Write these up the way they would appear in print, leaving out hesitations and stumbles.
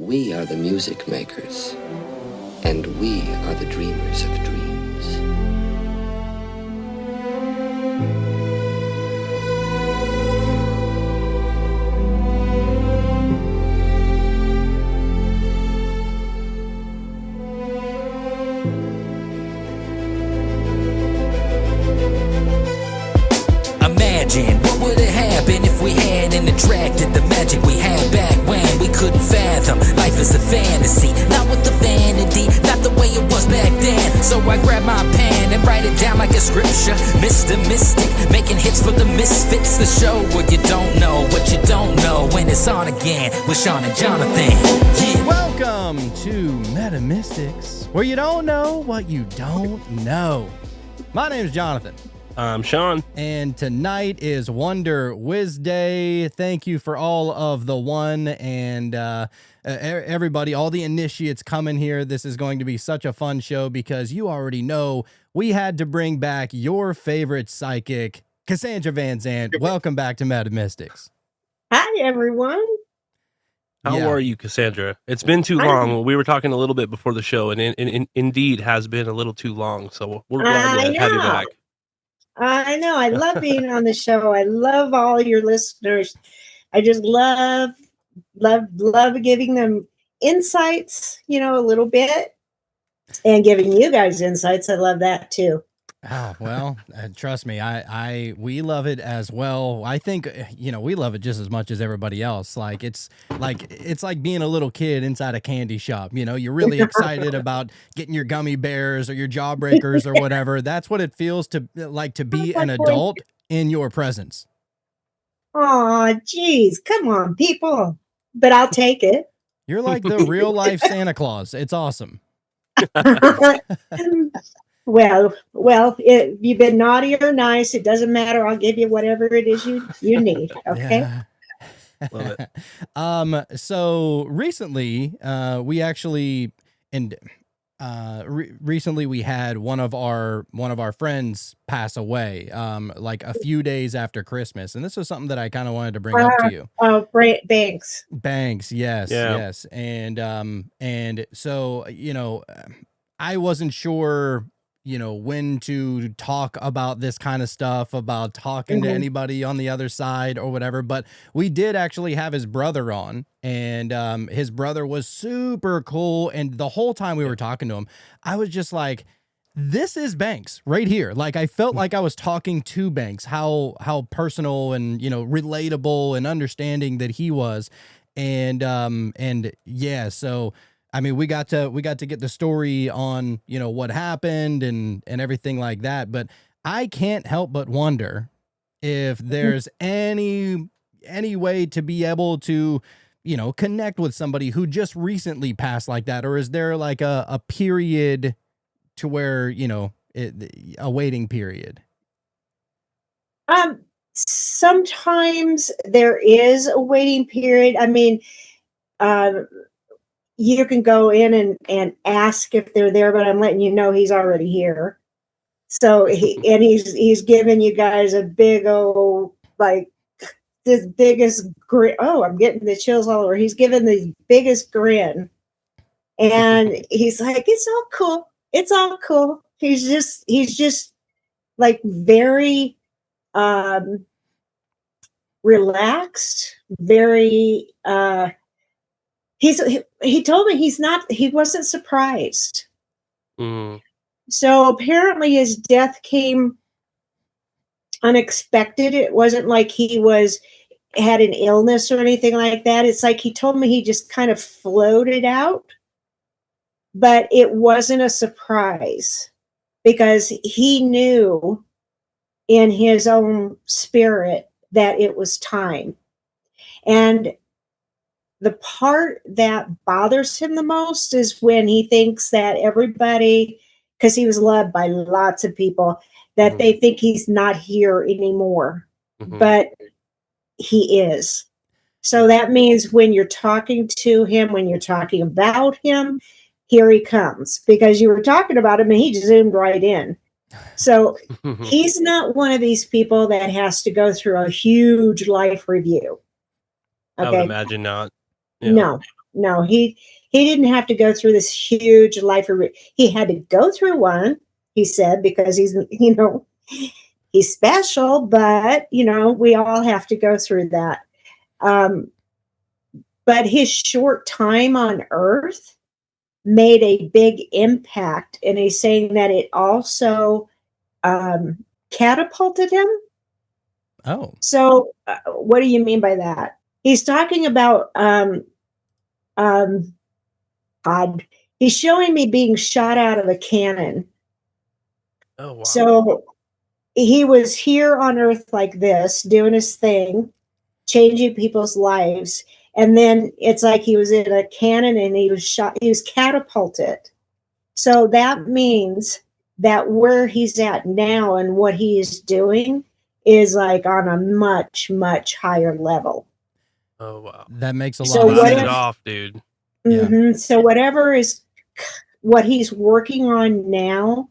We are the music makers, and we are the dreamers of dreams. Imagine what would have happened if we hadn't attracted the magic we had back when we couldn't fathom life is a fantasy, not with the vanity, not the way it was back then. So I grab my pen and write it down like a scripture. Mr. Mystic, making hits for the misfits, the show where you don't know what you don't know when it's on again with Sean and Jonathan. Yeah. Welcome to Meta Mystics, where you don't know what you don't know. My name is Jonathan. I'm Sean. And tonight is Wonder Wiz Day. Thank you for all of the one and everybody, all the initiates coming here. This is going to be such a fun show because you already know we had to bring back your favorite psychic, Cassandra VanZant. Welcome back to Meta Mystics. Hi, everyone. How are you, Cassandra? It's been too long. We were talking a little bit before the show, and indeed has been a little too long. So we're glad to have you back. I know. I love being on the show. I love all your listeners. I just love giving them insights, a little bit, and giving you guys insights. I love that too. Oh, well, trust me, we love it as well. I think, we love it just as much as everybody else. It's like being a little kid inside a candy shop. You're really excited about getting your gummy bears or your jawbreakers or whatever. That's what it feels to be an adult in your presence. Oh, geez. Come on, people. But I'll take it. You're like the real life Santa Claus. It's awesome. Well, you've been naughty or nice. It doesn't matter. I'll give you whatever it is you need. Okay. Yeah. Love it. So recently, we actually, recently we had one of our friends pass away, like a few days after Christmas. And this was something that I kind of wanted to bring up to you. Oh, great. Banks. Yes. Yeah. Yes. And so, I wasn't sure, when to talk about this kind of stuff, about talking to anybody on the other side or whatever. But we did actually have his brother on, and his brother was super cool. And the whole time we were talking to him, I was just like, this is Banks right here. Like, I felt like I was talking to Banks, how personal and, relatable and understanding that he was. And yeah, so I mean, we got to get the story on, what happened and everything like that. But I can't help but wonder if there's any way to be able to, connect with somebody who just recently passed like that. Or is there like a period to where, a waiting period? Sometimes there is a waiting period. I mean, you can go in and ask if they're there, but I'm letting you know he's already here. So he's giving you guys a big old, like, this biggest grin. Oh, I'm getting the chills all over. He's giving the biggest grin. And he's like, it's all cool. It's all cool. He's just like very relaxed, very he told me he wasn't surprised. So apparently his death came unexpected. It wasn't like he had an illness or anything like that. It's like he told me he just kind of floated out, but it wasn't a surprise because he knew in his own spirit that it was time. And the part that bothers him the most is when he thinks that everybody, because he was loved by lots of people, that they think he's not here anymore. But he is. So that means when you're talking to him, when you're talking about him, here he comes. Because you were talking about him and he zoomed right in. So he's not one of these people that has to go through a huge life review. Okay? I would imagine not. Yeah. no, he didn't have to go through this huge life. He had to go through one, he said, because he's, he's special, but, we all have to go through that. But his short time on Earth made a big impact. And he's saying that it also catapulted him. Oh. So what do you mean by that? He's talking about God. He's showing me being shot out of a cannon. Oh, wow. So he was here on Earth like this, doing his thing, changing people's lives. And then it's like he was in a cannon and he was shot, he was catapulted. So that means that where he's at now and what he is doing is like on a much, much higher level. Oh, wow. That makes a lot So of What sense. it off, dude. Mm-hmm. So what he's working on now,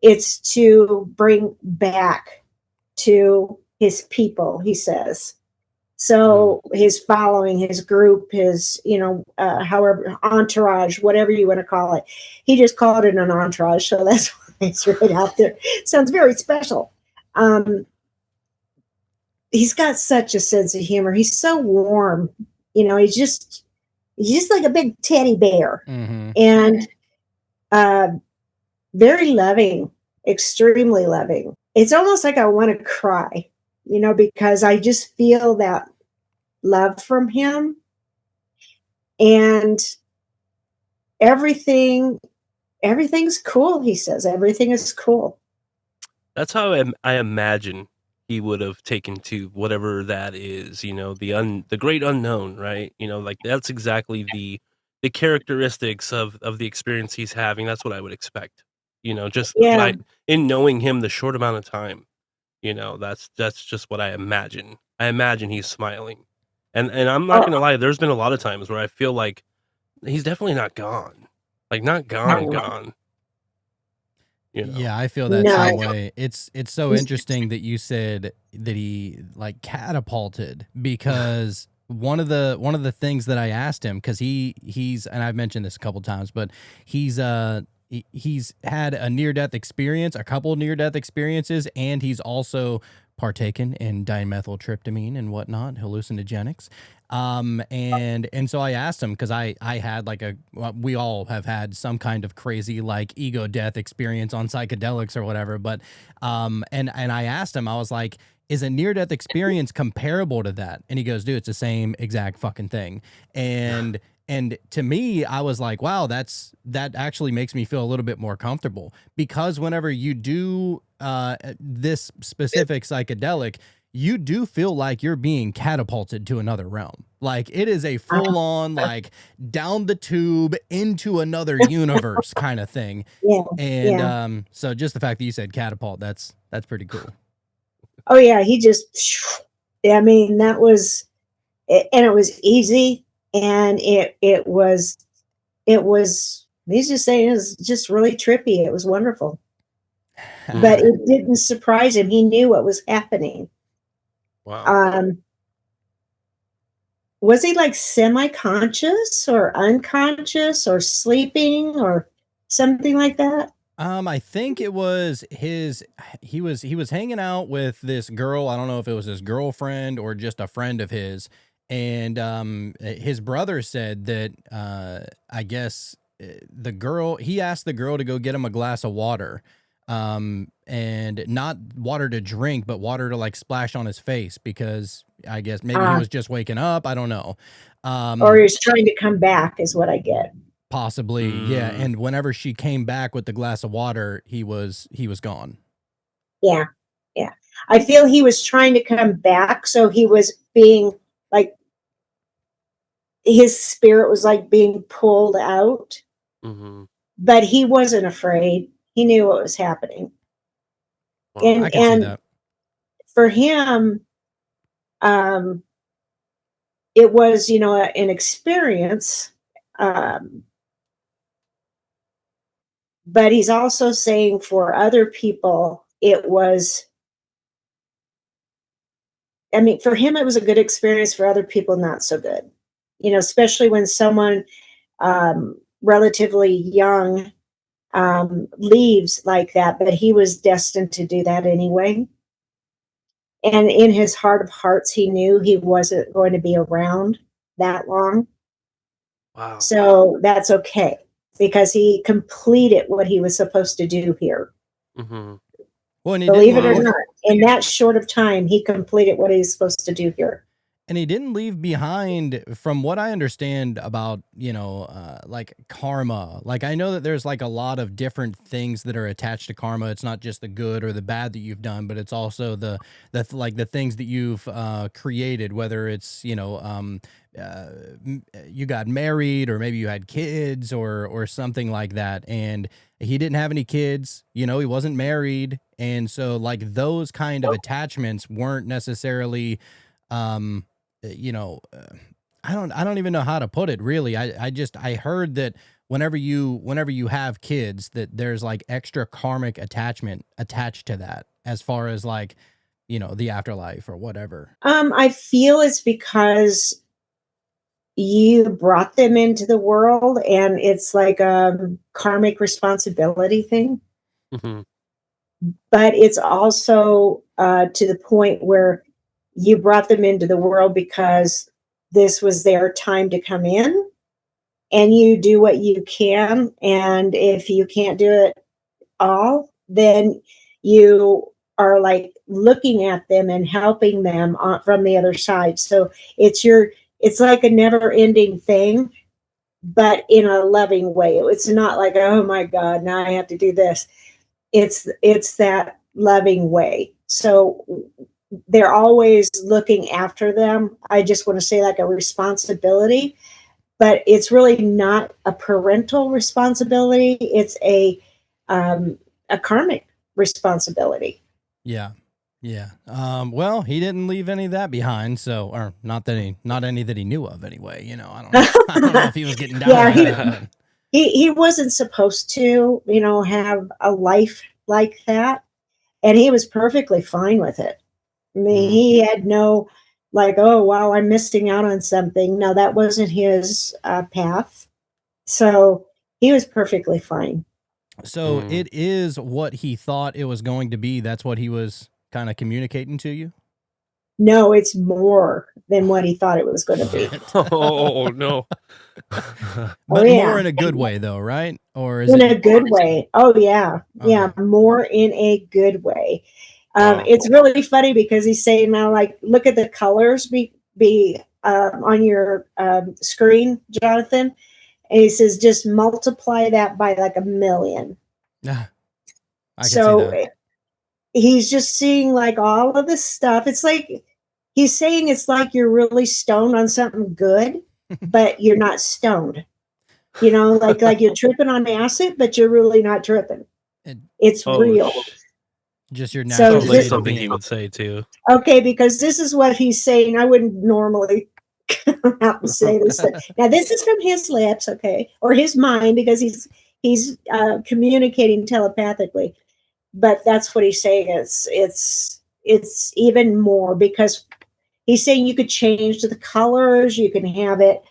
it's to bring back to his people, he says. So his following, his group, his, however, entourage, whatever you want to call it. He just called it an entourage. So that's why it's right out there. Sounds very special. He's got such a sense of humor. He's so warm. He's just like a big teddy bear. Mm-hmm. And very loving, extremely loving. It's almost like I want to cry, because I just feel that love from him. And everything's cool, he says. Everything is cool. That's how I imagine he would have taken to whatever that is, the great unknown, right? Like that's exactly the characteristics of the experience he's having. That's what I would expect, just Yeah. in knowing him the short amount of time, that's just what I imagine. I imagine he's smiling, and I'm not gonna lie. There's been a lot of times where I feel like he's definitely not gone, like not gone. Yeah, I feel that same way. It's so interesting that you said that he like catapulted, because one of the things that I asked him, because he's and I've mentioned this a couple times, but he's had a near-death experience, a couple near-death experiences, and he's also partaken in dimethyltryptamine and whatnot, hallucinogenics. And so I asked him, because I had like we all have had some kind of crazy like ego death experience on psychedelics or whatever, but and I asked him, I was like, is a near-death experience comparable to that? And he goes, dude, it's the same exact fucking thing. And to me, I was like, wow, that actually makes me feel a little bit more comfortable, because whenever you do this specific psychedelic, you do feel like you're being catapulted to another realm. Like it is a full on, like down the tube into another universe kind of thing. Yeah. And so just the fact that you said catapult, that's pretty cool. Oh yeah. He just, that was, and it was easy. And it was, he's just saying, it was just really trippy. It was wonderful. But it didn't surprise him. He knew what was happening. Wow. Was he like semi-conscious or unconscious or sleeping or something like that? I think it was he was hanging out with this girl. I don't know if it was his girlfriend or just a friend of his. And his brother said that I guess he asked the girl to go get him a glass of water. And not water to drink, but water to like splash on his face, because I guess maybe he was just waking up. I don't know. Or he was trying to come back is what I get. Possibly. Yeah. And whenever she came back with the glass of water, he was gone. Yeah. Yeah. I feel he was trying to come back. So he was being like, his spirit was like being pulled out, but he wasn't afraid. He knew what was happening. Well, I can see that. For him, it was, an experience. But he's also saying for other people, it was, for him, it was a good experience. For other people, not so good. especially when someone relatively young leaves like that, but he was destined to do that anyway. And in his heart of hearts, he knew he wasn't going to be around that long. Wow. So that's okay, because he completed what he was supposed to do here. Mm-hmm. Well, and he Believe didn't it or leave, not, in that short of time, he completed what he was supposed to do here. and he didn't leave behind, from what I understand about, like karma. Like, I know that there's like a lot of different things that are attached to karma. It's not just the good or the bad that you've done, but it's also the like the things that you've created, whether it's, you got married, or maybe you had kids, or something like that. And he didn't have any kids, he wasn't married. And so like those kind of attachments weren't necessarily, um, I don't even know how to put it really. I heard that whenever you have kids, that there's like extra karmic attachment attached to that, as far as like, the afterlife or whatever. I feel it's because you brought them into the world, and it's like a karmic responsibility thing. Mm-hmm. But it's also to the point where you brought them into the world because this was their time to come in, and you do what you can. And if you can't do it all, then you are like looking at them and helping them from the other side. So it's like a never ending thing, but in a loving way. It's not like, oh my God, now I have to do this. It's that loving way. So they're always looking after them. I just want to say, like, a responsibility, but it's really not a parental responsibility. It's a karmic responsibility. Yeah. Yeah. Well, he didn't leave any of that behind. So, or not any that he knew of anyway. I don't know. I don't know if he was getting down. Yeah, he wasn't supposed to, have a life like that. And he was perfectly fine with it. I mean, he had no, like, oh, wow, I'm missing out on something. No, that wasn't his path. So he was perfectly fine. So it is what he thought it was going to be. That's what he was kind of communicating to you. No, it's more than what he thought it was going to be. Oh no! But yeah. more in a good way, though, right? Or is in it a good way? Oh yeah, Okay. yeah, more in a good way. Wow. It's really funny because he's saying now, like, look at the colors be on your screen, Jonathan, and he says just multiply that by like 1 million. I can So see that. he's just seeing like all of this stuff. It's like he's saying it's like you're really stoned on something good, but you're not stoned. Like you're tripping on acid, but you're really not tripping. It's real. Just your So natural Sounds like state of something he being. would say too. Okay, because this is what he's saying. I wouldn't normally come out and say this. Now, this is from his lips, okay, or his mind, because he's communicating telepathically. But that's what he's saying. It's even more, because he's saying you could change the colors. You can have it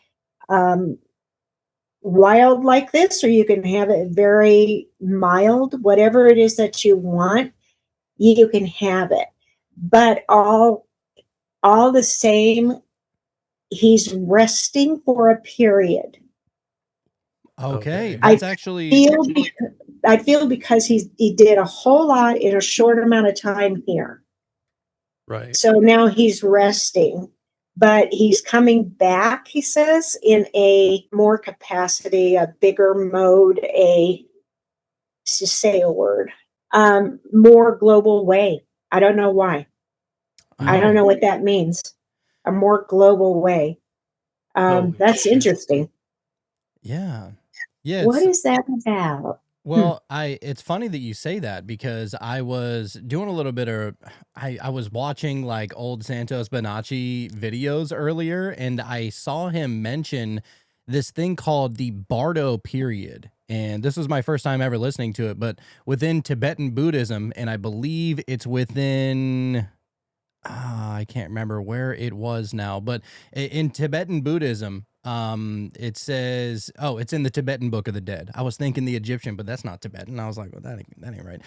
wild like this, or you can have it very mild. Whatever it is that you want, you can have it. But all the same, he's resting for a period. Okay, Okay. that's I feel because he did a whole lot in a short amount of time here. Right. So now he's resting, but he's coming back, he says, in a more capacity, a bigger mode, to say a word, more global way. I don't know why. I don't know what that means. A more global way. That's shit. interesting. Yeah. Yeah. What is that about? Well, it's funny that you say that, because I was doing a little bit of, I was watching like old Santos Bonacci videos earlier, and I saw him mention this thing called the Bardo period. And this was my first time ever listening to it, but within Tibetan Buddhism, and I believe it's within, I can't remember where it was now, but in Tibetan Buddhism, It says, oh, it's in the Tibetan Book of the Dead. I was thinking the Egyptian, but that's not Tibetan. I was like, well, that ain't right.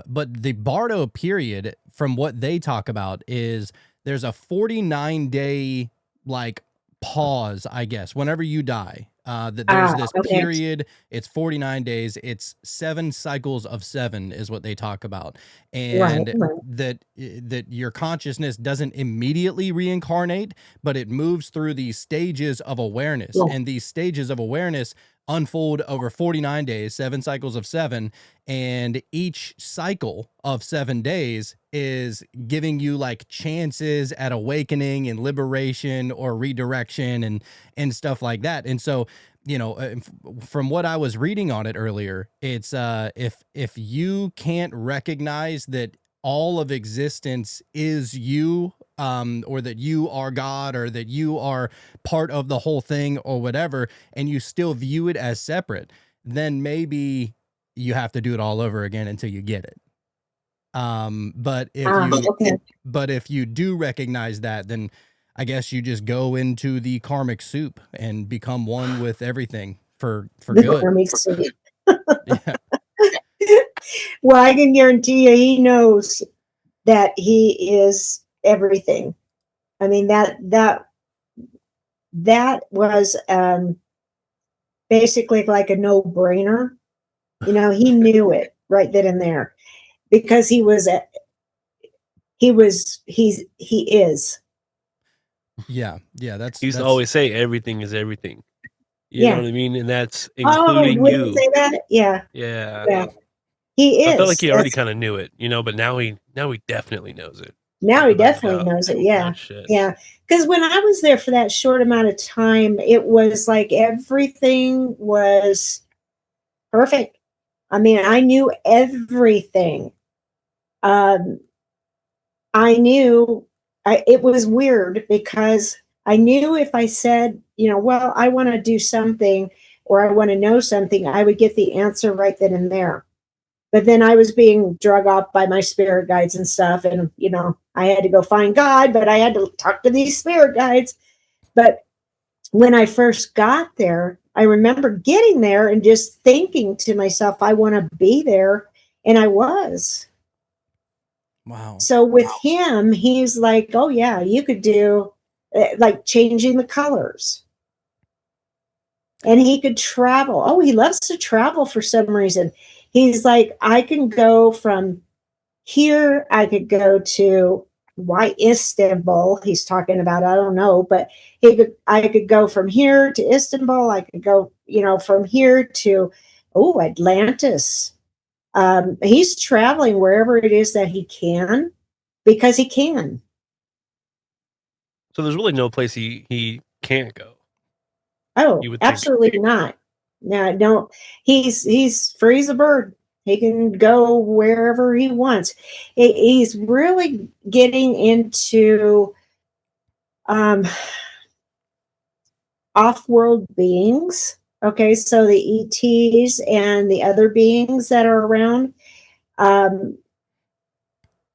But the Bardo period, from what they talk about, is there's a 49-day like pause, I guess, whenever you die. That there's this period. It's 49 days. It's 7 cycles of 7 is what they talk about, and that your consciousness doesn't immediately reincarnate, but it moves through these stages of awareness, and these stages of awareness unfold over 49 days, 7 cycles of 7, and each cycle of 7 days is giving you like chances at awakening and liberation or redirection and stuff like that. And so, you know, from what I was reading on it earlier, it's if you can't recognize that all of existence is you, or that you are God, or that you are part of the whole thing, or whatever, and you still view it as separate, then maybe you have to do it all over again until you get it. But if you do recognize that, then I guess you just go into the karmic soup and become one with everything for good. Karmic soup. Yeah. Well, I can guarantee you, he knows that he is everything. I mean, that was basically like a no-brainer. You know, he knew it right then and there, because he is. Yeah, He used to always say everything is everything. You know what I mean? And that's including you. Say that? Yeah. He is. I felt like he already kind of knew it, you know, but now he definitely knows it. Now he definitely knows it. Yeah. Yeah. Because when I was there for that short amount of time, it was like everything was perfect. I mean, I knew everything. I knew it was weird, because I knew if I said, you know, well, I want to do something, or I want to know something, I would get the answer right then and there. But then I was being drug off by my spirit guides and stuff. And, you know, I had to go find God, but I had to talk to these spirit guides. But when I first got there, I remember getting there and just thinking to myself, I want to be there. And I was. Wow. So with him, he's like, oh, yeah, you could do like changing the colors. And he could travel. Oh, he loves to travel for some reason. He's like, I can go from here. I could go to Istanbul. He's talking about, I don't know, but I could go from here to Istanbul. I could go, you know, from here to, Atlantis. He's traveling wherever it is that he can, because he can. So there's really no place he can't go. Oh, absolutely not. No, he's free as a bird. He can go wherever he wants. He's really getting into off-world beings. Okay, so the ETs and the other beings that are around.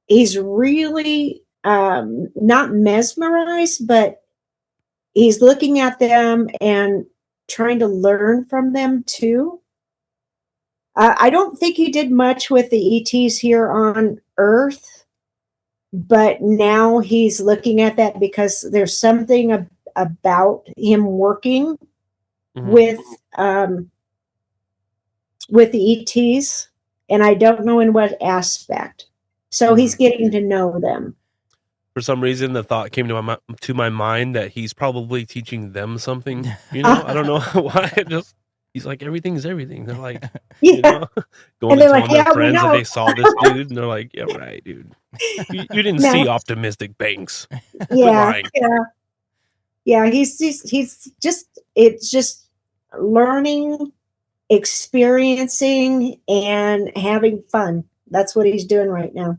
He's really not mesmerized, but he's looking at them and trying to learn from them too. I don't think he did much with the ETs here on Earth, but now he's looking at that because there's something about him working with the ETs, and I don't know in what aspect. So he's getting to know them. For some reason, the thought came to my mind that he's probably teaching them something. You know, I don't know why. He's like, everything's everything. They're like, you know, going and telling their friends that they saw this dude, and they're like, yeah, right, dude. You didn't see optimistic banks. Yeah. He's just learning, experiencing, and having fun. That's what he's doing right now.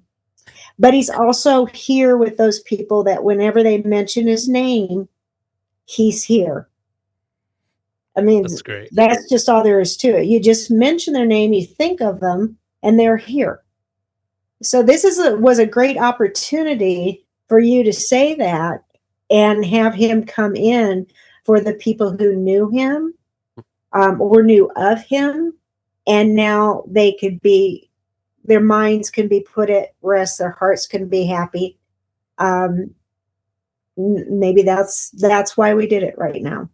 But he's also here with those people that whenever they mention his name, he's here. I mean, that's great. That's just all there is to it. You just mention their name, you think of them, and they're here. So this was a great opportunity for you to say that and have him come in for the people who knew him or knew of him, and now they could be, their minds can be put at rest, their hearts can be happy. Maybe that's why we did it right now.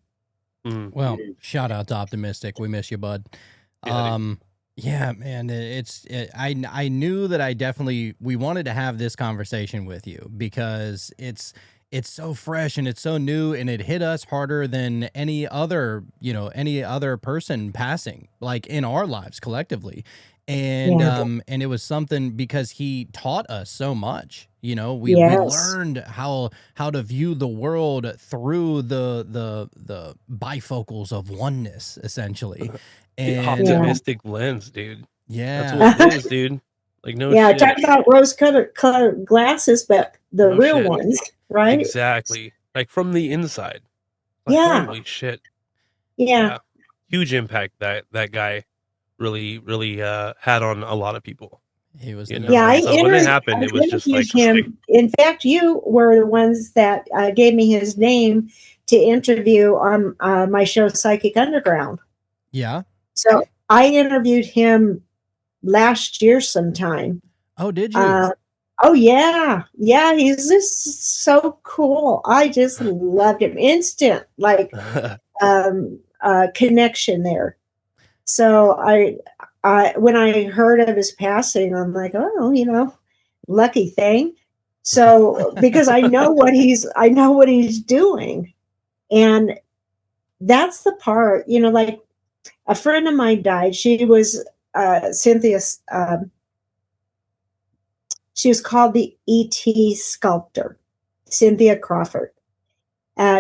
Well, shout out to Optimistic. We miss you, bud. Yeah, man, I knew that we wanted to have this conversation with you because it's so fresh and it's so new, and it hit us harder than any other person passing, like, in our lives collectively. And and it was something because he taught us so much. We learned how to view the world through the bifocals of oneness, essentially. And optimistic lens, dude. Yeah, that's what it is, dude. Like, no shit. Talk about rose-colored glasses, but the real ones, right? Exactly. Like, from the inside. Like, holy shit. Yeah. Huge impact that guy really had on a lot of people. He was so when it happened, it was just like him. In fact, you were the ones that gave me his name to interview on my show Psychic Underground. Yeah. So I interviewed him last year sometime. Oh, did you? Oh yeah. He's just so cool. I just loved him. Instant, like connection there. So I when I heard of his passing, I'm like, oh, lucky thing. So because I know what he's doing, and that's the part, like a friend of mine died. She was Cynthia. She was called the E.T. sculptor, Cynthia Crawford.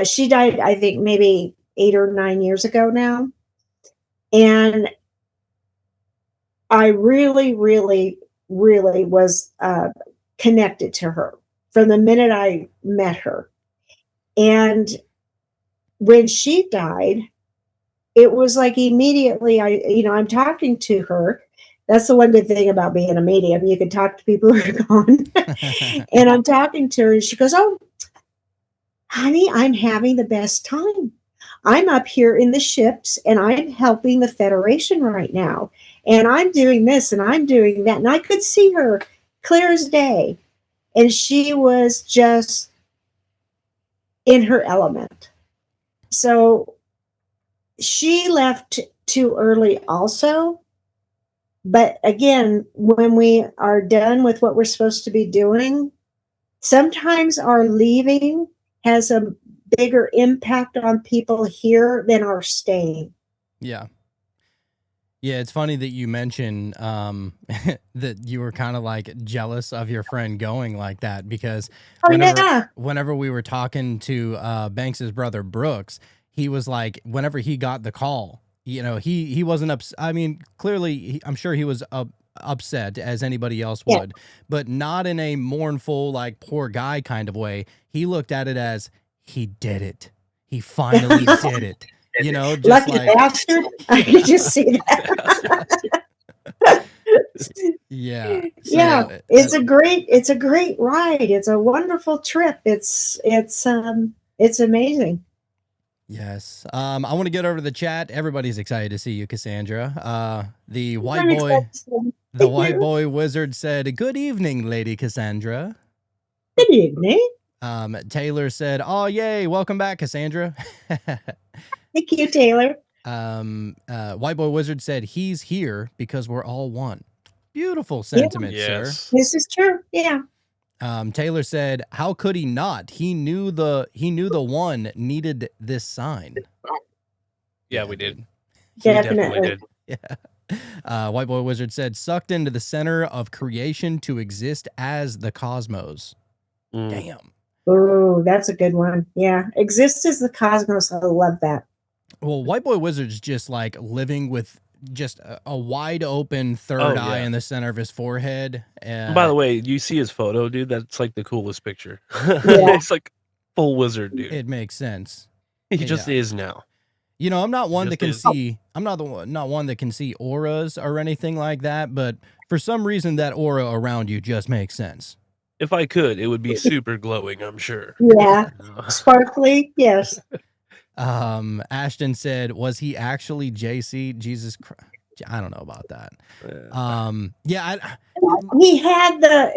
She died, I think, maybe 8 or 9 years ago now. And I really, really, really was connected to her from the minute I met her. And when she died, it was like immediately I'm talking to her. That's the one good thing about being a medium. You can talk to people who are gone. And I'm talking to her, and she goes, "Oh, honey, I'm having the best time. I'm up here in the ships, and I'm helping the Federation right now. And I'm doing this, and I'm doing that." And I could see her clear as day. And she was just in her element. So she left too early also. But again, when we are done with what we're supposed to be doing, sometimes our leaving has a bigger impact on people here than our staying. Yeah. Yeah, it's funny that you mentioned that you were kind of like jealous of your friend going like that, because whenever we were talking to Banks's brother Brooks, he was like, whenever he got the call, he wasn't upset. I mean, clearly, I'm sure he was upset as anybody else would, but not in a mournful, like, poor guy kind of way. He looked at it as, he did it. He finally did it. Just lucky like, bastard. I could just see that. Yeah. So, it's a great ride. It's a wonderful trip. It's amazing. Yes. I want to get over to the chat. Everybody's excited to see you, Cassandra. The white boy wizard said, "Good evening, Lady Cassandra." Good evening. Taylor said, "Oh, yay, welcome back, Cassandra." Thank you, Taylor. White boy wizard said, "He's here because we're all one." Beautiful sentiment, sir. This is true. Yeah. Taylor said, "How could he not? He knew the one needed this sign." Yeah, we did. Definitely. Yeah. White boy wizard said, "Sucked into the center of creation to exist as the cosmos." Damn. Oh, that's a good one. Yeah. Exist as the cosmos. I love that. Well, white boy wizard's just like living with just a wide open third eye in the center of his forehead. By the way, you see his photo, dude? That's like the coolest picture. It's like full wizard, dude. It makes sense. He just is now. I'm not one that can see. I'm not one that can see auras or anything like that. But for some reason, that aura around you just makes sense. If I could, it would be super glowing, I'm sure. Yeah. Sparkly, yes. Ashton said, was he actually JC? Jesus Christ. I don't know about that. Yeah, He had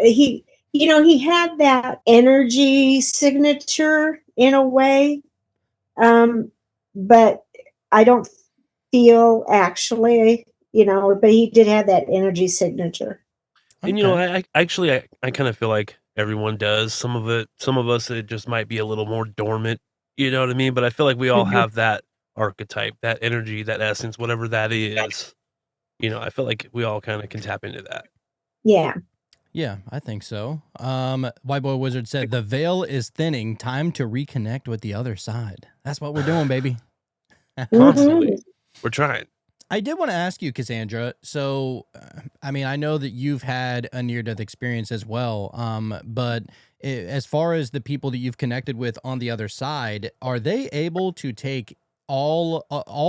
he had that energy signature in a way, but I don't feel actually, but he did have that energy signature. And I actually I kind of feel like everyone does. Some of us it just might be a little more dormant. You know what I mean? But I feel like we all have that archetype, that energy, that essence, whatever that is. I feel like we all kind of can tap into that. Yeah. Yeah, I think so. White Boy Wizard said, the veil is thinning. Time to reconnect with the other side. That's what we're doing, baby. Constantly. We're trying. I did want to ask you, Cassandra. So, I mean, I know that you've had a near-death experience as well. But as far as the people that you've connected with on the other side, are they able to take all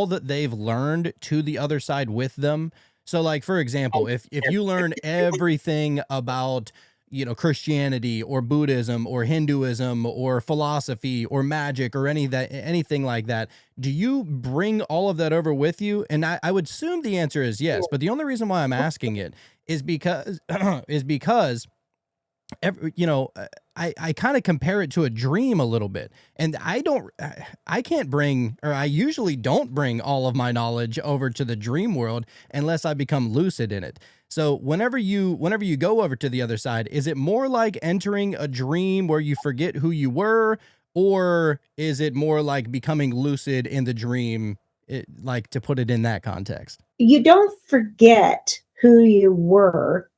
that they've learned to the other side with them? So, like, for example, if you learn everything about Christianity or Buddhism or Hinduism or philosophy or magic or anything like that, do you bring all of that over with you? And I would assume the answer is yes, but the only reason why I'm asking it is because I kind of compare it to a dream a little bit, and I can't bring, or I usually don't bring all of my knowledge over to the dream world unless I become lucid in it. So whenever you go over to the other side, is it more like entering a dream where you forget who you were, or is it more like becoming lucid in the dream, like to put it in that context? You don't forget who you were.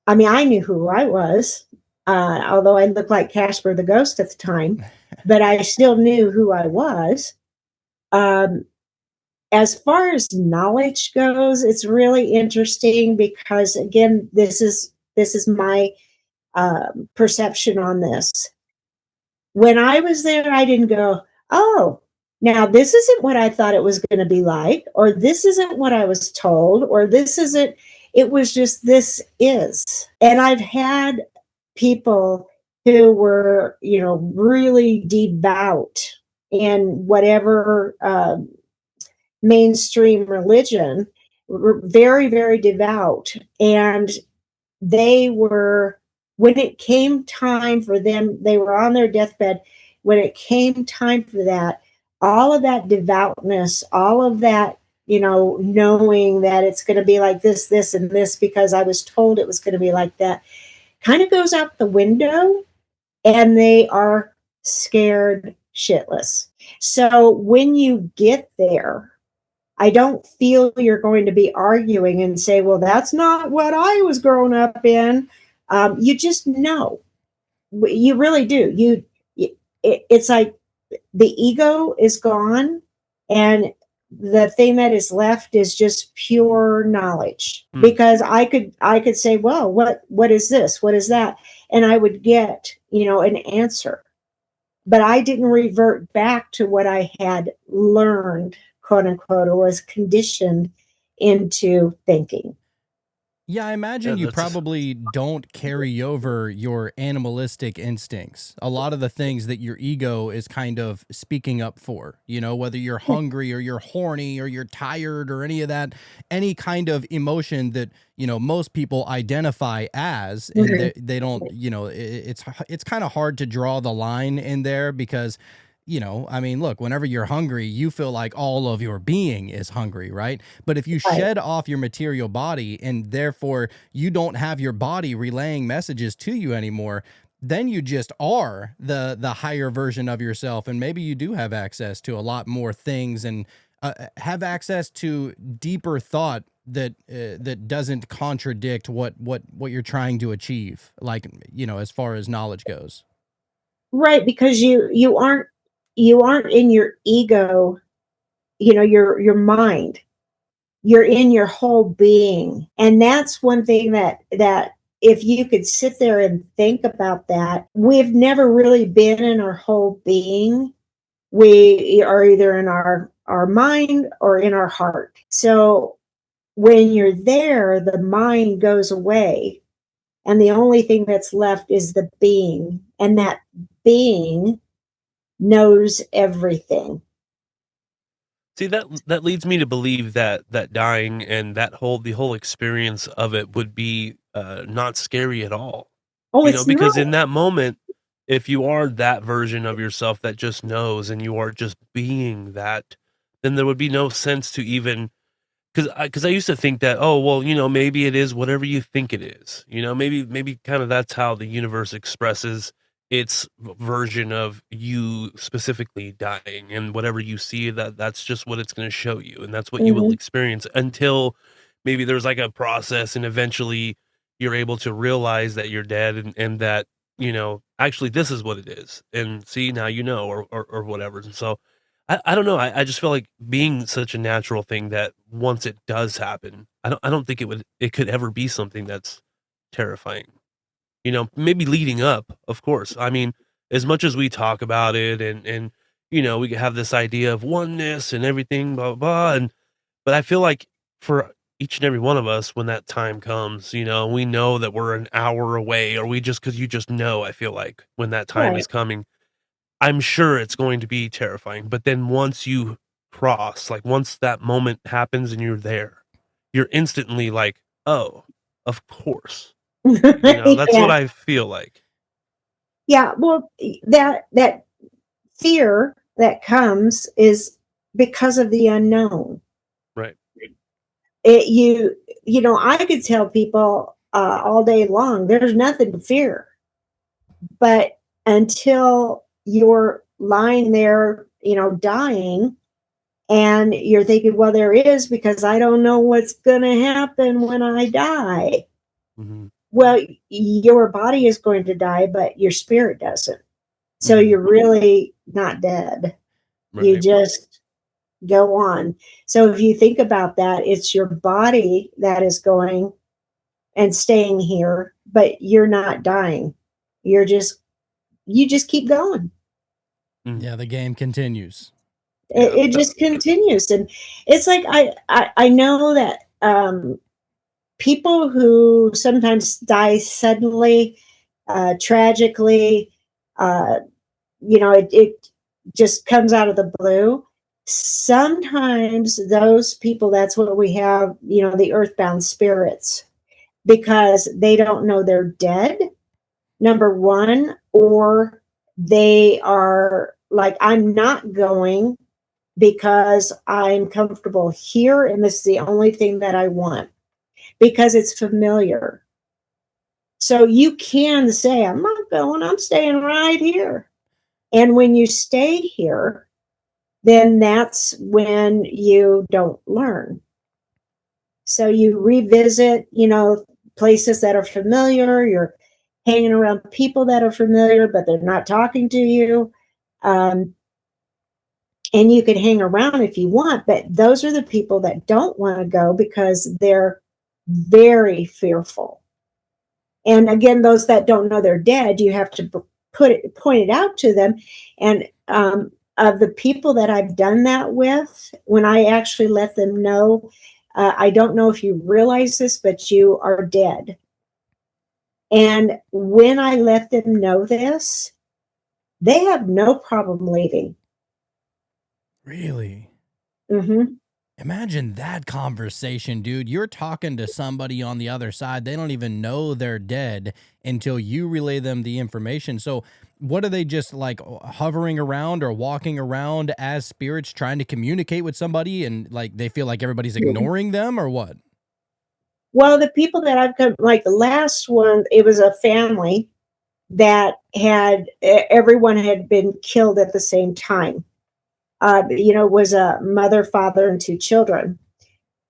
I mean, I knew who I was, although I looked like Casper the Ghost at the time, but I still knew who I was. As far as knowledge goes, it's really interesting because, again, this is my perception on this. When I was there, I didn't go, oh, now this isn't what I thought it was going to be like, or this isn't what I was told, or this isn't. It was just, this is. And I've had people who were, really devout in whatever mainstream religion, were very, very devout. And they were, when it came time for them, they were on their deathbed. When it came time for that, all of that devoutness, all of that, knowing that it's going to be like this, this, and this, because I was told it was going to be like that, kind of goes out the window, and they are scared shitless. So when you get there, I don't feel you're going to be arguing and say, well, that's not what I was growing up in. You just know. You really do. It's like the ego is gone, and the thing that is left is just pure knowledge. Because I could say, well, what is this? What is that? And I would get, an answer. But I didn't revert back to what I had learned, quote unquote, or was conditioned into thinking. Yeah, I imagine you probably don't carry over your animalistic instincts. A lot of the things that your ego is kind of speaking up for, whether you're hungry or you're horny or you're tired or any of that, any kind of emotion that, most people identify as, and they don't, it's kind of hard to draw the line in there because I mean, look, whenever you're hungry, you feel like all of your being is hungry, right? But if you shed off your material body and therefore you don't have your body relaying messages to you anymore, then you just are the higher version of yourself. And maybe you do have access to a lot more things and have access to deeper thought that doesn't contradict what you're trying to achieve, like, as far as knowledge goes. Right, because you aren't in your ego, your mind. You're in your whole being. And that's one thing that if you could sit there and think about that, we've never really been in our whole being. We are either in our mind or in our heart. So when you're there, the mind goes away, and the only thing that's left is the being. And that being knows everything. See, that leads me to believe that dying and the whole experience of it would be not scary at all. Oh, You know, it's not. because in that moment, if you are that version of yourself that just knows and you are just being that, then there would be no sense to even, because I used to think that, oh well, you know, maybe it is whatever you think it is. You know, maybe kind of that's how the universe expresses its version of you specifically dying, and whatever you see, that's just what it's going to show you, and that's what you will Mhm. experience until maybe there's like a process, and eventually you're able to realize that you're dead, and that, you know, actually this is what it is, and see, now you know, or whatever. And so I don't know. I just feel like being such a natural thing that once it does happen, I don't think it could ever be something that's terrifying. You know, maybe leading up, of course. I mean, as much as we talk about it, and you know, we have this idea of oneness and everything, blah blah blah, and but I feel like for each and every one of us, when that time comes, you know, we know that we're an hour away, or we just, because you just know, I feel like when that time Right. is coming, I'm sure it's going to be terrifying, but then once you cross, like, once that moment happens and you're there, you're instantly like, "Oh, of course." You know, that's what Yeah. I feel like. Yeah. Well, that fear that comes is because of the unknown. Right. It, you know, I could tell people all day long, there's nothing to fear, but until you're lying there, you know, dying, and you're thinking, well, there is, because I don't know what's going to happen when I die. Mhm. Well, your body is going to die, but your spirit doesn't. So Mhm. you're really not dead. You Right. just go on. So if you think about that, it's your body that is going and staying here, but you're not dying. You're just, you just keep going. Mm. Yeah, the game continues. Yeah. It just continues. And it's like, I know that people who sometimes die suddenly, tragically, uh, you know, it just comes out of the blue. Sometimes those people, that's what we have, you know, the earthbound spirits, because they don't know they're dead, number one, or they are like, I'm not going because I'm comfortable here and this is the only thing that I want, because it's familiar. So you can say, I'm not going, I'm staying right here. And when you stay here, then that's when you don't learn. So you revisit, you know, places that are familiar, you're hanging around people that are familiar, but they're not talking to you. Um, and you can hang around if you want, but those are the people that don't want to go because they're very fearful. And again, those that don't know they're dead, you have to point it out to them. And of the people that I've done that with, when I actually let them know, I don't know if you realize this, but you are dead. And when I let them know this, they have no problem leaving. Really? Hmm. Imagine that conversation, dude. You're talking to somebody on the other side. They don't even know they're dead until you relay them the information. So, what are they, just like hovering around or walking around as spirits trying to communicate with somebody, and like they feel like everybody's ignoring them, or what? Well, the people that I've come, like the last one, it was a family that had, everyone had been killed at the same time. You know, was a mother, father, and two children.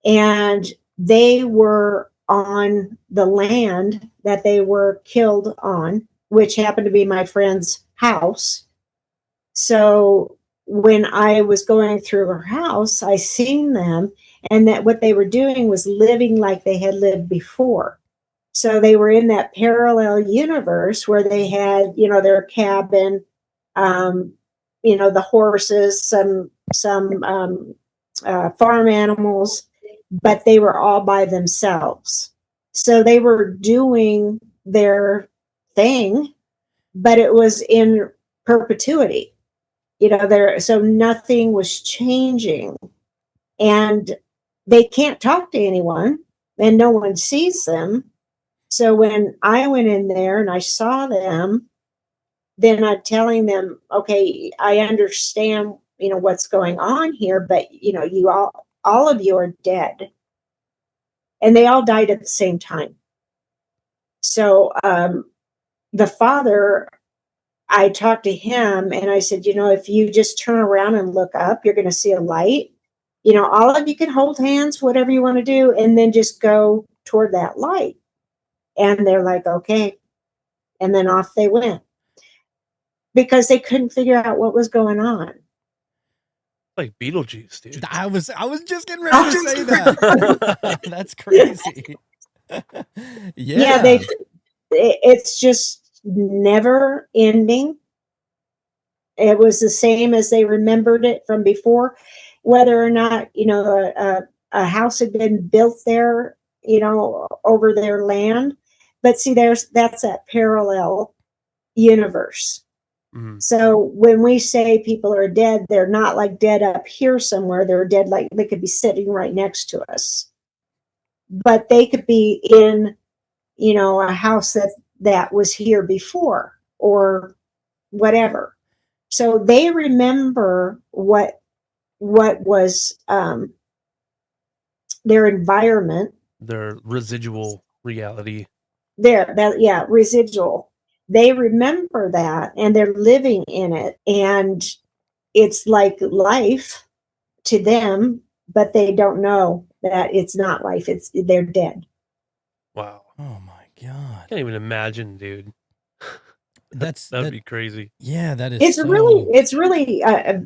And they were on the land that they were killed on, which happened to be my friend's house. So when I was going through her house, I seen them, and that what they were doing was living like they had lived before. So they were in that parallel universe where they had, you know, their cabin, um, you know, the horses, some farm animals, but they were all by themselves. So they were doing their thing, but it was in perpetuity. So nothing was changing, and they can't talk to anyone, and no one sees them. So when I went in there and I saw them, then I'm telling them, okay, I understand, what's going on here, but you all of you are dead. And they all died at the same time. So the father, I talked to him and I said, if you just turn around and look up, you're going to see a light. All of you can hold hands, whatever you want to do, and then just go toward that light. And they're like, okay. And then off they went because they couldn't figure out what was going on. Like Beetlejuice, dude. I was just getting ready to say that. That's crazy. Yeah, it's just never ending. It was the same as they remembered it from before, whether or not, a house had been built there, over their land. But see, that's that parallel universe. Mhm. So when we say people are dead, they're not like dead up here somewhere. They're dead like they could be sitting right next to us. But they could be in, a house that was here before or whatever. So they remember what was their environment. Their residual reality. Residual. They remember that and they're living in it, and it's like life to them, but they don't know that it's not life. They're dead. Wow. Oh my God. Can't even imagine, dude. That'd be crazy. Yeah, that is. It's really a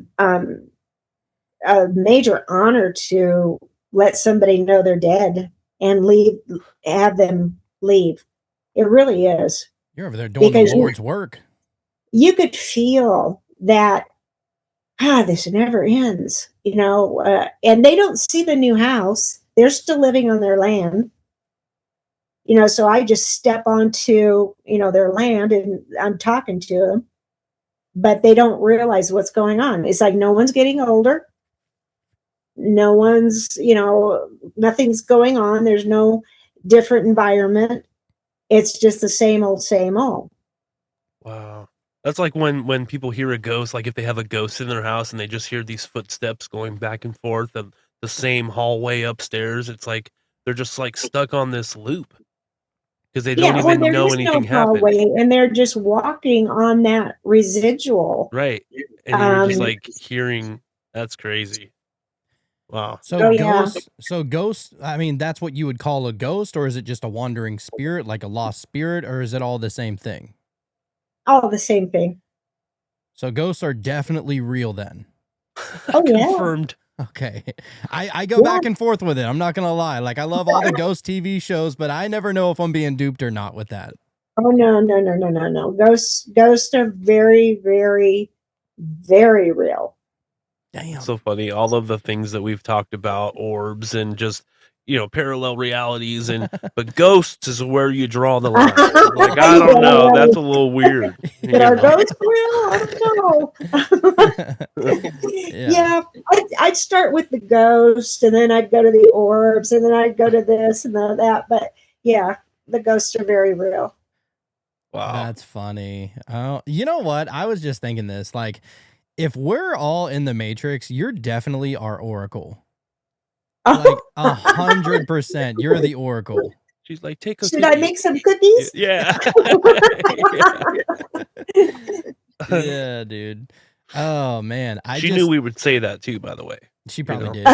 major honor to let somebody know they're dead and have them leave. It really is. You're over there doing the Lord's work. You could feel that, this never ends, and they don't see the new house. They're still living on their land. So I just step onto, their land and I'm talking to them, but they don't realize what's going on. It's like no one's getting older. No one's, nothing's going on. There's no different environment. It's just the same old, same old. Wow. That's like when people hear a ghost, like if they have a ghost in their house and they just hear these footsteps going back and forth of the same hallway upstairs. It's like they're just like stuck on this loop because they don't even know anything happened. And they're just walking on that residual. Right. And you're just like hearing, that's crazy. Wow. So ghosts, I mean, that's what you would call a ghost, or is it just a wandering spirit, like a lost spirit, or is it all the same thing? All the same thing. So ghosts are definitely real then. Oh, Confirmed. Yeah. Okay. I go back and forth with it. I'm not going to lie. Like, I love all the ghost TV shows, but I never know if I'm being duped or not with that. Oh, no. Ghosts are very, very, very real. Damn. So funny. All of the things that we've talked about, orbs and just, parallel realities, but ghosts is where you draw the line. Like, I don't know. That's a little weird. But are ghosts real? I don't know. Yeah. I'd start with the ghost, and then I'd go to the orbs, and then I'd go to this and that. But yeah, the ghosts are very real. Wow. That's funny. Oh, you know what? I was just thinking this, like, if we're all in the Matrix, you're definitely our Oracle. Like 100%. You're the Oracle. She's like, take a Should I make some cookies? Yeah. Yeah. Yeah, dude. Oh man. She knew we would say that too, by the way. She probably did.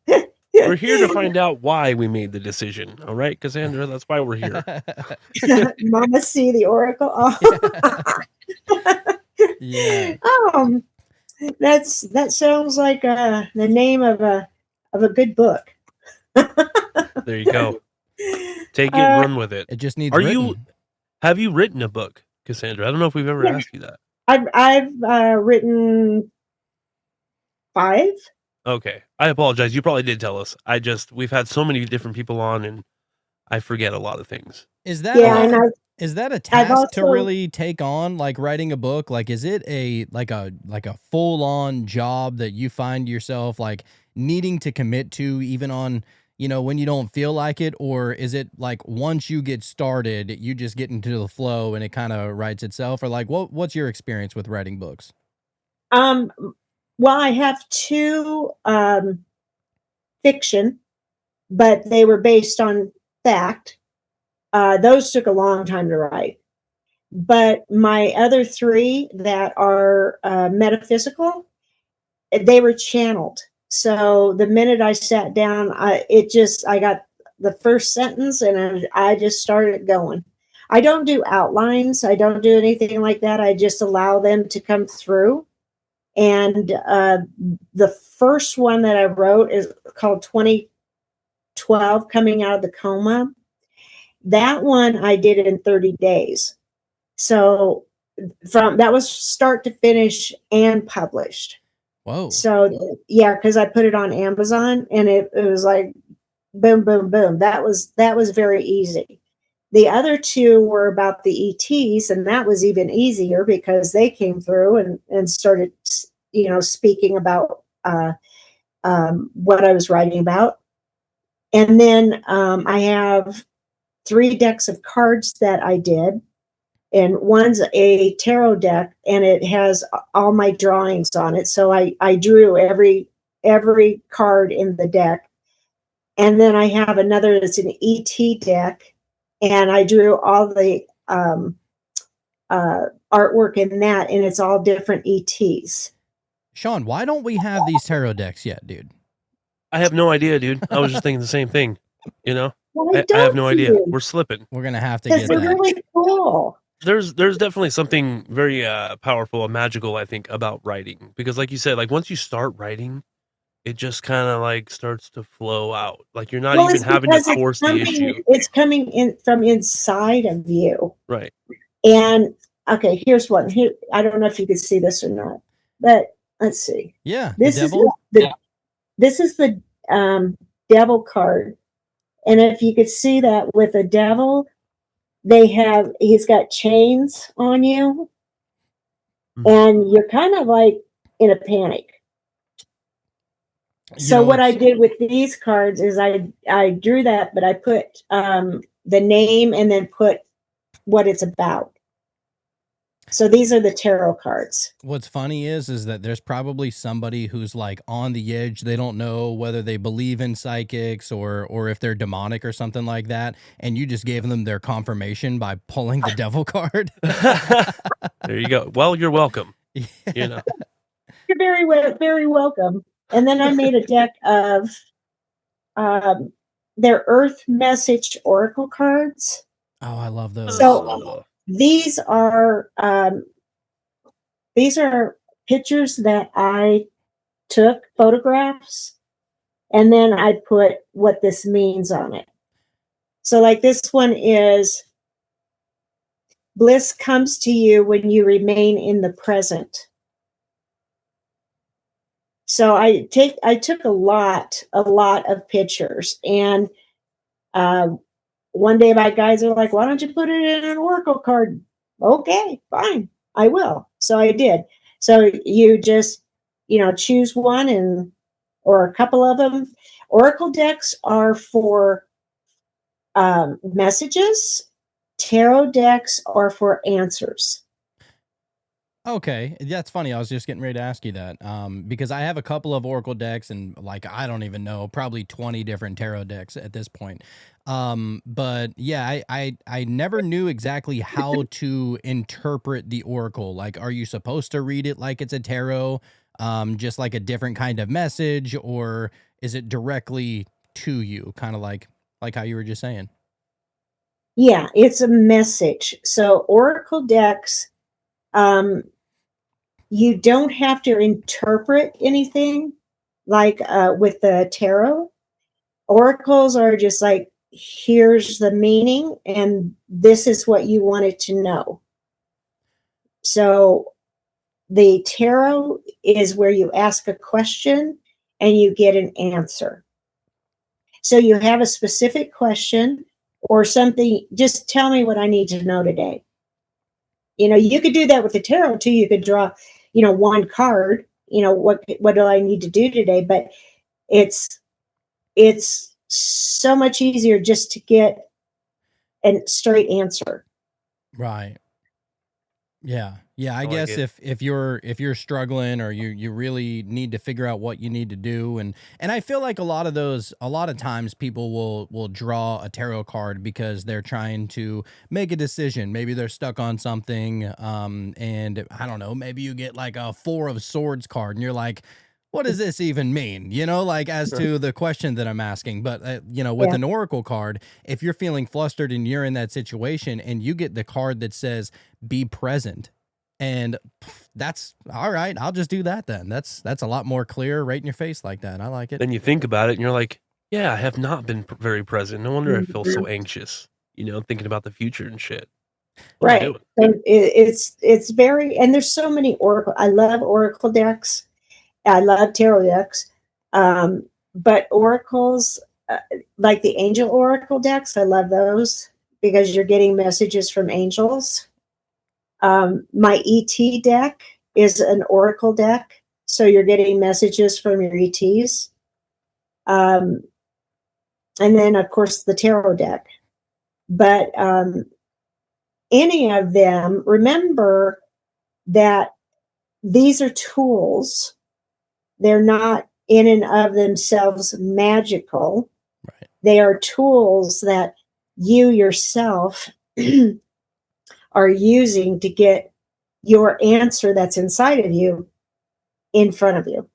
Yeah. We're here to find out why we made the decision. All right, Cassandra, that's why we're here. Mama C, the Oracle. Yeah. That sounds like the name of a good book. There you go. Take it and run with it. It just needs Have you written a book, Cassandra? I don't know if we've ever asked you that. I've written 5. Okay. I apologize. You probably did tell us. We've had so many different people on and I forget a lot of things. Is that Is that a I've task to also really take on, like writing a book? Like, is it a full on job that you find yourself like needing to commit to, even on, when you don't feel like it, or is it like once you get started, you just get into the flow and it kind of writes itself, or like what's your experience with writing books? um well, I have two fiction, but they were based on fact. Those took a long time to write. But my other three that are metaphysical, they were channeled. So the minute I sat down, I got the first sentence and I just started going. I don't do outlines. I don't do anything like that. I just allow them to come through. And the first one that I wrote is called 2012, Coming Out of the Coma. That one I did it in 30 days. So from that was start to finish and published. Whoa. So yeah, because I put it on Amazon and it was like boom, boom, boom. That was very easy. The other two were about the ETs, and that was even easier because they came through and started, speaking about what I was writing about. And then I have 3 decks of cards that I did, and one's a tarot deck, and it has all my drawings on it. So I drew every card in the deck. And then I have another that's an ET deck, and I drew all the artwork in that, and it's all different ETs. Sean, why don't we have these tarot decks yet, dude? I have no idea, dude. I was just thinking the same thing. Why I have no don't idea. you? We're slipping. We're gonna have to Because get they're that. really cool. There's definitely something very powerful and magical, I think, about writing, because like you said, like once you start writing, it just kind of like starts to flow out. Like you're not Well, even it's having to because force the issue. it's coming in from inside of you. Right. And okay, here's one. Here, I don't know if you can see this or not, but let's see. Yeah, This the is devil. this is the devil card, and if you could see that with a devil, he's got chains on you, and you're kind of like in a panic. So what I did with these cards is I drew that, but I put the name and then put what it's about. So these are the tarot cards. What's funny is that there's probably somebody who's like on the edge. They don't know whether they believe in psychics or if they're demonic or something like that. And you just gave them their confirmation by pulling the devil card. There you go. Well, you're welcome. You're very welcome. And then I made a deck of their Earth Message Oracle cards. Oh, I love those. So these are pictures that I took, photographs, and then I put what this means on it. So like this one is, bliss comes to you when you remain in the present. So I took a lot of pictures, and one day my guys are like, why don't you put it in an oracle card? Okay, fine, I will. So I did. So you just, choose one or a couple of them. Oracle decks are for messages. Tarot decks are for answers. Okay, that's funny. I was just getting ready to ask you that because I have a couple of oracle decks and like I don't even know, probably 20 different tarot decks at this point. But yeah, I never knew exactly how to interpret the oracle. Like, are you supposed to read it like it's a tarot, just like a different kind of message, or is it directly to you, kind of like how you were just saying? Yeah, it's a message. So oracle decks, you don't have to interpret anything like with the tarot. Oracles are just like, here's the meaning, and this is what you wanted to know. So the tarot is where you ask a question and you get an answer. So you have a specific question, or something. Just tell me what I need to know today. You could do that with the tarot too. You could draw, one card, what do I need to do today? But it's so much easier just to get a straight answer. Right. Yeah. I like guess it. if you're struggling, or you really need to figure out what you need to do, and I feel like a lot of times people will draw a tarot card because they're trying to make a decision. Maybe they're stuck on something, and I don't know, maybe you get like a 4 of Swords card and you're like, what does this even mean? Like, as to the question that I'm asking. But with Yeah. an oracle card, if you're feeling flustered and you're in that situation and you get the card that says be present, and that's all right, I'll just do that then. That's a lot more clear, right in your face like that. I like it. Then you think about it and you're like, yeah, I have not been very present. No wonder I feel so anxious, thinking about the future and shit. What am I Right. doing? So it's very, and there's so many oracle. I love oracle decks. I love tarot decks. But oracles, like the angel oracle decks, I love those because you're getting messages from angels. My ET deck is an oracle deck, so you're getting messages from your ETs. And then, of course, the tarot deck. But any of them, remember that these are tools. They're not in and of themselves magical. Right. They are tools that you yourself are using to get your answer that's inside of you in front of you.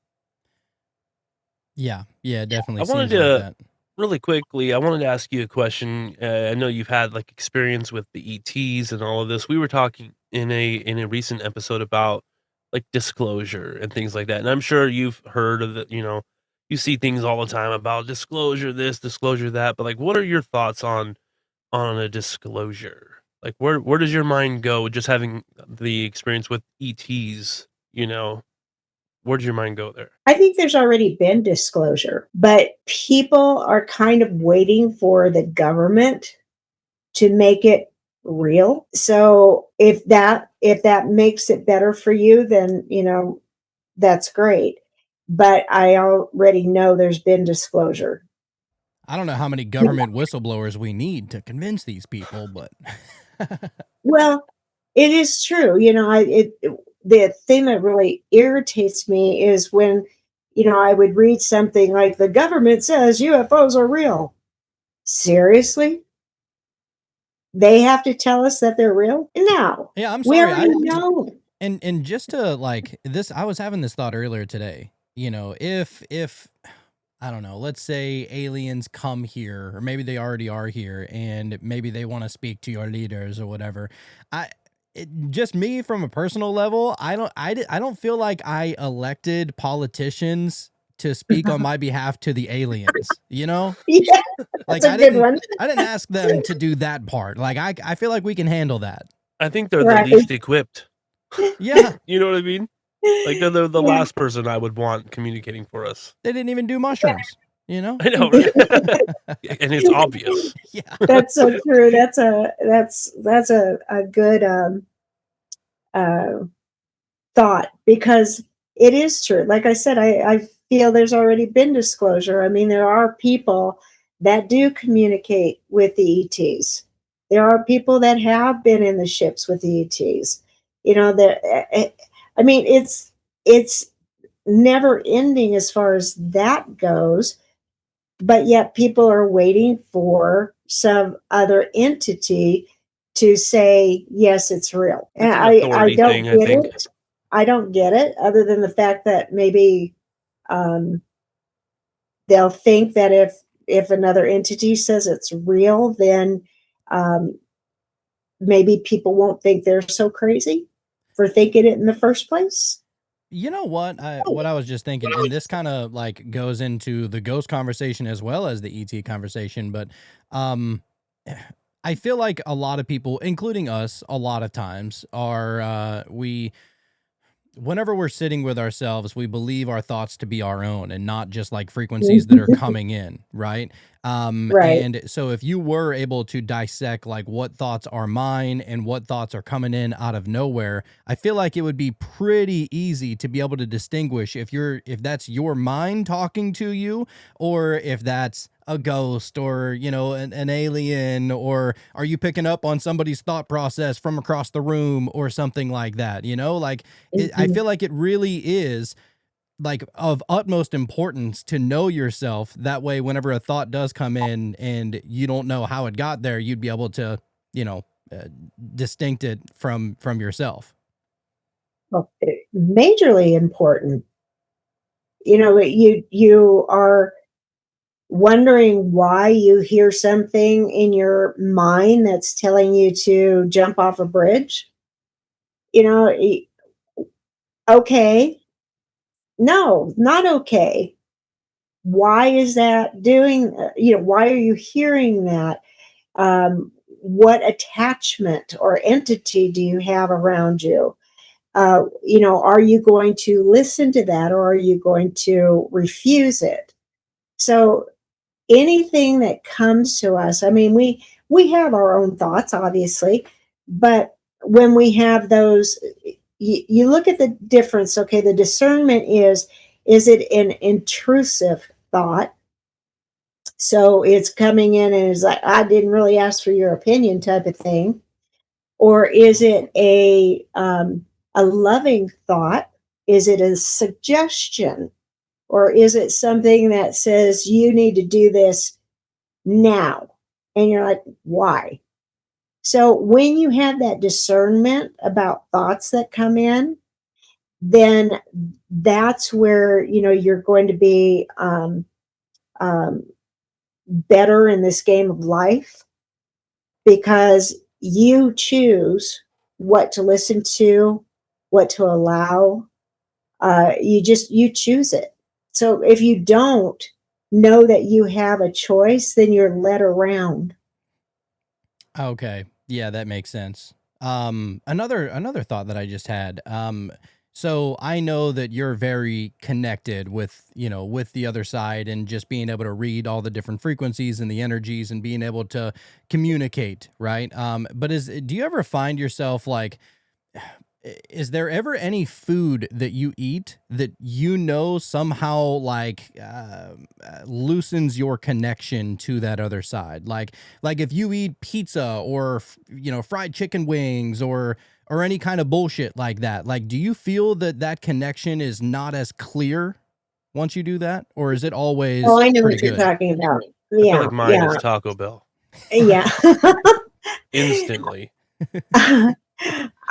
Yeah, it definitely I wanted seems like to that. really quickly. I wanted to ask you a question. I know you've had like experience with the ETs and all of this. We were talking in a recent episode about like disclosure and things like that, and I'm sure you've heard of it. You see things all the time about disclosure this, disclosure that. But like, what are your thoughts on a disclosure? Like, where does your mind go just having the experience with ETs? Where does your mind go there? I think there's already been disclosure, but people are kind of waiting for the government to make it real. So if that makes it better for you, then that's great. But I already know there's been disclosure. I don't know how many government whistleblowers we need to convince these people, but Well, it is true. The thing that really irritates me is when, I would read something like the government says UFOs are real. Seriously? They have to tell us that they're real? No. yeah, I'm We sorry. already know. And just to like this, I was having this thought earlier today. If I don't know, let's say aliens come here, or maybe they already are here, and maybe they want to speak to your leaders or whatever. Just me from a personal level, I don't feel like I elected politicians to speak on my behalf to the aliens. Yeah, Like that's a good one. I didn't ask them to do that part. Like I feel like we can handle that. I think they're Right. the least equipped. Yeah, You know what I mean? Like they're the Yeah. last person I would want communicating for us. they didn't even do mushrooms. I know, right? And it's obvious. Yeah. That's so true. That's a good thought, because it is true. Like I said, I feel there's already been disclosure. I mean, there are people that do communicate with the ETs. There are people that have been in the ships with the ETs. I mean, it's never ending as far as that goes, but yet people are waiting for some other entity to say, yes, it's real. And It's an I authority don't thing, I get think. it. I don't get it, other than the fact that maybe they'll think that if another entity says it's real, then maybe people won't think they're so crazy for thinking it in the first place. You know what I was just thinking, and this kind of like goes into the ghost conversation as well as the ET conversation, but I feel like a lot of people, including us, a lot of times are whenever we're sitting with ourselves, we believe our thoughts to be our own and not just like frequencies that are coming in, right? Right. And so if you were able to dissect like what thoughts are mine and what thoughts are coming in out of nowhere, I feel like it would be pretty easy to be able to distinguish if that's your mind talking to you, or if that's a ghost, or an alien, or are you picking up on somebody's thought process from across the room or something like that, like I Mhm. feel like it really is like of utmost importance to know yourself. That way, whenever a thought does come in and you don't know how it got there, you'd be able to, you know, uh, distinct it from yourself. Well, majorly important. You are wondering why you hear something in your mind that's telling you to jump off a bridge. You know, okay, no, not okay. Why is that doing? Why are you hearing that? What attachment or entity do you have around you? Are you going to listen to that, or are you going to refuse it? So anything that comes to us, I mean, we have our own thoughts, obviously, but when we have those, you look at the difference. Okay, the discernment is it an intrusive thought? So it's coming in and is like, I didn't really ask for your opinion type of thing. Or is it a loving thought? Is it a suggestion? Or is it something that says you need to do this now? And you're like, why? So when you have that discernment about thoughts that come in, then that's where you're going to be um, better in this game of life, because you choose what to listen to, what to allow. You choose it. So if you don't know that you have a choice, then you're led around. Okay. Yeah, that makes sense. Another thought that I just had. So I know that you're very connected with, with the other side, and just being able to read all the different frequencies and the energies and being able to communicate, right? But do you ever find yourself like, is there ever any food that you eat that somehow like loosens your connection to that other side? Like if you eat pizza or fried chicken wings or any kind of bullshit like that, like do you feel that connection is not as clear once you do that, or is it Oh, always I know pretty what you're good? talking about. I feel Yeah, like mine yeah, is Taco Bell yeah. instantly.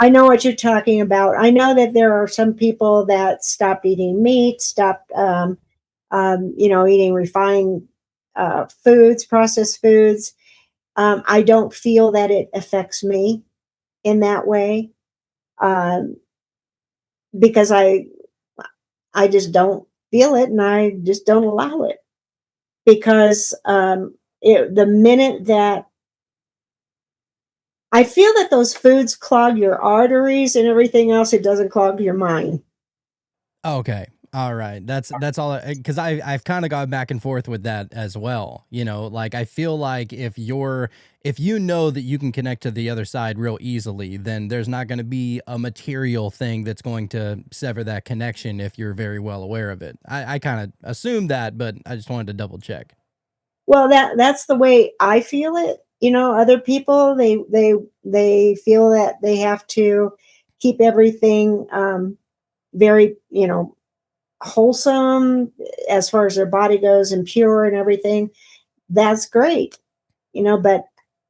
I know what you're talking about. I know that there are some people that stopped eating meat, stopped, eating refined foods, processed foods. I don't feel that it affects me in that way, um, because I just don't feel it, and I just don't allow it, because the minute that I feel that those foods clog your arteries and everything else, it doesn't clog your mind. Okay. All right. That's all, because I've kind of gone back and forth with that as well. Like I feel like if you know that you can connect to the other side real easily, then there's not going to be a material thing that's going to sever that connection if you're very well aware of it. I kind of assumed that, but I just wanted to double check. Well, that's the way I feel it. Other people, they feel that they have to keep everything very, wholesome as far as their body goes, and pure and everything. That's great, but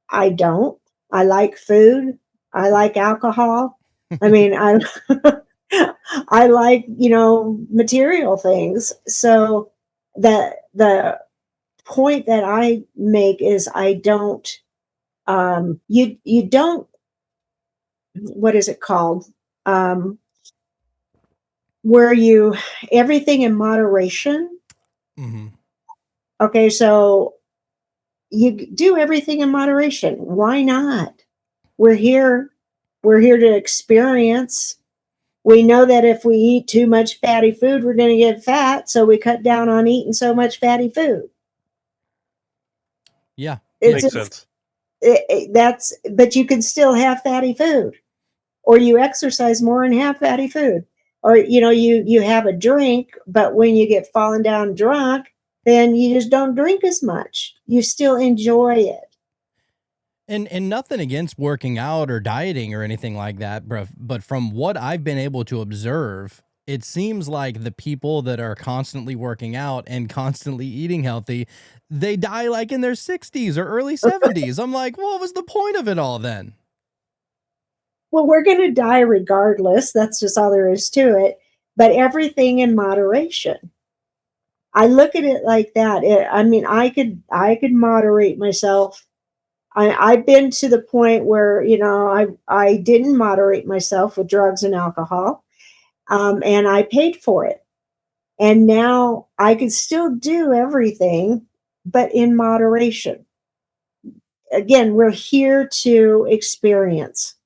I don't. I like food. I like alcohol. I mean, I I like, material things. So the point that I make is I don't you don't, what is it called? Um where you everything in moderation. Hmm. Okay, so you do everything in moderation. Why not? We're here we're here to experience. We know that if we eat too much fatty food, we're going to get fat. So we cut down on eating so much fatty food. Yeah. It's Makes just, sense. but you can still have fatty food, or you exercise more and have fatty food, or, you have a drink, but when you get fallen down drunk, then you just don't drink as much. You still enjoy it. And nothing against working out or dieting or anything like that, bro. But from what I've been able to observe, it seems like the people that are constantly working out and constantly eating healthy, they die like in their 60s or early 70s. I'm like, what was the point of it all then? Well, we're going to die regardless. That's just all there is to it. But everything in moderation. I look at it like that. I could moderate myself. I've been to the point where, I didn't moderate myself with drugs and alcohol, and I paid for it. And now I can still do everything, but in moderation. Again, we're here to experience,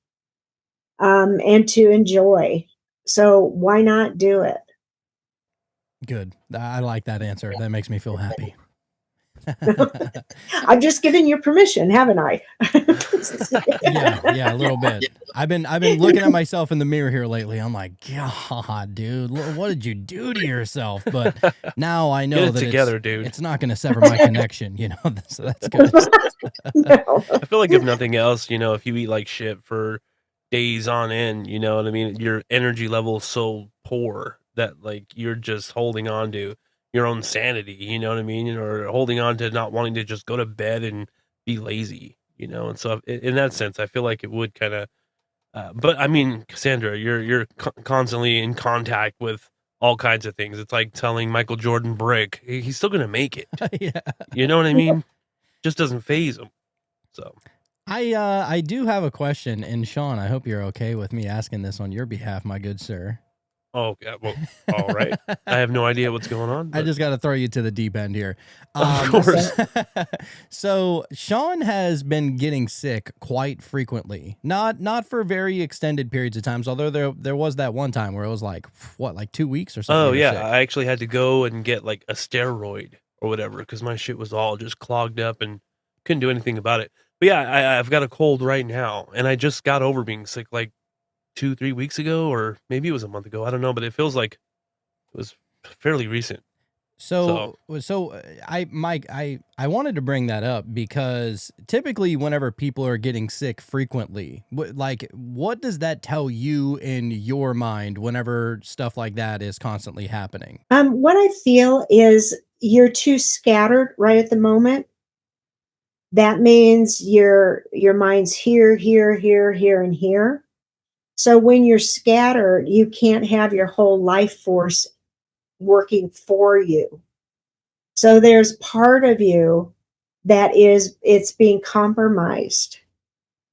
and to enjoy. So why not do it? Good. I like that answer. That makes me feel happy. I've just given you permission, haven't I? Yeah, a little bit. I've been looking at myself in the mirror here lately. I'm like, God, dude, what did you do to yourself? But now I know that together, dude. It's not going to sever my connection, so that's good. No. I feel like if nothing else, if you eat like shit for days on end, you know what I mean? Your energy level is so poor that like you're just holding on to your own sanity, you know what I mean? Or holding on to not wanting to just go to bed and be lazy, And so in that sense, I feel like it would kind of, but I mean, Cassandra, you're constantly in contact with all kinds of things. It's like telling Michael Jordan brick, he's still gonna make it. Yeah. You know what I mean? Just doesn't phase him. So I do have a question, and Sean, I hope you're okay with me asking this on your behalf, my good sir. Oh, yeah, well, all right. I have no idea what's going on. I just got to throw you to the deep end here. Of course. So Sean has been getting sick quite frequently, not for very extended periods of times. Although there was that one time where it was like 2 weeks or something. Oh yeah, I actually had to go and get like a steroid or whatever because my shit was all just clogged up and couldn't do anything about it. But yeah, I've got a cold right now, and I just got over being sick like 2-3 weeks ago, or maybe it was a month ago. I don't know, but it feels like it was fairly recent. So Mike, I wanted to bring that up because typically whenever people are getting sick frequently, what does that tell you in your mind whenever stuff like that is constantly happening? What I feel is you're too scattered right at the moment. That means your mind's here, here, here, here, and here. So when you're scattered, you can't have your whole life force working for you. So there's part of you it's being compromised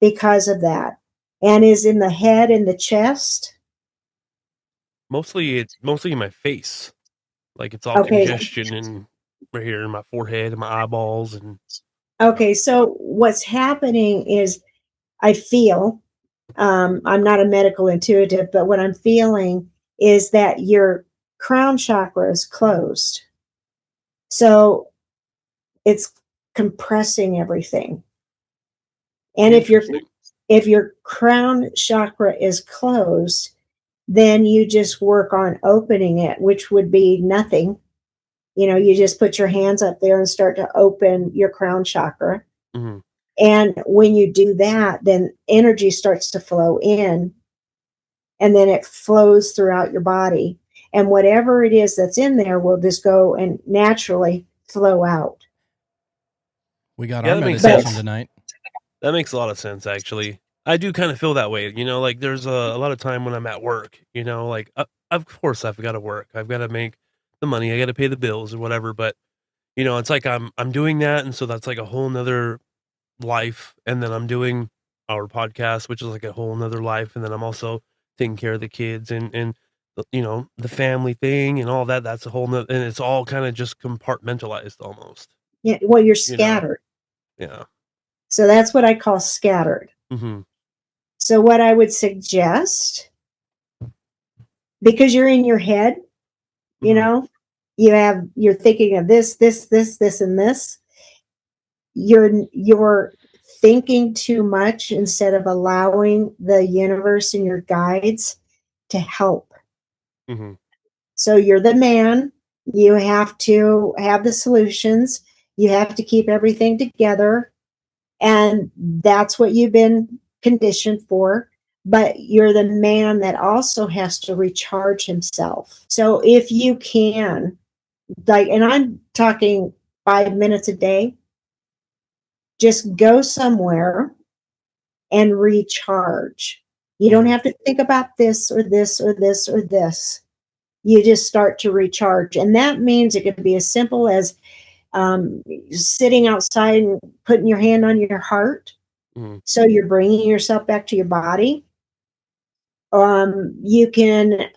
because of that, and is in the head and the chest. It's mostly in my face, like it's all Okay. congestion and right here in my forehead and my eyeballs and. Okay, so what's happening is I feel, I'm not a medical intuitive, but what I'm feeling is that your crown chakra is closed. So it's compressing everything. And if your crown chakra is closed, then you just work on opening it, which would be nothing. You just put your hands up there and start to open your crown chakra. Mm-hmm. And when you do that, then energy starts to flow in, and then it flows throughout your body. And whatever it is that's in there will just go and naturally flow out. We got our meditation tonight. That makes a lot of sense, actually. I do kind of feel that way, like there's a lot of time when I'm at work, like of course I've got to work. I've got to make the money. I got to pay the bills or whatever. But, it's like I'm doing that. And so that's like a whole nother life. And then I'm doing our podcast, which is like a whole nother life. And then I'm also taking care of the kids and the family thing and all that. That's a whole nother, and it's all kind of just compartmentalized almost. Yeah. Well, you're scattered. Yeah. So that's what I call scattered. Mm-hmm. So what I would suggest because you're in your head, you know, you're thinking of this, and this. You're thinking too much instead of allowing the universe and your guides to help. So you're the man. You have to have the solutions. You have to keep everything together. And that's what you've been conditioned for. But you're the man that also has to recharge himself. So if you can, like, and I'm talking 5 minutes a day, just go somewhere and recharge. You don't have to think about this or this or this or this. You just start to recharge. And that means it could be as simple as sitting outside and putting your hand on your heart. So you're bringing yourself back to your body. You can,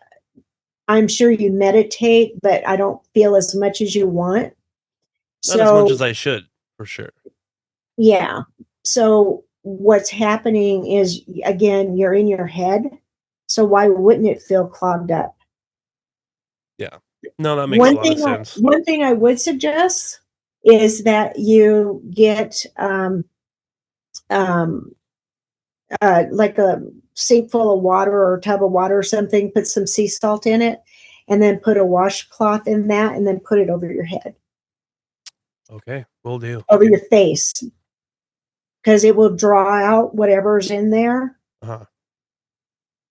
I'm sure you meditate, but I don't feel as much as you want. Not as much as I should, for sure. Yeah. So what's happening is, again, you're in your head. So why wouldn't it feel clogged up? Yeah. No, that makes a lot of sense. One thing I would suggest is that you get like a sink full of water or a tub of water or something, put some sea salt in it, and then put a washcloth in that, and then put it over your head. Okay, will do. Over your face. Because it will draw out whatever's in there.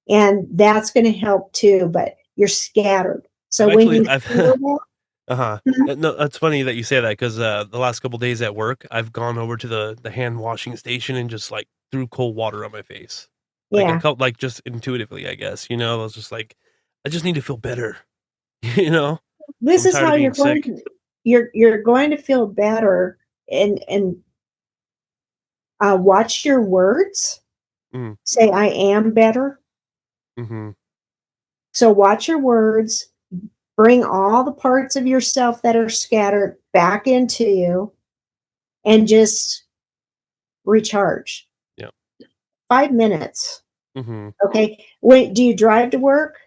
And that's going to help too, but you're scattered. So when you feel that, no, it's funny that you say that, because the last couple days at work, I've gone over to the hand washing station and just like threw cold water on my face. Like I felt like, just intuitively, I guess, I was just like, I just need to feel better. This is how you're going to, you're going to feel better, and watch your words. Say, I am better. So watch your words. Bring all the parts of yourself that are scattered back into you and just recharge. 5 minutes. Okay. Wait, do you drive to work?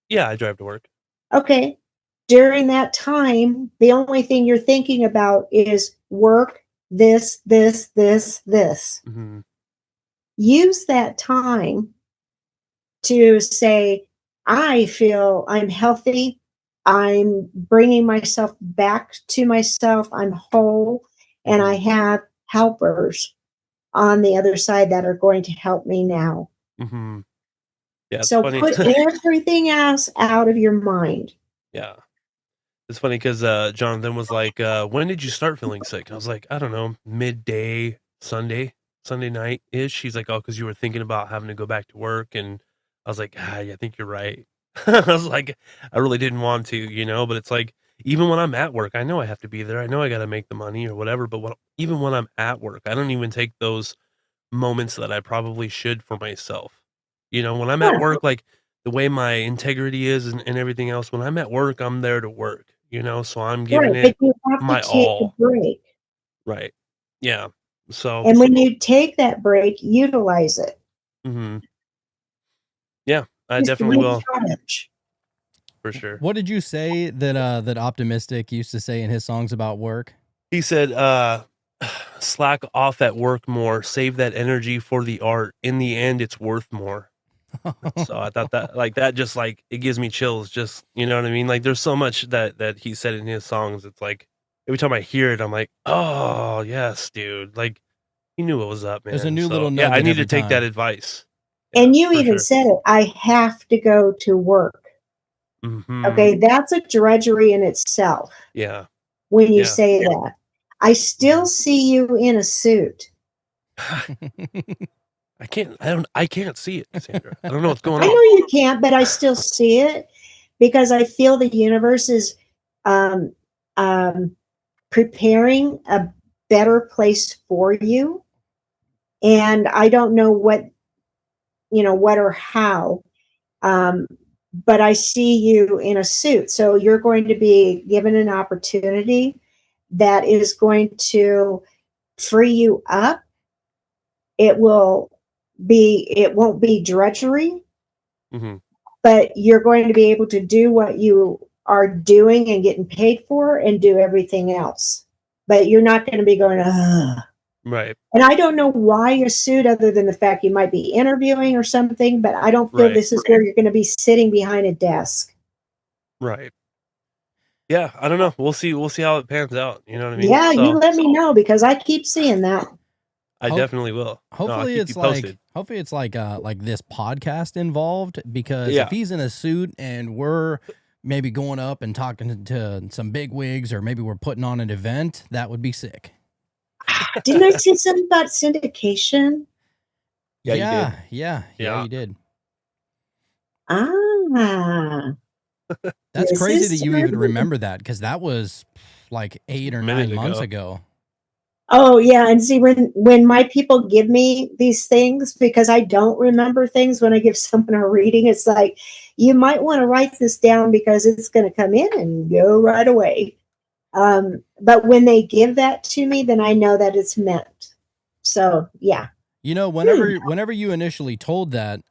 Yeah, I drive to work. Okay. During that time, the only thing you're thinking about is work, this. Use that time to say, I feel I'm healthy. I'm bringing myself back to myself. I'm whole. And I have helpers on the other side that are going to help me now. Yeah, it's so funny. Put everything else out of your mind. Yeah. It's funny because Jonathan was like, when did you start feeling sick? And I was like, I don't know, midday, Sunday night-ish. He's like, oh, because you were thinking about having to go back to work. And I was like, I think you're right. I was like, I really didn't want to, but it's like, even when I'm at work, I know I have to be there. I know I got to make the money or whatever. But even when I'm at work, I don't even take those moments that I probably should for myself. When I'm at work, like the way my integrity is and everything else, when I'm at work, I'm there to work, so I'm giving it but you have my to take all. a break. Right. Yeah. So. And when you take that break, utilize it. Yeah, I Just definitely will. recharge. For sure. What did you say that that Optimistic used to say in his songs about work? He said, slack off at work more, save that energy for the art. In the end, it's worth more. So I thought that just like, it gives me chills, just, you know what I mean? Like there's so much that he said in his songs. It's like, every time I hear it, I'm like, oh yes, dude. Like he knew what was up, man. There's a new little yeah, I nugget need to every take that time. advice. And you even sure. said it, I have to go to work. Okay, that's a drudgery in itself. Yeah. When you say that. I still see you in a suit. I can't see it, Cassandra. I don't know what's going on. I know you can't, but I still see it because I feel the universe is preparing a better place for you. And I don't know what or how, but I see you in a suit. So you're going to be given an opportunity that is going to free you up. It won't be drudgery. but you're going to be able to do what you are doing and getting paid for and do everything else. But you're not going to be going, ugh. Right. And I don't know why you're sued other than the fact you might be interviewing or something, but I don't feel Right. this is where you're going to be sitting behind a desk. Right. Yeah, I don't know. We'll see how it pans out. You know what I mean? Yeah, So, you let me know because I keep seeing that. I definitely will. Hopefully it's like this podcast involved, because if he's in a suit and we're maybe going up and talking to some big wigs, or maybe we're putting on an event, that would be sick. Didn't I say something about syndication? Yeah, you did. Ah. That's crazy that you even remember that, because that was like 8 or 9 months ago. Oh yeah, and see, when my people give me these things, because I don't remember things when I give someone a reading, it's like, you might want to write this down because it's going to come in and go right away. But when they give that to me, then I know that it's meant. So yeah. You know, whenever you initially told that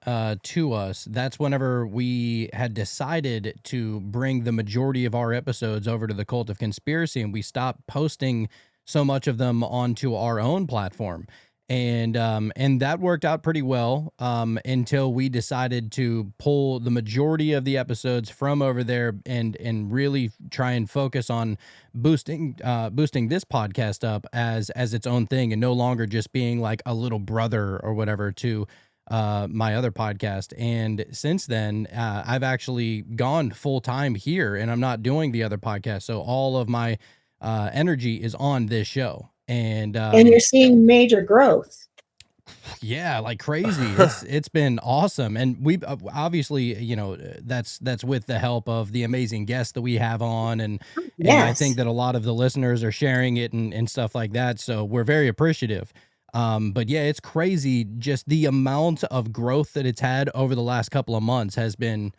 to us, that's whenever we had decided to bring the majority of our episodes over to the Cult of Conspiracy, and we stopped posting so much of them onto our own platform. And that worked out pretty well until we decided to pull the majority of the episodes from over there and really try and focus on boosting this podcast up as its own thing, and no longer just being like a little brother or whatever to my other podcast. And since then, I've actually gone full time here, and I'm not doing the other podcast. So all of my energy is on this show. And you're seeing major growth. Yeah, like crazy. It's been awesome. And we've obviously, you know, that's with the help of the amazing guests that we have on. And I think that a lot of the listeners are sharing it and stuff like that. So we're very appreciative. But yeah, it's crazy. Just the amount of growth that it's had over the last couple of months has been,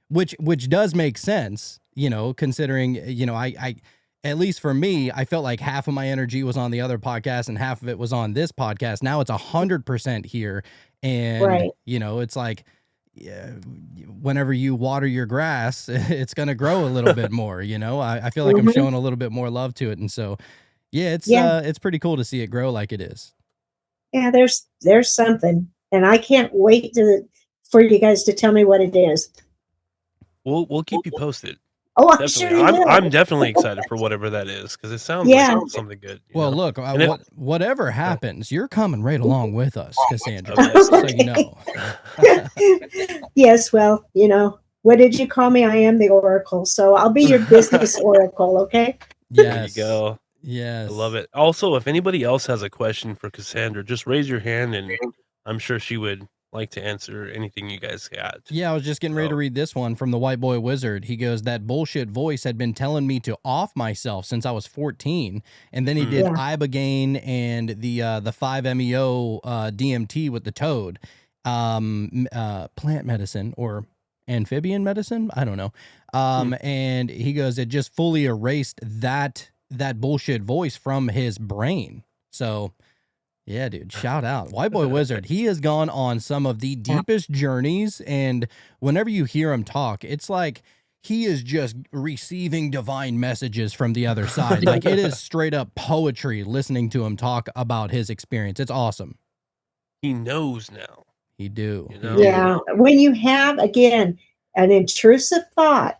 which does make sense, you know, considering, you know, I at least for me, I felt like half of my energy was on the other podcast and half of it was on this podcast. Now it's 100% here. And, you know, it's like, whenever you water your grass, it's going to grow a little bit more, you know, I feel like I'm showing a little bit more love to it. And so, it's pretty cool to see it grow like it is. Yeah, there's something, and I can't wait for you guys to tell me what it is. We'll keep you posted. Oh, I'm sure you will. I'm definitely excited for whatever that is, because it sounds like something good. Well, know? Look, whatever happens, you're coming right along with us, Cassandra. So you know. Yes, well, you know, what did you call me? I am the Oracle, so I'll be your business Oracle. Okay. Yes. There you go. Yes. I love it. Also, if anybody else has a question for Cassandra, just raise your hand, and I'm sure she would like to answer anything you guys got. Yeah, I was just getting ready to read this one from the White Boy Wizard. He goes, that bullshit voice had been telling me to off myself since I was 14. And then he did Ibogaine and the 5-MeO DMT with the toad. Plant medicine or amphibian medicine? I don't know. And he goes, it just fully erased that bullshit voice from his brain. So yeah, dude, shout out. White Boy Wizard, he has gone on some of the deepest journeys, and whenever you hear him talk, it's like he is just receiving divine messages from the other side. Like, it is straight up poetry listening to him talk about his experience. It's awesome. He knows now. He do. You know? Yeah, when you have, again, an intrusive thought,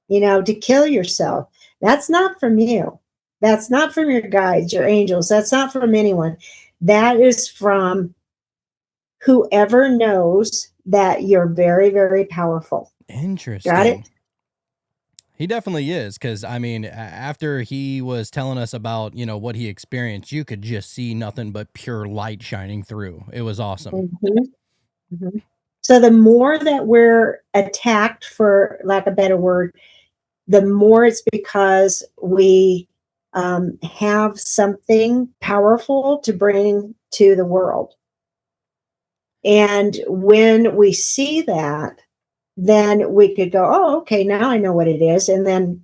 you know, to kill yourself, that's not from you. That's not from your guides, your angels. That's not from anyone. That is from whoever knows that you're very, very powerful. Interesting. Got it? He definitely is, because, I mean, after he was telling us about, you know, what he experienced, you could just see nothing but pure light shining through. It was awesome. So the more that we're attacked, for lack of a better word, the more it's because we have something powerful to bring to the world. And when we see that, then we could go, oh, okay, now I know what it is. And then,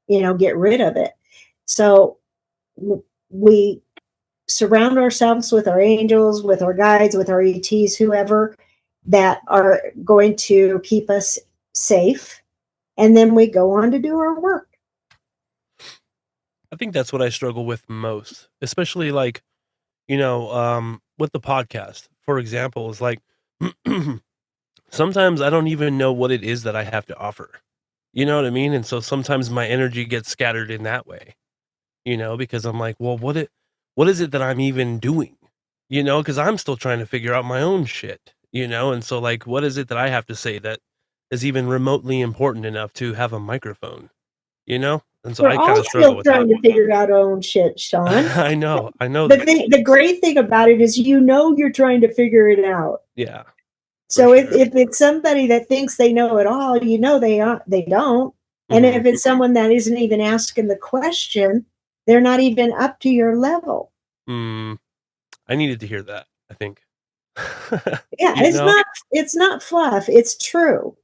you know, get rid of it. So we surround ourselves with our angels, with our guides, with our ETs, whoever, that are going to keep us safe, and then we go on to do our work. I think that's what I struggle with most, especially like, with the podcast, for example, is like sometimes I don't even know what it is that I have to offer. You know what I mean? And so sometimes my energy gets scattered in that way, because I'm like, well, what is it that I'm even doing? Because I'm still trying to figure out my own shit, and so like, what is it that I have to say that is even remotely important enough to have a microphone, And so We're I kind all of struggle still with that. trying to figure out our own shit, Sean. I know The great thing about it is, you're trying to figure it out. Yeah. So for if, sure. if it's somebody that thinks they know it all, they don't. And Mhm. if it's someone that isn't even asking the question, they're not even up to your level. I needed to hear that, I think. Yeah, You know? it's not fluff, it's true.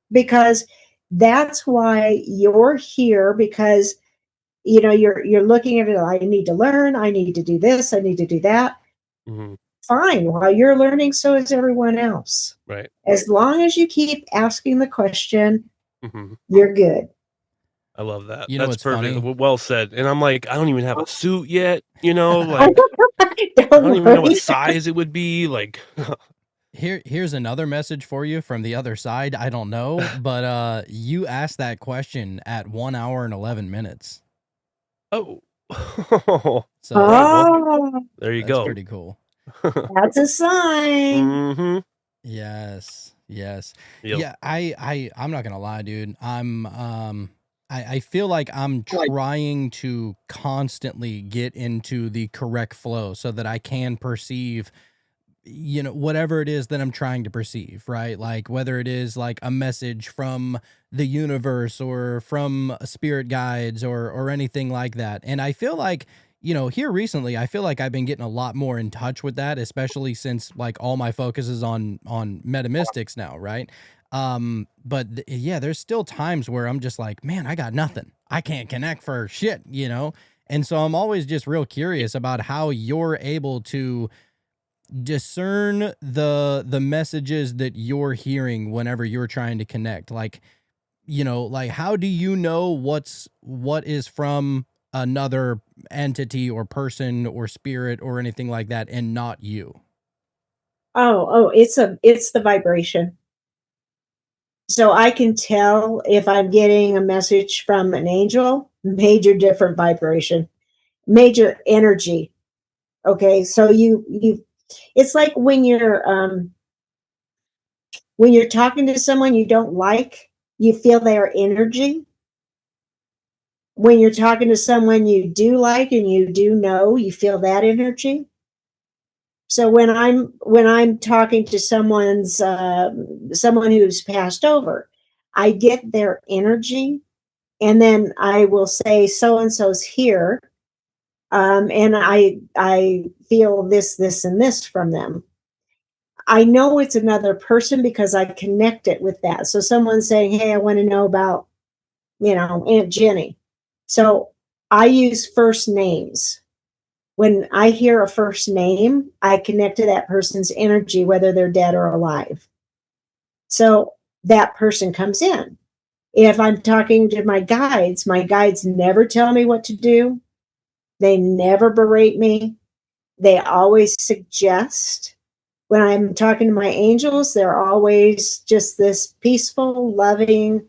Because that's why you're here, because you're looking at it, I need to learn, I need to do this, I need to do that. Mhm. Fine, while you're learning, so is everyone else. Right. As long as you keep asking the question, Mhm. you're good. I love that. You know That's what's perfect. funny? Well said. And I'm like, I don't even have a suit yet, like I Don't don't even know what worry. size it would be. Like Here's another message for you from the other side. I don't know, but you asked that question at 1 hour and 11 minutes. oh. So All right, well, Oh, there you that's go. pretty cool. that's a sign. Mhm. Yes. Yep. Yeah, I'm not gonna lie, dude. I feel like I'm trying to constantly get into the correct flow so that I can perceive, whatever it is that I'm trying to perceive, right? Like whether it is like a message from the universe or from spirit guides or anything like that. And I feel like, here recently, I feel like I've been getting a lot more in touch with that, especially since like all my focus is on metamystics now, right? But yeah, there's still times where I'm just like, man, I got nothing. I can't connect for shit. And so I'm always just real curious about how you're able to discern the messages that you're hearing whenever you're trying to connect. Like, like how do you know what is from another entity or person or spirit or anything like that and not you? It's the vibration. So I can tell if I'm getting a message from an angel, major different vibration, major energy. Okay, so it's like when you're talking to someone you don't like, you feel their energy. When you're talking to someone you do like and you do know, you feel that energy. So when I'm talking to someone who's passed over, I get their energy, and then I will say so and so's here, and I feel this, and this from them. I know it's another person because I connect it with that. So someone's saying, "Hey, I want to know about Aunt Jenny," so I use first names. When I hear a first name, I connect to that person's energy, whether they're dead or alive. So that person comes in. If I'm talking to my guides never tell me what to do. They never berate me. They always suggest. When I'm talking to my angels, they're always just this peaceful, loving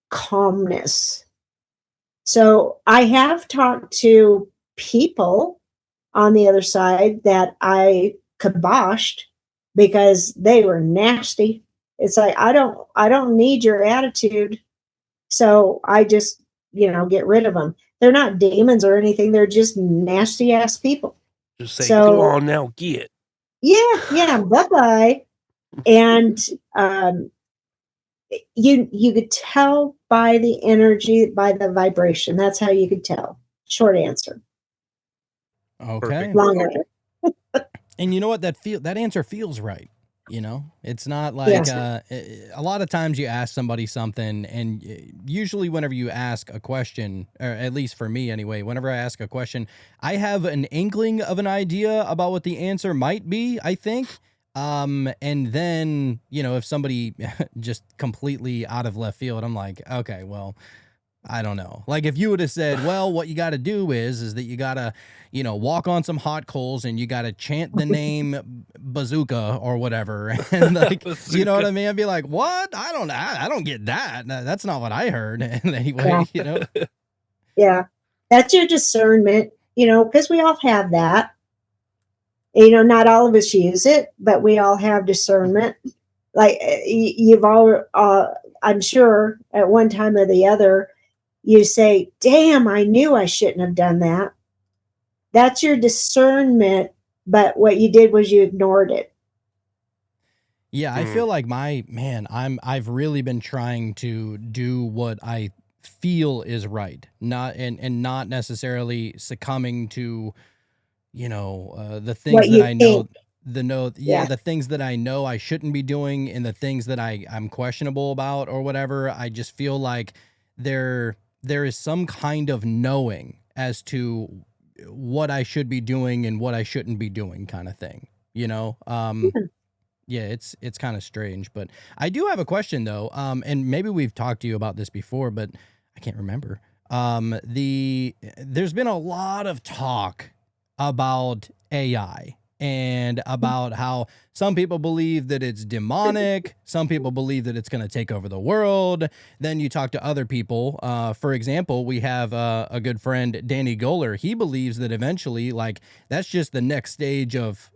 calmness. So I have talked to people on the other side that I kiboshed because they were nasty. It's like I don't need your attitude. So I just, get rid of them. They're not demons or anything. They're just nasty ass people. Just say, So go on now, get. yeah, bye-bye. And you could tell by the energy, by the vibration. That's how you could tell. Short answer. Okay. Perfect. Long answer. And you know what, that answer feels right. It's not like a lot of times you ask somebody something, and usually whenever you ask a question, or at least for me anyway, whenever I ask a question, I have an inkling of an idea about what the answer might be, I think. And then, if somebody just completely out of left field, I'm like, okay, well, I don't know. Like if you would have said, well, what you got to do is that you got to, walk on some hot coals and you got to chant the name bazooka or whatever. And like, you know what I mean? I'd be like, what? I don't get that. That's not what I heard. And anyway, Yeah. That's your discernment, because we all have that. Not all of us use it, but we all have discernment. Like you've all, I'm sure at one time or the other, you say, damn, I knew I shouldn't have done that. That's your discernment. But what you did was you ignored it. Yeah, I feel like I've really been trying to do what I feel is right, not and not necessarily succumbing to, the things What that you I know, think. Yeah. the things that I know I shouldn't be doing, and the things that I'm questionable about or whatever. I just feel like there is some kind of knowing as to what I should be doing and what I shouldn't be doing, kind of thing. Yeah, it's kind of strange, but I do have a question though. And maybe we've talked to you about this before, but I can't remember. There's been a lot of talk about AI and about how some people believe that it's demonic, some people believe that it's going to take over the world. Then you talk to other people. For example, we have a good friend, Danny Goller. He believes that eventually, like, that's just the next stage of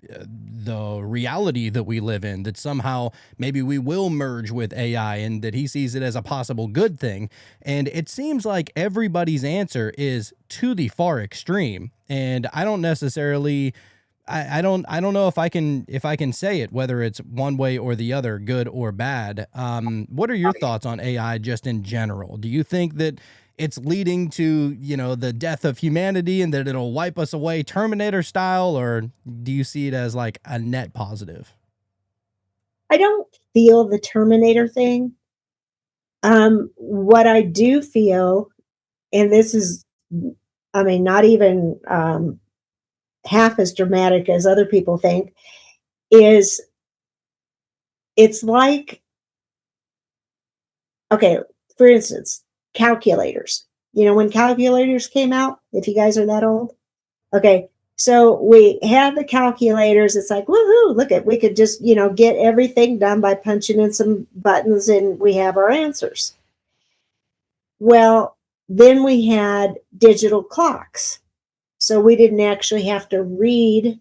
the reality that we live in, that somehow maybe we will merge with AI, and that he sees it as a possible good thing. And it seems like everybody's answer is to the far extreme. And I don't necessarily I don't know if I can say it, whether it's one way or the other, good or bad. What are your thoughts on AI just in general? Do you think that it's leading to, the death of humanity and that it'll wipe us away Terminator style, or do you see it as like a net positive? I don't feel the Terminator thing. What I do feel, and this is, I mean, not even half as dramatic as other people think, is it's like, okay, for instance, calculators. When calculators came out, if you guys are that old, okay. So we had the calculators. It's like, woohoo, look at, we could just, get everything done by punching in some buttons and we have our answers. Well, then we had digital clocks. So we didn't actually have to read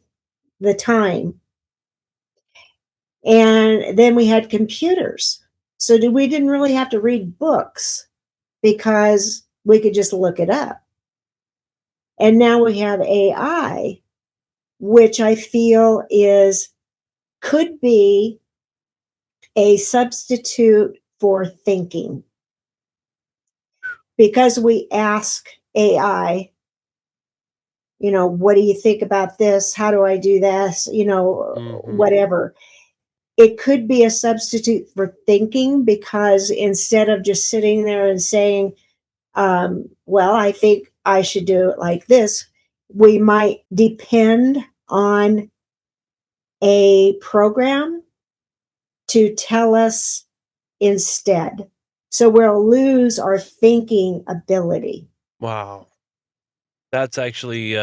the time. And then we had computers. So we didn't really have to read books because we could just look it up. And now we have AI, which I feel could be a substitute for thinking. Because we ask AI, what do you think about this? How do I do this? Whatever. It could be a substitute for thinking, because instead of just sitting there and saying, well, I think I should do it like this, we might depend on a program to tell us instead. So we'll lose our thinking ability. Wow. That's actually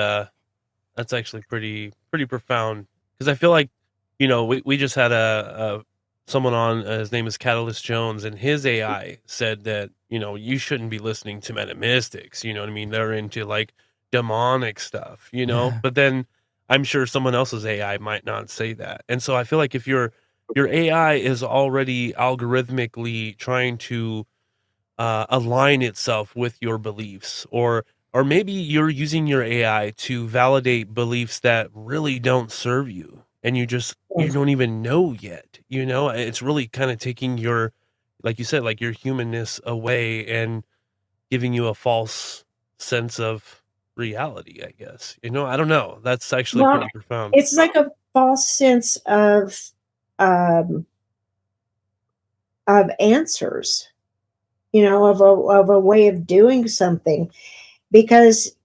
pretty profound, because I feel like, we just had a someone on, his name is Catalyst Jones, and his AI said that, you shouldn't be listening to metaphysics, you know what I mean? They're into like demonic stuff, Yeah. but then I'm sure someone else's AI might not say that. And so I feel like if your AI is already algorithmically trying to align itself with your beliefs, or maybe you're using your AI to validate beliefs that really don't serve you, and you don't even know yet, it's really kind of taking your, like you said, like your humanness away and giving you a false sense of reality, I guess. I don't know. That's actually Well, pretty profound. it's like a false sense um, of answers, of a way of doing something. Because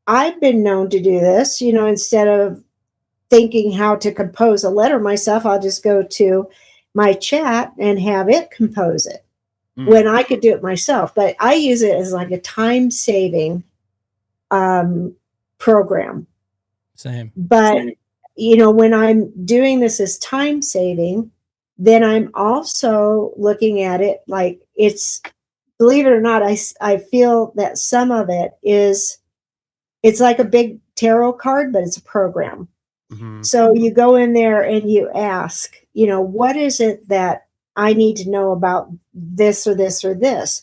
I've been known to do this, instead of thinking how to compose a letter myself, I'll just go to my chat and have it compose it when I could do it myself. But I use it as like a time saving program. Same. But, you know, when I'm doing this as time saving, then I'm also looking at it like it's, believe it or not, I feel that some of it is, it's like a big tarot card, but it's a program. So you go in there and you ask, you know, what is it that I need to know about this or this or this?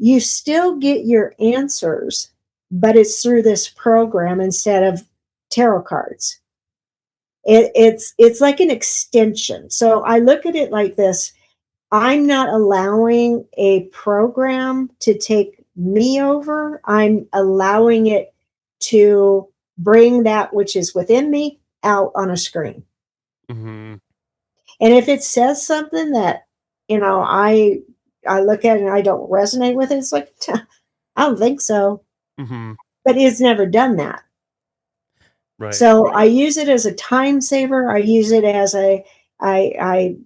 You still get your answers, but it's through this program instead of tarot cards. It's like an extension. So I look at it like this. I'm not allowing a program to take me over. I'm allowing it to bring that which is within me out on a screen. And if it says something that, you know, I look at it and I don't resonate with it, it's like, I don't think so. But it's never done that. Right. So I use it as a time saver. I use it as I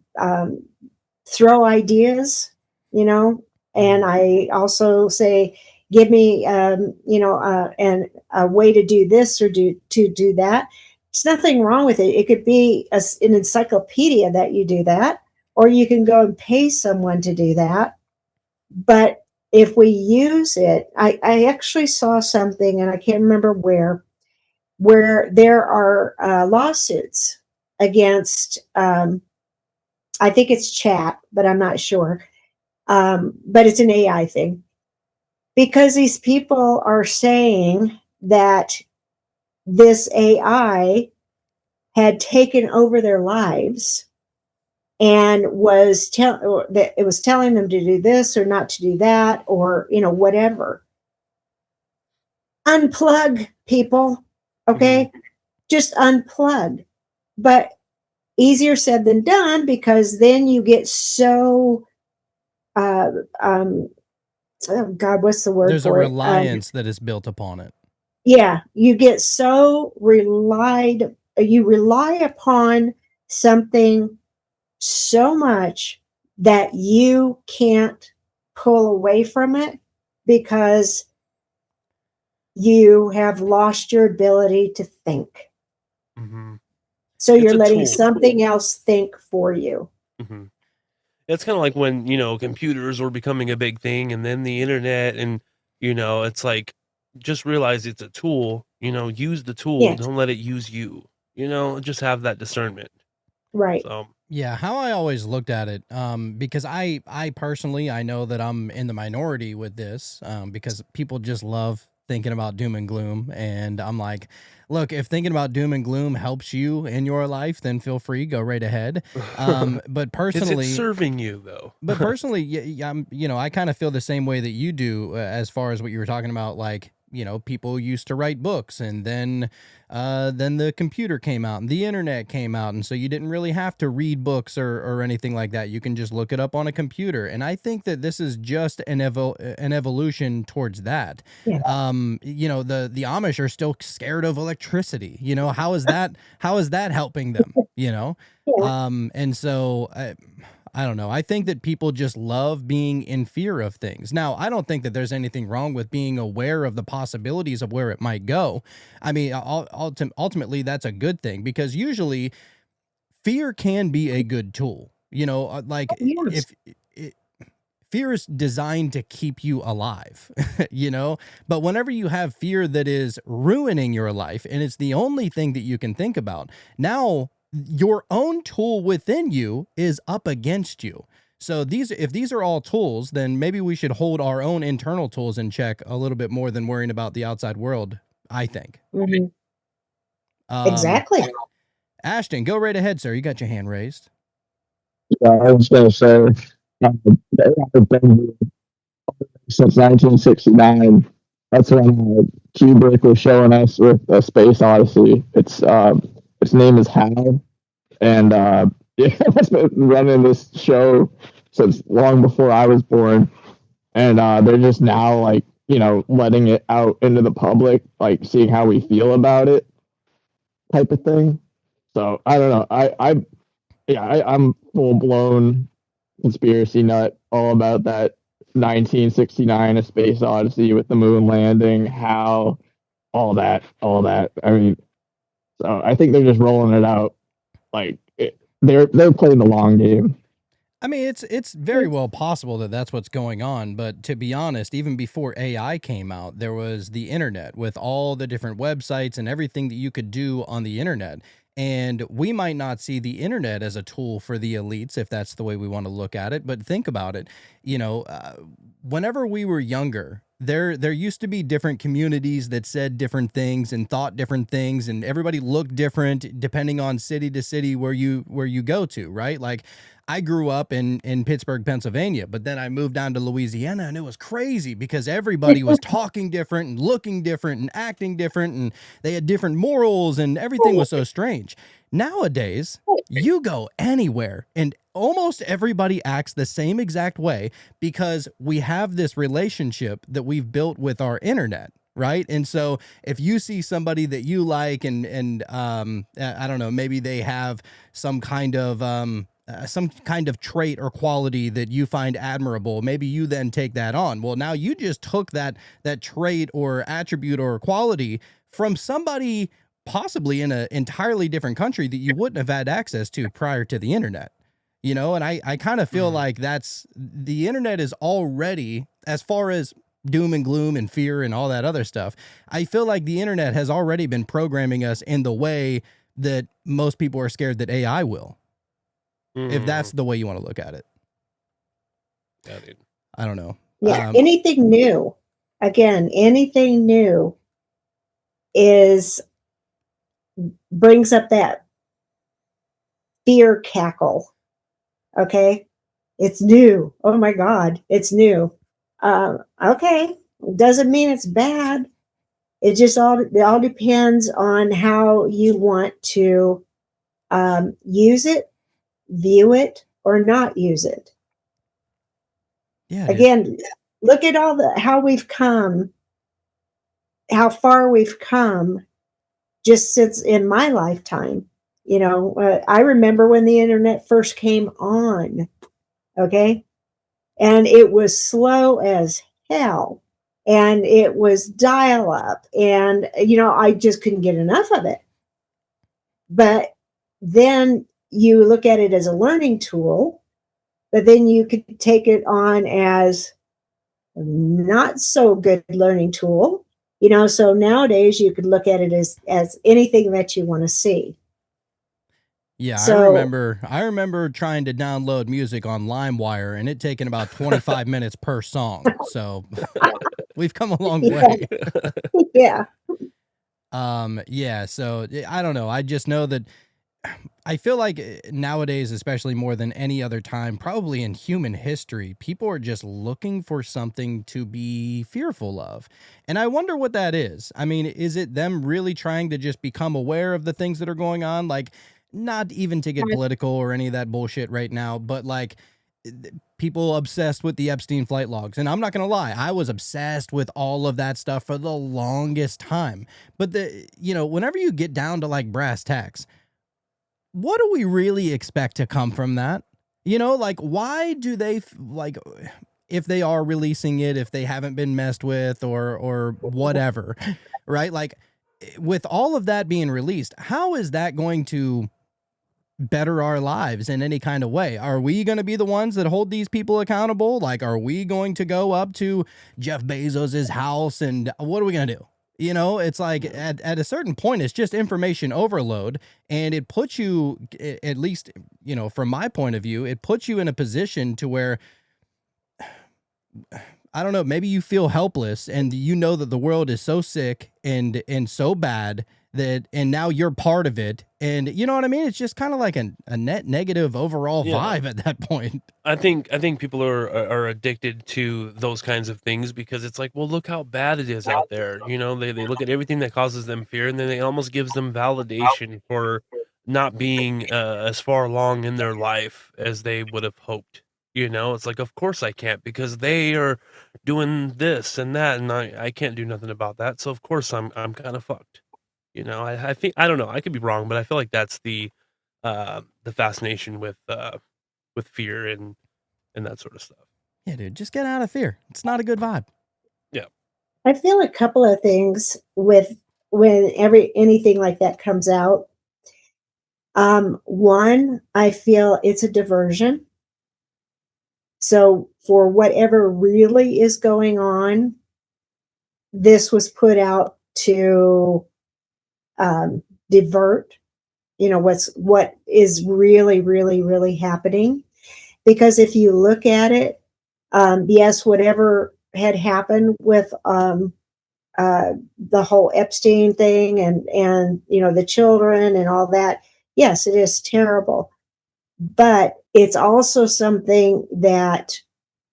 throw ideas, you know, and I also say, give me, you know, and a way to do this or do that. There's nothing wrong with it. It could be an encyclopedia that you do that, or you can go and pay someone to do that. But if we use it, I actually saw something, and I can't remember where there are lawsuits against, I think it's chat, but I'm not sure. But it's an AI thing. Because these people are saying that this AI had taken over their lives and that it was telling them to do this or not to do that, or, you know, whatever. Unplug, people. Okay. Just unplug. But easier said than done, because then you get so, oh God, what's the word There's for a it? reliance that is built upon it. Yeah, you get so you rely upon something so much that you can't pull away from it, because you have lost your ability to think. So It's you're a letting tool. something else think for you. It's kind of like when, you know, computers were becoming a big thing, and then the internet, and, you know, it's like, just realize it's a tool, you know, use the tool. Yes. Don't let it use you, you know, just have that discernment. Right. So, Yeah, how I always looked at it, because I personally, I know that I'm in the minority with this, because people just love thinking about doom and gloom, and I'm like, look, if thinking about doom and gloom helps you in your life, then feel free, go right ahead. But is personally, it serving you though? but personally, yeah, you know, I kind of feel the same way that you do, as far as what you were talking about. Like, you know, people used to write books, and then the computer came out and the internet came out, and so you didn't really have to read books or anything like that. You can just look it up on a computer, and I think that this is just an evolution towards that. Yeah. You know, the Amish are still scared of electricity. You know, how is that helping them? You know, Yeah. and so. I don't know. I think that people just love being in fear of things. Now, I don't think that there's anything wrong with being aware of the possibilities of where it might go. I mean, ultimately, that's a good thing, because usually fear can be a good tool. You know, like Yes. fear is designed to keep you alive, you know, but whenever you have fear that is ruining your life and it's the only thing that you can think about, now your own tool within you is up against you. So if these are all tools, then maybe we should hold our own internal tools in check a little bit more than worrying about the outside world, I think. Mhm. Exactly. Ashton, go right ahead, sir. You got your hand raised. Yeah, I was going to say, they have been here since 1969. That's when Kubrick was showing us with Space Odyssey. Its name is HAL, and yeah, it's been running this show since long before I was born, and they're just now, like, you know, letting it out into the public, like seeing how we feel about it, type of thing. So I don't know. I'm full blown conspiracy nut, all about that 1969 A Space Odyssey with the moon landing, how all that. I mean, so I think they're just rolling it out like they're playing the long game. I mean, it's very well possible that that's what's going on, but to be honest, even before AI came out, there was the internet with all the different websites and everything that you could do on the internet. And we might not see the internet as a tool for the elites if that's the way we want to look at it, but think about it. Whenever we were younger, there used to be different communities that said different things and thought different things, and everybody looked different depending on city to city where you go to, right? Like I grew up in Pittsburgh, Pennsylvania, but then I moved down to Louisiana, and it was crazy because everybody was talking different and looking different and acting different, and they had different morals, and everything was so strange. Nowadays, you go anywhere and almost everybody acts the same exact way because we have this relationship that we've built with our internet. Right. And so if you see somebody that you like and I don't know, maybe they have some kind of trait or quality that you find admirable, maybe you then take that on. Well, now you just took that trait or attribute or quality from somebody possibly in an entirely different country that you wouldn't have had access to prior to the internet. And I kind of feel like that's the internet is already, as far as doom and gloom and fear and all that other stuff, I feel like the internet has already been programming us in the way that most people are scared that AI will. If that's the way you want to look at it. Yeah, dude. I don't know. Yeah, anything new, anything new brings up that fear cackle. Okay, it's new. Oh my God, it's new. Okay, doesn't mean it's bad. It all depends on how you want to use it, view it, or not use it. Yeah. Again, look at how we've come, how far we've come just since in my lifetime. I remember when the internet first came on, okay? And it was slow as hell. And it was dial up. And, I just couldn't get enough of it. But then you look at it as a learning tool, but then you could take it on as not so good learning tool. So nowadays you could look at it as anything that you want to see. Yeah, so, I remember trying to download music on LimeWire and it taking about 25 minutes per song. So we've come a long way. Yeah. Yeah, so I don't know. I just know that I feel like nowadays, especially more than any other time, probably in human history, people are just looking for something to be fearful of. And I wonder what that is. I mean, is it them really trying to just become aware of the things that are going on? Like, not even to get political or any of that bullshit right now, but like people obsessed with the Epstein flight logs. And I'm not going to lie, I was obsessed with all of that stuff for the longest time. But whenever you get down to like brass tacks, what do we really expect to come from that? Like, why do they if they are releasing it, if they haven't been messed with or whatever, right? Like with all of that being released, how is that going to better our lives in any kind of way? Are we going to be the ones that hold these people accountable? Like, are we going to go up to Jeff Bezos's house and what are we going to do? It's like at a certain point, it's just information overload, and it puts you, at least, from my point of view, it puts you in a position to where, I don't know, maybe you feel helpless and that the world is so sick and so bad and now you're part of it. And you know what I mean? It's just kind of like a net negative overall vibe at that point. I think people are addicted to those kinds of things because it's like, well, look how bad it is out there. They look at everything that causes them fear, and then it almost gives them validation for not being as far along in their life as they would have hoped. It's like, of course I can't because they are doing this and that, and I can't do nothing about that. So of course I'm kind of fucked. You know, I think I don't know. I could be wrong, but I feel like that's the fascination with fear and that sort of stuff. Yeah, dude, just get out of fear. It's not a good vibe. Yeah. I feel a couple of things with when anything like that comes out. One, I feel it's a diversion. So for whatever really is going on, this was put out to divert, what is really, really, really happening. Because if you look at it, yes, whatever had happened with the whole Epstein thing and the children and all that, yes, it is terrible. But it's also something that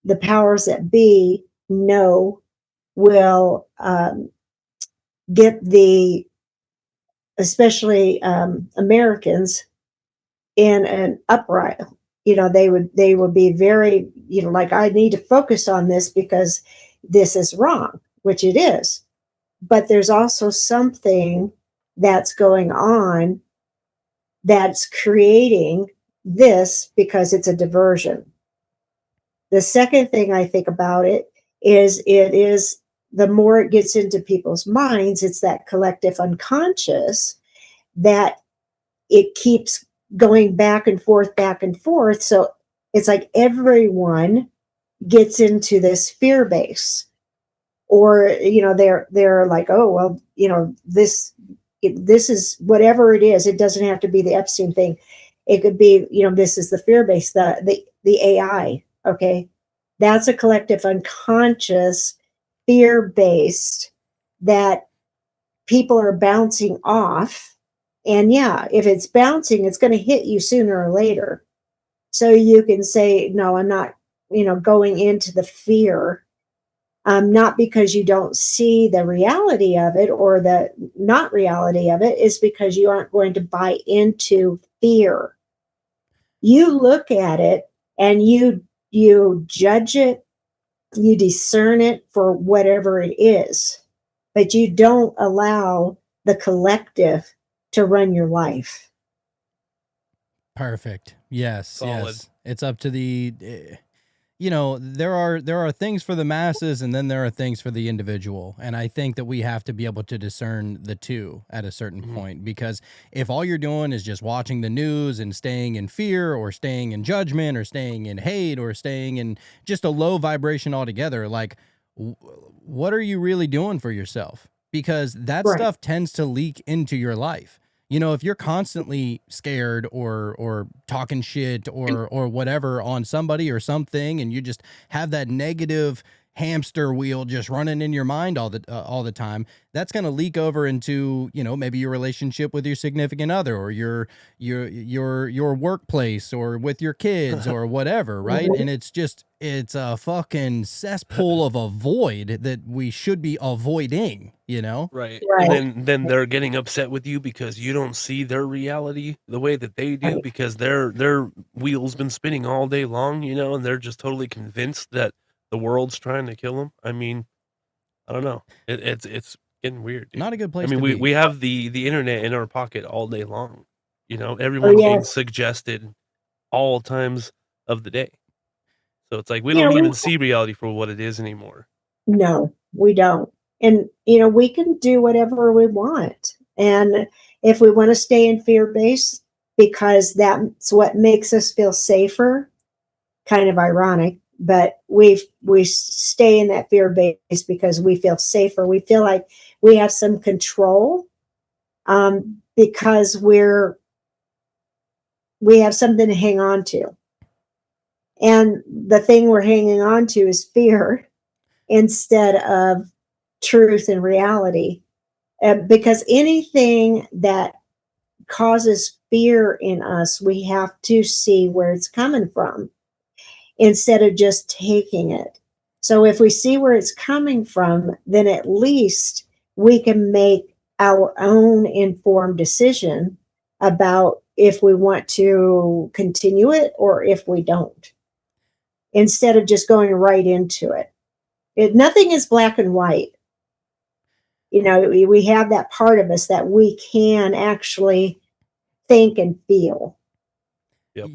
the powers that be know will get especially Americans in an uprising. They would be very, like, I need to focus on this because this is wrong, which it is. But there's also something that's going on that's creating this because it's a diversion. The second thing I think about it is the more it gets into people's minds, it's that collective unconscious that it keeps going back and forth, back and forth. So it's like everyone gets into this fear base, or they're like, oh well, this is whatever it is. It doesn't have to be the Epstein thing. It could be, this is the fear base, the AI. Okay, that's a collective unconscious fear based that people are bouncing off. And yeah, if it's bouncing, it's going to hit you sooner or later. So you can say, no, I'm not, going into the fear. Not because you don't see the reality of it or the not reality of it, is because you aren't going to buy into fear. You look at it and you judge it, you discern it for whatever it is, but you don't allow the collective to run your life. Perfect. Yes. Solid. Yes. It's up to there are things for the masses and then there are things for the individual. And I think that we have to be able to discern the two at a certain point, because if all you're doing is just watching the news and staying in fear or staying in judgment or staying in hate or staying in just a low vibration altogether, like what are you really doing for yourself? Because that Right. stuff tends to leak into your life. If you're constantly scared or talking shit or whatever on somebody or something, and you just have that negative hamster wheel just running in your mind all the time, that's going to leak over into, maybe your relationship with your significant other or your workplace or with your kids or whatever, right? And it's a fucking cesspool of a void that we should be avoiding, Right. Right. And then they're getting upset with you because you don't see their reality the way that they do, Right. because their wheel's been spinning all day long, and they're just totally convinced that the world's trying to kill them. I mean, I don't know. It's getting weird, dude. Not a good I place mean, to we be. have the internet in our pocket all day long. Oh, Everyone's being yes. suggested all times of the day. So it's like we You don't know, even see reality for what it is anymore. No, we don't. And, we can do whatever we want. And if we want to stay in fear base because that's what makes us feel safer, kind of ironic, but we stay in that fear base because we feel safer. We feel like we have some control because we have something to hang on to. And the thing we're hanging on to is fear instead of truth and reality. Because anything that causes fear in us, we have to see where it's coming from instead of just taking it. So if we see where it's coming from, then at least we can make our own informed decision about if we want to continue it or if we don't, instead of just going right into it. Nothing is black and white. we have that part of us that we can actually think and feel. Yep.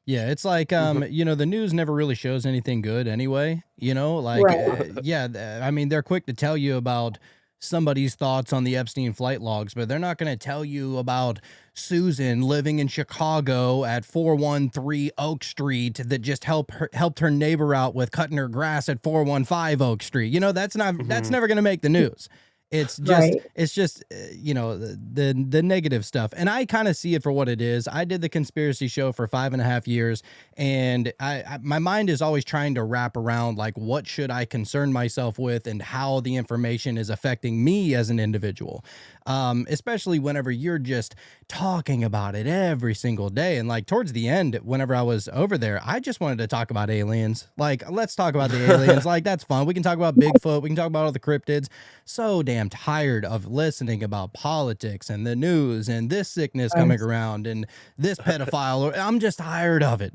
Yeah, it's like the news never really shows anything good anyway, I mean, they're quick to tell you about somebody's thoughts on the Epstein flight logs, but they're not going to tell you about Susan living in Chicago at 413 Oak Street that just helped her neighbor out with cutting her grass at 415 Oak Street. That's never going to make the news. It's just the negative stuff. And I kind of see it for what it is. I did the conspiracy show for 5.5 years, and my mind is always trying to wrap around, like, what should I concern myself with and how the information is affecting me as an individual. Especially whenever you're just talking about it every single day. And like towards the end, whenever I was over there, I just wanted to talk about aliens. Like, let's talk about the aliens. Like, that's fun. We can talk about Bigfoot. We can talk about all the cryptids. So damn tired of listening about politics and the news and this sickness coming around and this pedophile. I'm just tired of it,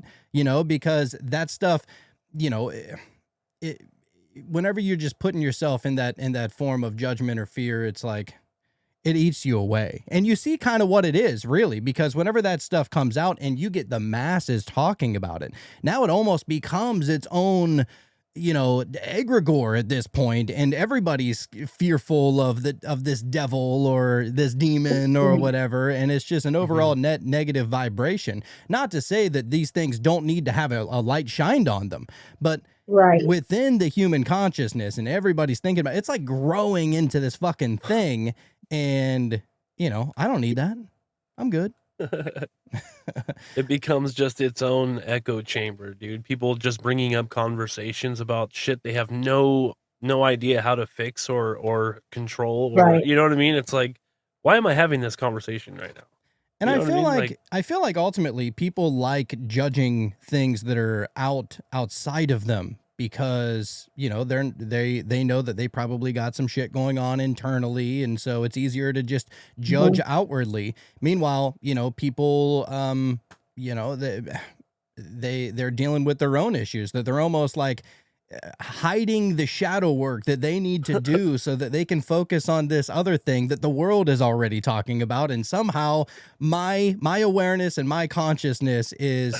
because that stuff, whenever you're just putting yourself in that form of judgment or fear, it's like, it eats you away. And you see kind of what it is, really, because whenever that stuff comes out and you get the masses talking about it, now it almost becomes its own, egregore at this point, and everybody's fearful of this devil or this demon or whatever, and it's just an overall net negative vibration. Not to say that these things don't need to have a light shined on them, but within the human consciousness, and everybody's thinking about it's like growing into this fucking thing. And, I don't need that. I'm good. It becomes just its own echo chamber, dude. People just bringing up conversations about shit they have no idea how to fix or control, or you know what I mean? It's like, why am I having this conversation right now? And I feel like ultimately people like judging things that are outside of them, because they know that they probably got some shit going on internally, and so it's easier to just judge outwardly. Meanwhile, people they're dealing with their own issues, that they're almost like hiding the shadow work that they need to do so that they can focus on this other thing that the world is already talking about. And somehow my awareness and my consciousness is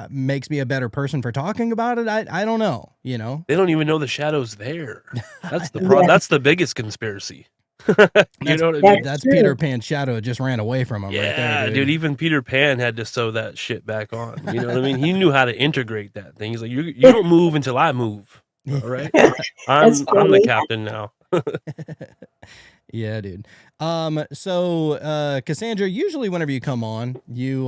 makes me a better person for talking about it. I don't know, They don't even know the shadow's there. That's the that's the biggest conspiracy. You know what I mean? That's Peter Pan's shadow. It just ran away from him right there, dude. Even Peter Pan had to sew that shit back on. You know what I mean? He knew how to integrate that thing. He's like, you don't move until I move. All right? I'm the captain now. Yeah, dude. So Cassandra, usually whenever you come on, you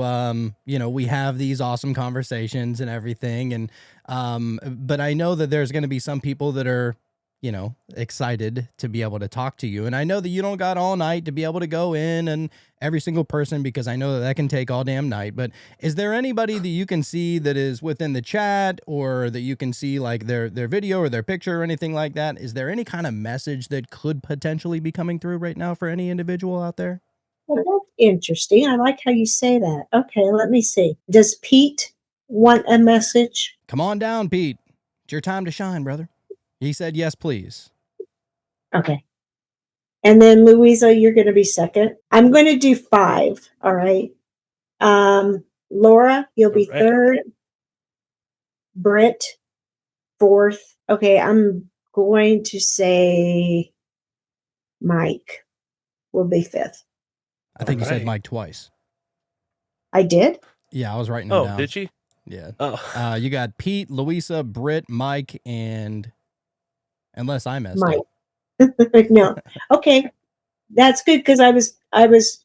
we have these awesome conversations and everything, and but I know that there's going to be some people that are excited to be able to talk to you. And I know that you don't got all night to be able to go in and every single person, because I know that can take all damn night. But is there anybody that you can see that is within the chat, or that you can see like their video or their picture or anything like that? Is there any kind of message that could potentially be coming through right now for any individual out there? Well, that's interesting. I like how you say that. Okay, let me see. Does Pete want a message? Come on down, Pete. It's your time to shine, brother. He said, yes, please. Okay. And then Louisa, you're going to be second. I'm going to do 5. All right. Laura, you'll be third. Britt, 4th. Okay. I'm going to say Mike will be 5th. I think you said Mike twice. I did? Yeah, I was writing them down. Oh, did she? Yeah. Oh. You got Pete, Louisa, Britt, Mike, and... Unless I messed up. No. Okay. That's good, because I was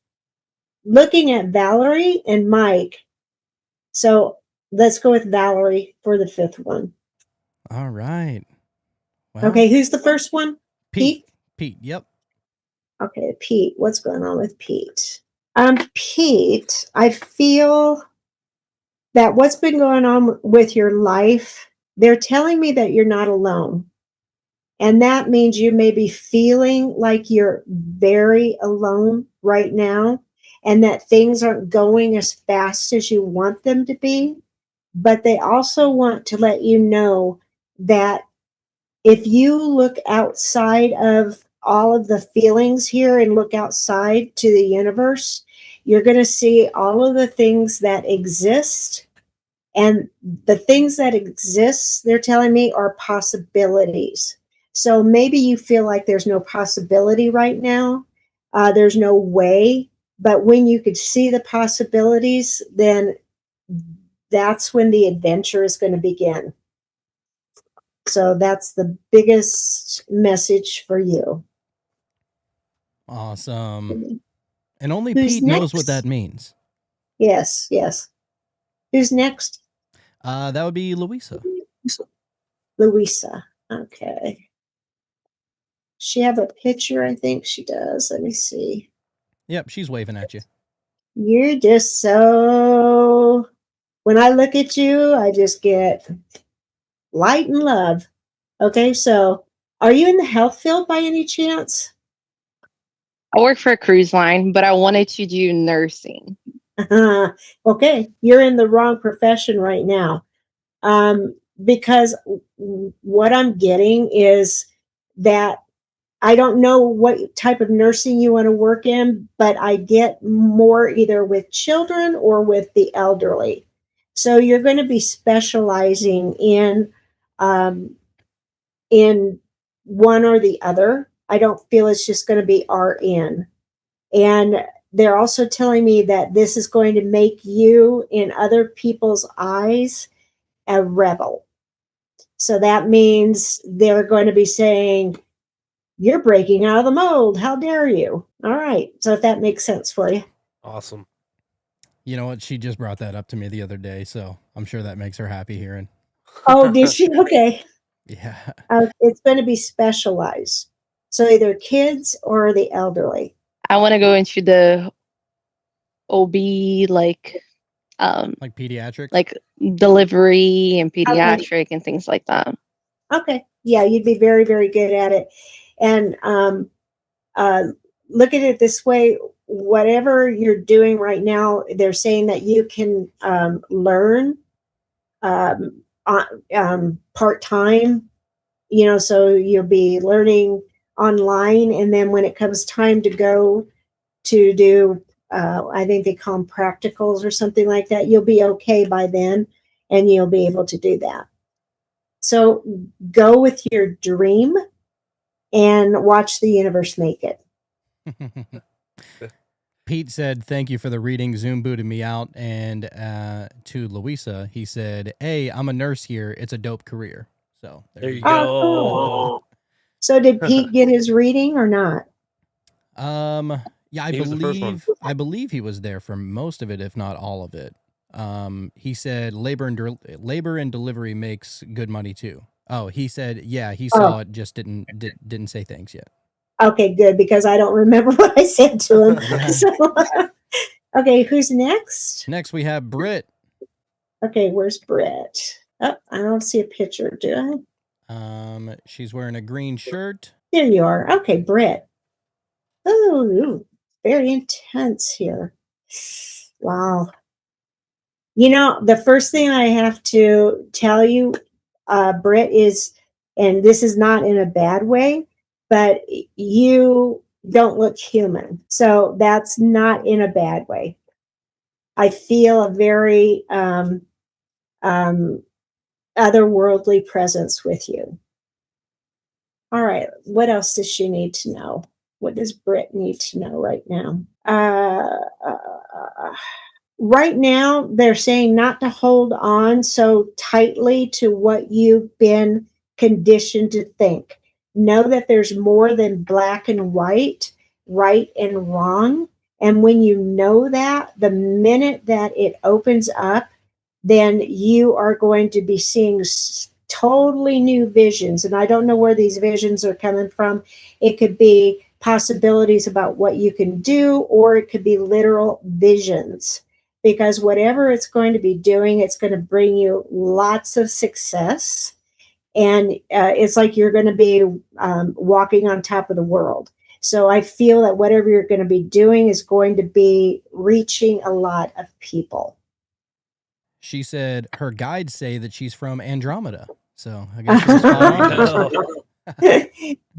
looking at Valerie and Mike. So let's go with Valerie for the 5th one. All right. Well, okay, who's the first one? Pete? Pete, yep. Okay, Pete. What's going on with Pete? Pete, I feel that what's been going on with your life, they're telling me that you're not alone. And that means you may be feeling like you're very alone right now, and that things aren't going as fast as you want them to be. But they also want to let you know that if you look outside of all of the feelings here and look outside to the universe, you're going to see all of the things that exist. And the things that exist, they're telling me, are possibilities. So maybe you feel like there's no possibility right now. There's no way. But when you could see the possibilities, then that's when the adventure is going to begin. So that's the biggest message for you. Awesome. And only Who's Pete knows what next? that means. Yes, yes. Who's next? That would be Louisa. Louisa. Okay. She have a picture? I think she does. Let me see. Yep, she's waving at you. You're just so... When I look at you, I just get light and love. Okay, so are you in the health field by any chance? I work for a cruise line, but I wanted to do nursing. Okay, you're in the wrong profession right now. Because what I'm getting is that I don't know what type of nursing you want to work in, but I get more either with children or with the elderly. So you're going to be specializing in one or the other. I don't feel it's just going to be RN. And they're also telling me that this is going to make you, in other people's eyes, a rebel. So that means they're going to be saying, you're breaking out of the mold. How dare you? All right. So if that makes sense for you. Awesome. You know what? She just brought that up to me the other day, so I'm sure that makes her happy hearing. Oh, did she? Okay. Yeah. It's going to be specialized. So either kids or the elderly. I want to go into the OB, like pediatrics? like delivery and pediatric and things like that. Okay. Yeah, you'd be very, very good at it. And look at it this way. Whatever you're doing right now, they're saying that you can learn part-time, so you'll be learning online. And then when it comes time to go to do, I think they call them practicals or something like that, you'll be okay by then and you'll be able to do that. So go with your dream and watch the universe make it. Pete said, thank you for the reading. Zoom booted me out. And to Louisa, he said, hey, I'm a nurse here. It's a dope career. So there you go. Cool. So did Pete get his reading or not? Yeah, I believe he was there for most of it, if not all of it. He said labor and delivery makes good money too. Oh, he said, yeah, he saw it, just didn't say thanks yet. Okay, good, because I don't remember what I said to him. So, okay, who's next? Next we have Britt. Okay, where's Britt? Oh, I don't see a picture, do I? She's wearing a green shirt. There you are. Okay, Britt. Oh, very intense here. Wow. The first thing I have to tell you, Britt, is, and this is not in a bad way, but you don't look human. So that's not in a bad way. I feel a very otherworldly presence with you. All right. What else does she need to know? What does Britt need to know right now? Right now, they're saying not to hold on so tightly to what you've been conditioned to think. Know that there's more than black and white, right and wrong. And when you know that, the minute that it opens up, then you are going to be seeing totally new visions. And I don't know where these visions are coming from. It could be possibilities about what you can do, or it could be literal visions. Because whatever it's going to be doing, it's going to bring you lots of success. And it's like you're going to be walking on top of the world. So I feel that whatever you're going to be doing is going to be reaching a lot of people. She said her guides say that she's from Andromeda. So I guess she was spot on.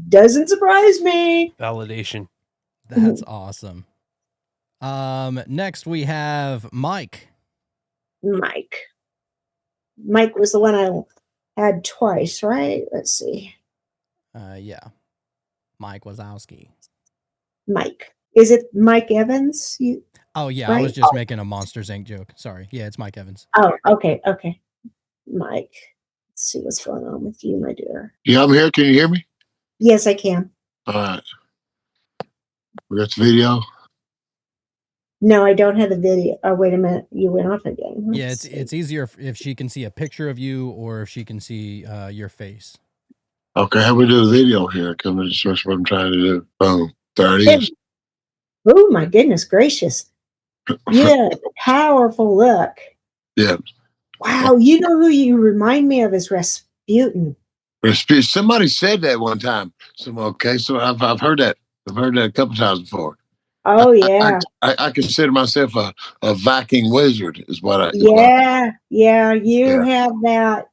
Doesn't surprise me. Validation. That's awesome. Next we have Mike. Mike. Mike was the one I had twice, right? Let's see. Yeah. Mike Wazowski. Mike. Is it Mike Evans? Oh yeah, right? I was just making a Monsters Inc. joke. Sorry. Yeah, it's Mike Evans. Oh, okay. Mike. Let's see what's going on with you, my dear. Yeah, I'm here. Can you hear me? Yes, I can. All right. We got the video. No, I don't have the video. Oh, wait a minute. You went off again. Yeah, it's easier if she can see a picture of you or if she can see your face. Okay, how we do the video here? Because that's what I'm trying to do. Boom. There it is. Oh, my goodness gracious. You had a powerful look. Yeah. Wow. You know who you remind me of is Rasputin. Somebody said that one time. So I've heard that. I've heard that a couple times before. Oh, yeah. I consider myself a Viking wizard, is what I. Yeah. You have that.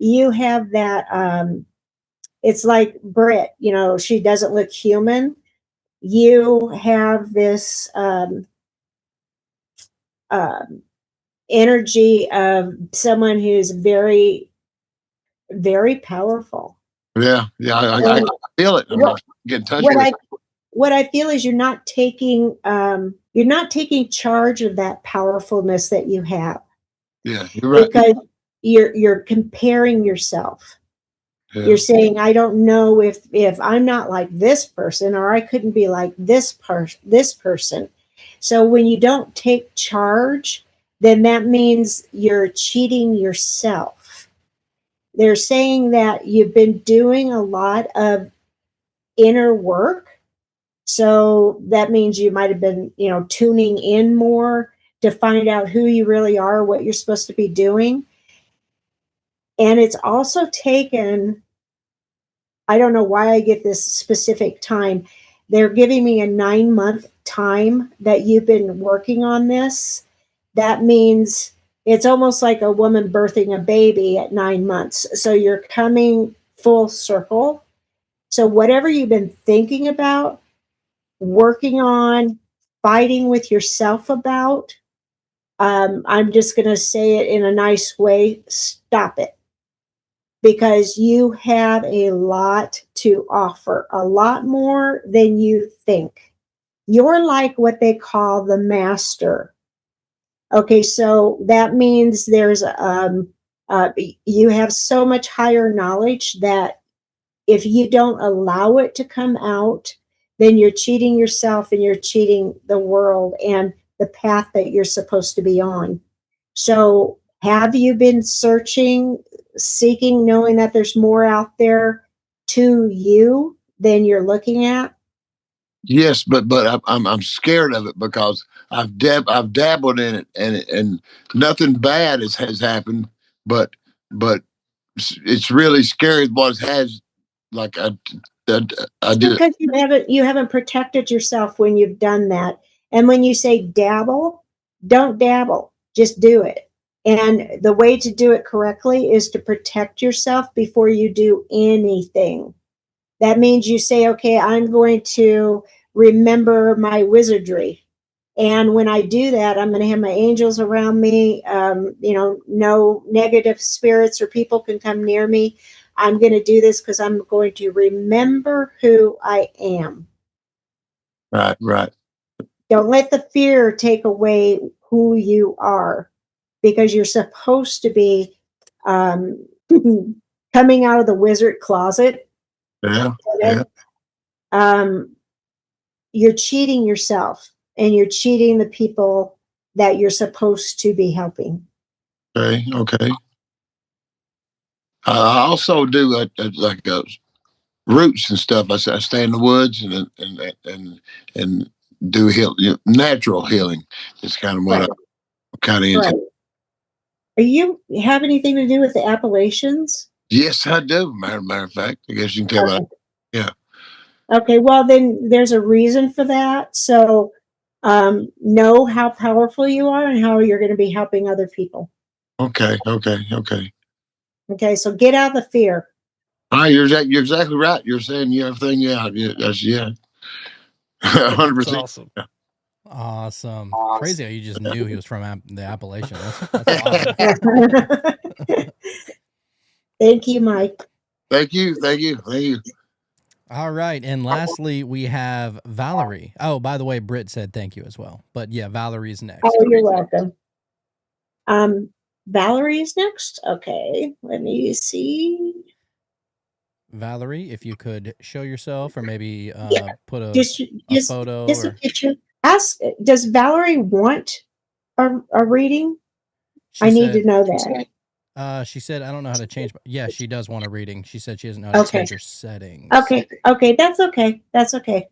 You have that. It's like Brit. You know, she doesn't look human. You have this energy of someone who's very, very powerful. Yeah. I feel it. I'm not getting in touch with it. What I feel is you're not taking charge of that powerfulness that you have. Yeah, you're right. Because you're comparing yourself. Yeah. You're saying, I don't know if I'm not like this person, or I couldn't be like this person. So when you don't take charge, then that means you're cheating yourself. They're saying that you've been doing a lot of inner work. So that means you might have been, tuning in more to find out who you really are, what you're supposed to be doing. And it's also taken, I don't know why I get this specific time. They're giving me a 9-month time that you've been working on this. That means it's almost like a woman birthing a baby at 9 months. So you're coming full circle. So whatever you've been thinking about, working on, fighting with yourself about, I'm just going to say it in a nice way, stop it. Because you have a lot to offer, a lot more than you think. You're like what they call the master. Okay, so that means there's you have so much higher knowledge that if you don't allow it to come out, then you're cheating yourself and you're cheating the world and the path that you're supposed to be on. So have you been searching, seeking, knowing that there's more out there to you than you're looking at? Yes, but I'm scared of it because I've dabbled in it and nothing bad has happened, but it's really scary what has, like I did. Because you haven't protected yourself when you've done that. And when you say dabble, don't dabble, just do it. And the way to do it correctly is to protect yourself before you do anything. That means you say, okay, I'm going to remember my wizardry. And when I do that, I'm going to have my angels around me. No negative spirits or people can come near me. I'm going to do this because I'm going to remember who I am. Right. Don't let the fear take away who you are, because you're supposed to be coming out of the wizard closet. Yeah. You're cheating yourself and you're cheating the people that you're supposed to be helping. Okay. I also do like roots and stuff. I stay in the woods and do natural healing. It's kind of what I'm kind of into. Right. Are you have anything to do with the Appalachians? Yes, I do. Matter of fact, I guess you can tell. Okay. Yeah. Okay. Well, then there's a reason for that. So know how powerful you are and how you're going to be helping other people. Okay. Okay. So get out of the fear. You're exactly right. You're saying everything. Yeah, that's 100%. That's awesome. Awesome. Crazy how you just knew he was from the Appalachian. That's awesome. Thank you, Mike. Thank you. All right. And lastly, we have Valerie. Oh, by the way, Britt said thank you as well. But yeah, Valerie's next. Oh, you're welcome. Valerie is next. Okay. Let me see. Valerie, if you could show yourself or maybe put a photo. Just a picture. Does Valerie want a reading? I need to know that. She said, I don't know how to change. Yeah, she does want a reading. She said she doesn't know how to change her settings. Okay. That's okay.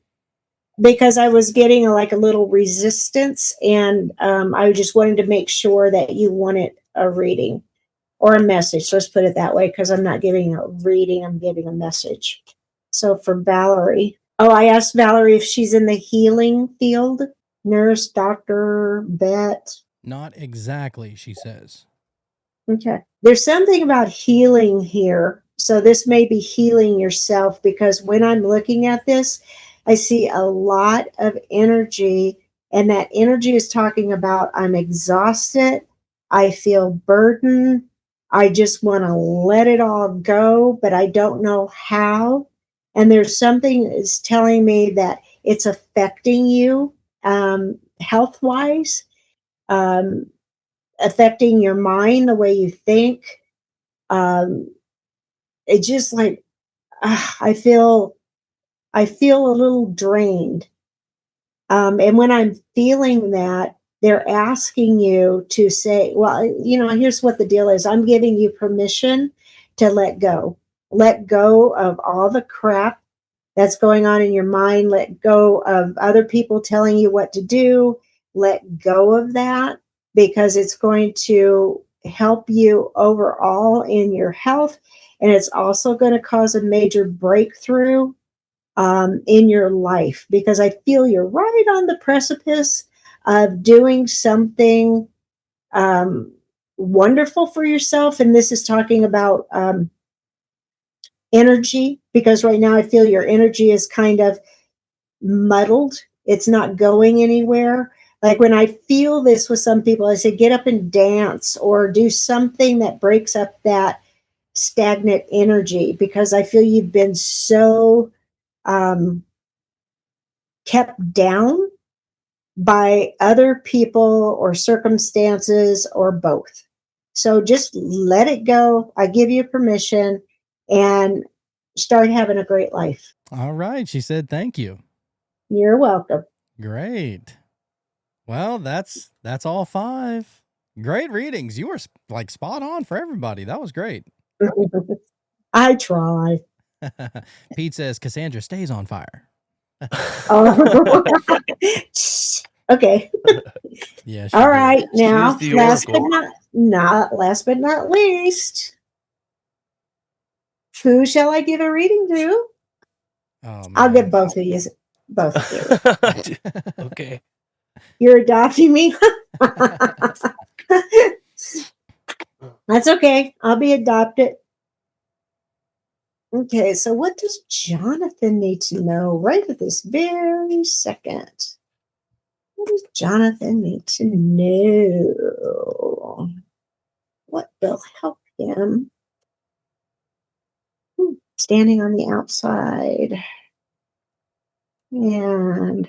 Because I was getting a little resistance, and I just wanted to make sure that you wanted a reading or a message. Let's put it that way, because I'm not giving a reading, I'm giving a message. So for Valerie, I asked Valerie if she's in the healing field, nurse, doctor, vet. Not exactly, she says. Okay. There's something about healing here. So this may be healing yourself, because when I'm looking at this, I see a lot of energy, and that energy is talking about I'm exhausted, I feel burdened, I just want to let it all go, but I don't know how. And there's something that's telling me that it's affecting you health-wise, affecting your mind, the way you think. It's just I feel a little drained. And when I'm feeling that, they're asking you to say, well, here's what the deal is. I'm giving you permission to let go. Let go of all the crap that's going on in your mind. Let go of other people telling you what to do. Let go of that, because it's going to help you overall in your health. And it's also going to cause a major breakthrough in your life, because I feel you're right on the precipice of doing something wonderful for yourself. And this is talking about energy, because right now I feel your energy is kind of muddled. It's not going anywhere. Like when I feel this with some people, I say, get up and dance or do something that breaks up that stagnant energy, because I feel you've been so kept down by other people or circumstances or both. So just let it go. I give you permission, and start having a great life. All right. She said, thank you. You're welcome. Great. Well, that's all 5. Great readings. You were spot on for everybody. That was great. I try. Pete says Cassandra stays on fire. Okay. Yeah. All right. Now, last but not least, who shall I give a reading to? Oh, I'll give both of you. Okay. You're adopting me? That's okay. I'll be adopted. Okay, so what does Jonathan need to know right at this very second? What does Jonathan need to know? What will help him? Standing on the outside. And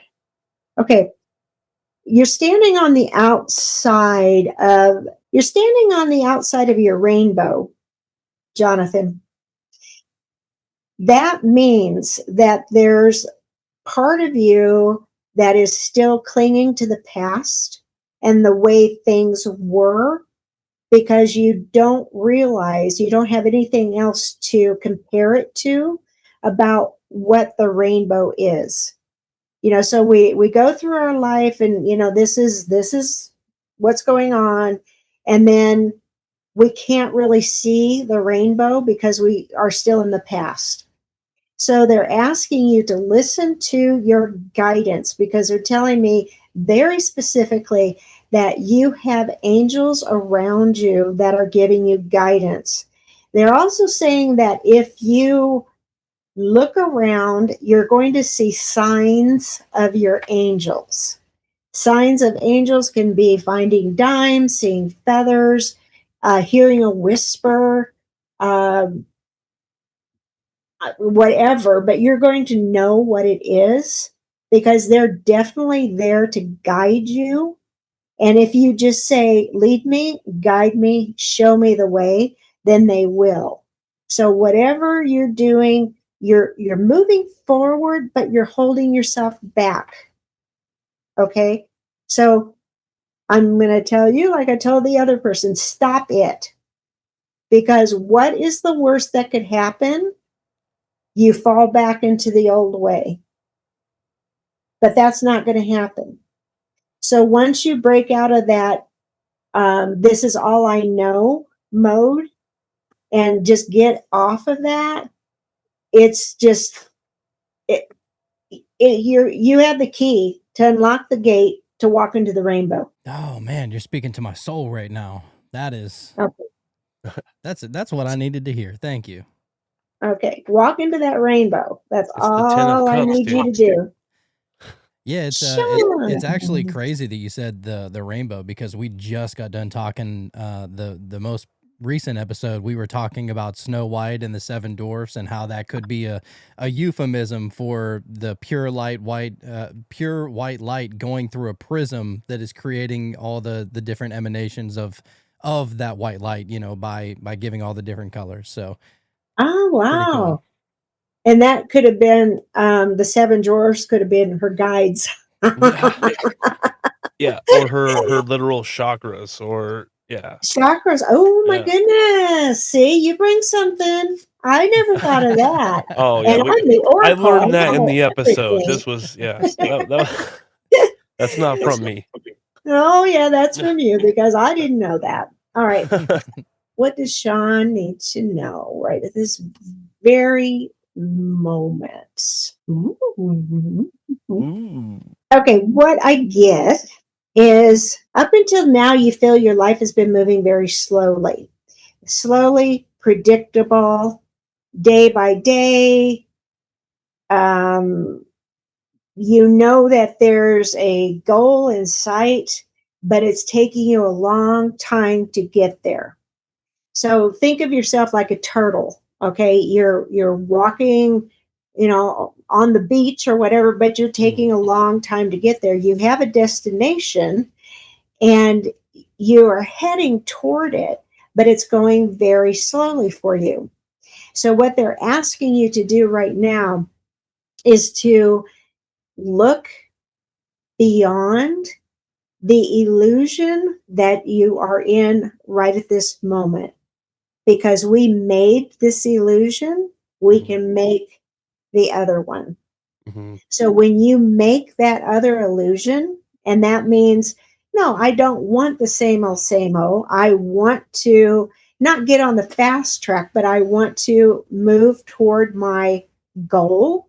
okay, you're standing on the outside of your rainbow, Jonathan. That means that there's part of you that is still clinging to the past and the way things were, because you don't realize, you don't have anything else to compare it to about what the rainbow is. So we go through our life, and this is what's going on, and then we can't really see the rainbow because we are still in the past. So they're asking you to listen to your guidance, because they're telling me very specifically that you have angels around you that are giving you guidance. They're also saying that if you look around, you're going to see signs of your angels. Signs of angels can be finding dimes, seeing feathers, hearing a whisper, whatever, but you're going to know what it is because they're definitely there to guide you. And if you just say, lead me, guide me, show me the way, then they will. So whatever you're doing, you're moving forward, but you're holding yourself back. Okay? So I'm going to tell you, like I told the other person, stop it. Because what is the worst that could happen? You fall back into the old way. But that's not going to happen. So once you break out of that, this is all I know mode, and just get off of that, it's just you have the key to unlock the gate to walk into the rainbow. Oh man, you're speaking to my soul right now. That is Okay. that's what I needed to hear. Thank you. Okay, walk into that rainbow. That's It's the Ten of all I Cups, need you to dude. do. Yeah, it's Sure. it's actually crazy that you said the rainbow, because we just got done talking the most recent episode. We were talking about Snow White and the Seven Dwarfs and how that could be a euphemism for the pure white light going through a prism that is creating all the different emanations of that white light, you know, by giving all the different colors. So Oh, pretty wow. cool. And that could have been the seven dwarfs could have been her guides. Yeah, or her literal chakras, or Chakras. Oh my Yeah. goodness. See, you bring something. I never thought of that. Oh yeah, And I'm the I oracle. learned that in know the episode. everything. This was that's not from me. Oh yeah, that's from you because I didn't know that. All right. What does Sean need to know right at this very moment? Ooh. Okay, what I get is up until now, you feel your life has been moving very slowly, predictable, day by day. You know that there's a goal in sight, but it's taking you a long time to get there. So think of yourself like a turtle. Okay, you're walking, you know, on the beach or whatever, but you're taking a long time to get there. You have a destination and you are heading toward it, but it's going very slowly for you. So what they're asking you to do right now is to look beyond the illusion that you are in right at this moment. Because we made this illusion, we can make the other one. So when you make that other illusion, and that means, no, I don't want the same old. I want to not get on the fast track, but I want to move toward my goal.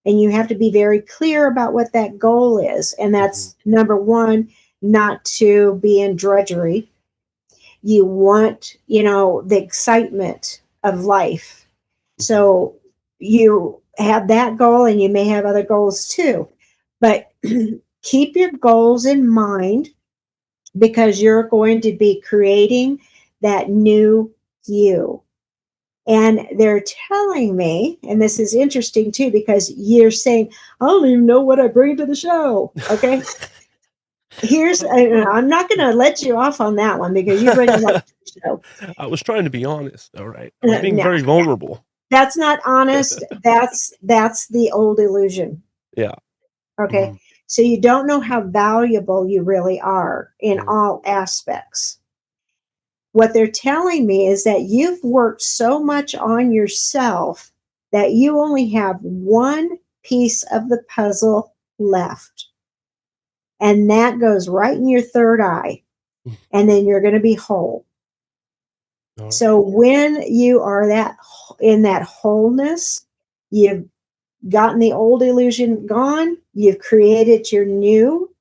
And you have to be very clear about what that goal is. And that's number one, not to be in drudgery. You want, you know, the excitement of life. So you have that goal, and you may have other goals too. But keep your goals in mind because you're going to be creating that new you. And they're telling me, and this is interesting too, because you're saying, I don't even know what I bring to the show. Okay. I'm not going to let you off on that one because you bring a lot to the show. I was trying to be honest. All right, I was being very vulnerable. That's not honest. That's the old illusion. Yeah. Okay. So you don't know how valuable you really are in all aspects. What they're telling me is that you've worked so much on yourself that you only have one piece of the puzzle left. And that goes right in your third eye. And then you're going to be whole. So when you are in that wholeness, you've gotten the old illusion gone, you've created your new,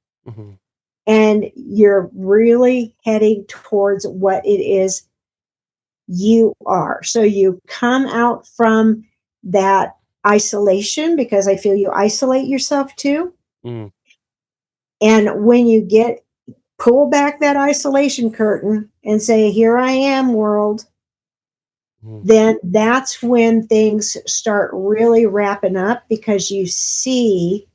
and you're really heading towards what it is you are. So you come out from that isolation, because I feel you isolate yourself too. Mm. And when you pull back that isolation curtain and say, here I am, world, then that's when things start really wrapping up, because you see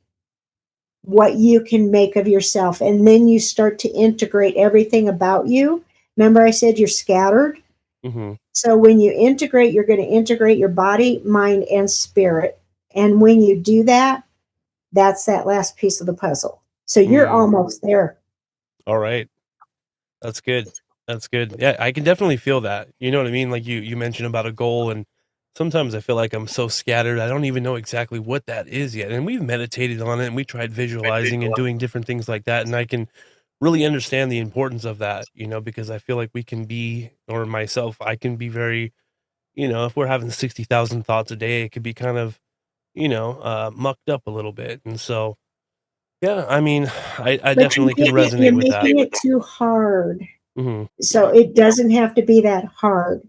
what you can make of yourself. And then you start to integrate everything about you. Remember, I said you're scattered. Mm-hmm. So when you integrate, you're going to integrate your body, mind, and spirit. And when you do that, that's that last piece of the puzzle. So you're almost there. All right. That's good. That's good. Yeah, I can definitely feel that. You know what I mean? Like you mentioned about a goal, and sometimes I feel like I'm so scattered, I don't even know exactly what that is yet. And we've meditated on it, and we tried visualizing and doing different things like that. And I can really understand the importance of that, because I feel like we can be, or myself, I can be very, if we're having 60,000 thoughts a day, it could be kind of, mucked up a little bit. And so, yeah, I mean, I But definitely can resonate you're with that. making it too hard. Mhm. So it doesn't have to be that hard.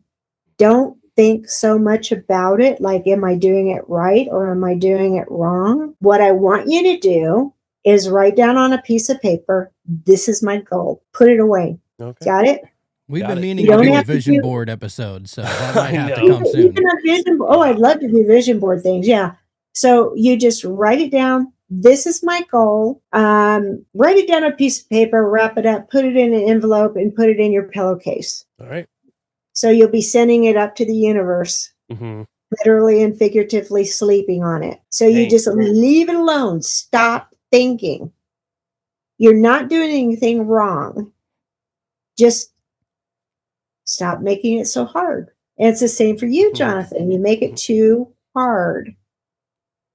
Don't think so much about it, like, am I doing it right or am I doing it wrong? What I want you to do is write down on a piece of paper, this is my goal. Put it away. Okay. Got it? We've Got been it. meaning You to don't do a have to vision do- board episode, so that might I have to know. come soon. Even a vision. Oh, I'd love to do vision board things. Yeah. So you just write it down. This is my goal. Write it down on a piece of paper, wrap it up, put it in an envelope, and put it in your pillowcase. All right. So you'll be sending it up to the universe, Mm-hmm. literally and figuratively sleeping on it. So you Thanks. just leave it alone. Stop thinking. You're not doing anything wrong. Just stop making it so hard. And it's the same for you, Jonathan. You make it too hard.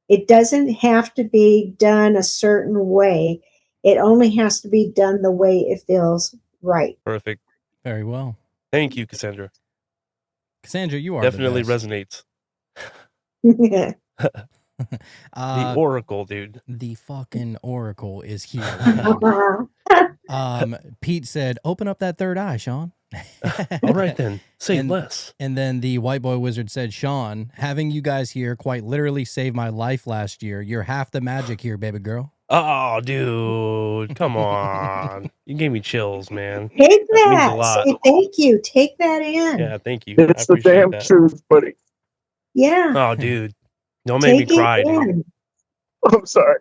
It doesn't have to be done a certain way. It only has to be done the way it feels right. Perfect. Very well. Thank you, Cassandra. Cassandra, you are Definitely the best. resonates. Yeah. The Oracle, dude. The fucking Oracle is here. Pete said, open up that third eye, Sean. All right, then. Say And- less. And then the white boy wizard said, Sean, having you guys here quite literally saved my life last year. You're half the magic here, baby girl. Oh, dude. Come on. You gave me chills, man. Take That means a that. lot. Say thank you. Take that in. Yeah, thank you. I It's the appreciate damn that. truth, buddy. Yeah. Oh, dude. Don't make me Take cry, it dude. in. I'm sorry.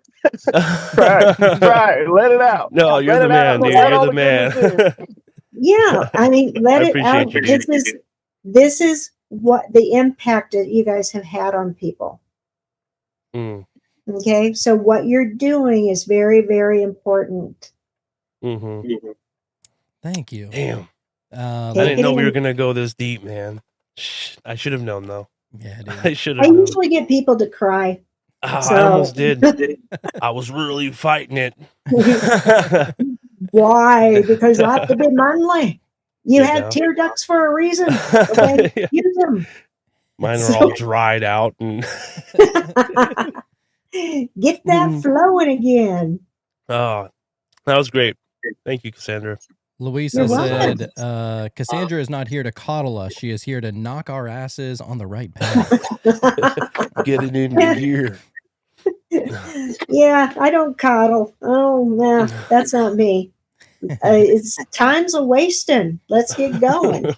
Try. Let it out. No, you're Let the it man, out. dude. Let You're all the man. goodness in. Yeah. I mean, let I it out. appreciate you, dude. This is what the impact that you guys have had on people. Mm. Okay. So what you're doing is very, very important. Mm-hmm. Thank you. Damn. Uh, I Take didn't it know we in. were going to go this deep, man. I should have known, though. yeah, dude. I should I have known. usually get people to cry. I So- almost did. I was really fighting it. Why? Because you have to be manly. You You have know. tear ducts for a reason. Okay? Yeah. Use them. Mine are all dried out and Get that flowing again. oh, that was great. Thank you, Cassandra. Louisa You're welcome. said, Cassandra is not here to coddle us. She is here to knock our asses on the right path. Get it into gear. Yeah, I don't coddle. Oh, no, that's not me. It's time's a wasting. Let's get going.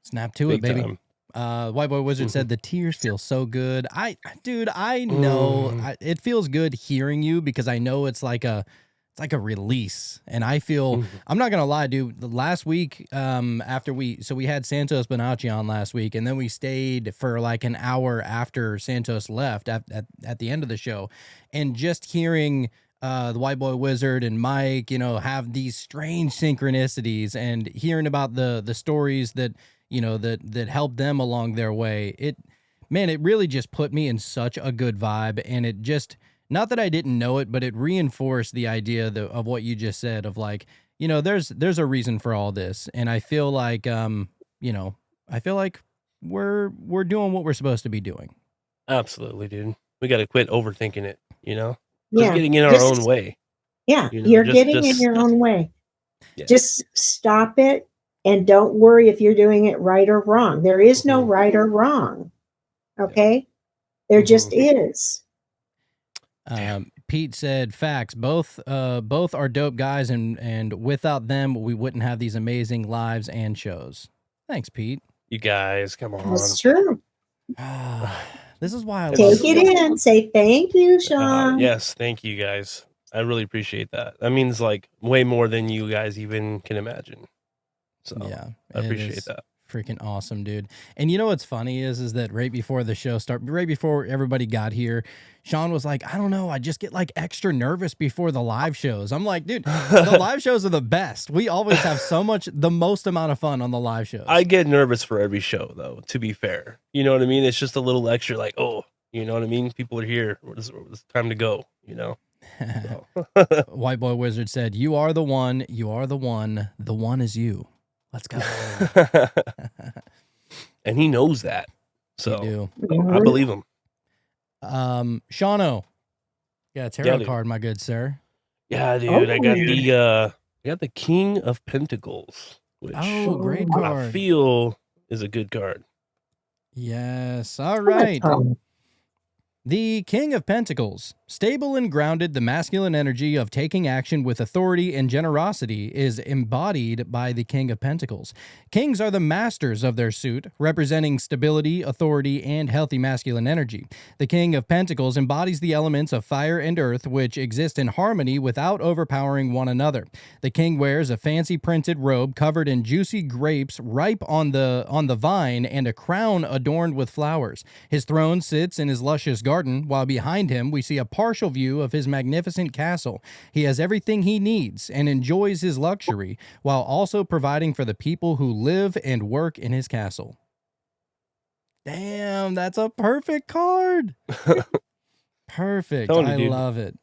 Snap to it, Big baby. time. White Boy Wizard said the tears feel so good. Dude, I know it feels good hearing you because I know it's like a release, and I feel I'm not gonna lie, dude. Last week, after we had Santos Bonacci on last week, and then we stayed for like an hour after Santos left at the end of the show, and just hearing the White Boy Wizard and Mike, have these strange synchronicities, and hearing about the stories that that helped them along their way. It really just put me in such a good vibe, and it just, not that I didn't know it, but it reinforced the idea of what you just said of like, there's a reason for all this, and I feel like we're doing what we're supposed to be doing. Absolutely, dude. We got to quit overthinking it. Just Yeah. getting in our Just- own way. Yeah, You know, you're just- getting in just- your own way. Yeah. Just stop it And don't worry if you're doing it right or wrong. There is no Mhm. right or wrong. Okay? There just is. Pete said, "Facts. Both are dope guys, and without them, we wouldn't have these amazing lives and shows." Thanks, Pete. You guys, come on. That's true. This is why I Take love it in. Say thank you, Sean. Yes, thank you guys. I really appreciate that. That means like way more than you guys even can imagine. So Yeah, I it appreciate is that. freaking awesome, dude. And you know what's funny is that right before the show started, right before everybody got here, Sean was like, "I don't know, I just get like extra nervous before the live shows." I'm like, dude, the live shows are the best. We always have the most amount of fun on the live shows. I get nervous for every show, though, to be fair. You know what I mean? It's just a little extra, like, oh, you know what I mean? People are here. It's time to go, you know? So. White Boy Wizard said, "You are the one. You are the one. The one is you. Let's go." And he knows that. So You do. I believe him. Shauno. Yeah, tarot card, my good sir. Yeah, dude. I got the King of Pentacles, which great card. I feel is a good card. Yes. All right. The King of Pentacles, stable and grounded, the masculine energy of taking action with authority and generosity is embodied by the King of Pentacles. Kings are the masters of their suit, representing stability, authority, and healthy masculine energy. The King of Pentacles embodies the elements of fire and earth, which exist in harmony without overpowering one another. The king wears a fancy printed robe covered in juicy grapes ripe on the vine and a crown adorned with flowers. His throne sits in his luscious garden, while behind him we see a partial view of his magnificent castle. He has everything he needs and enjoys his luxury, while also providing for the people who live and work in his castle. Damn, that's a perfect card. Perfect. I love it.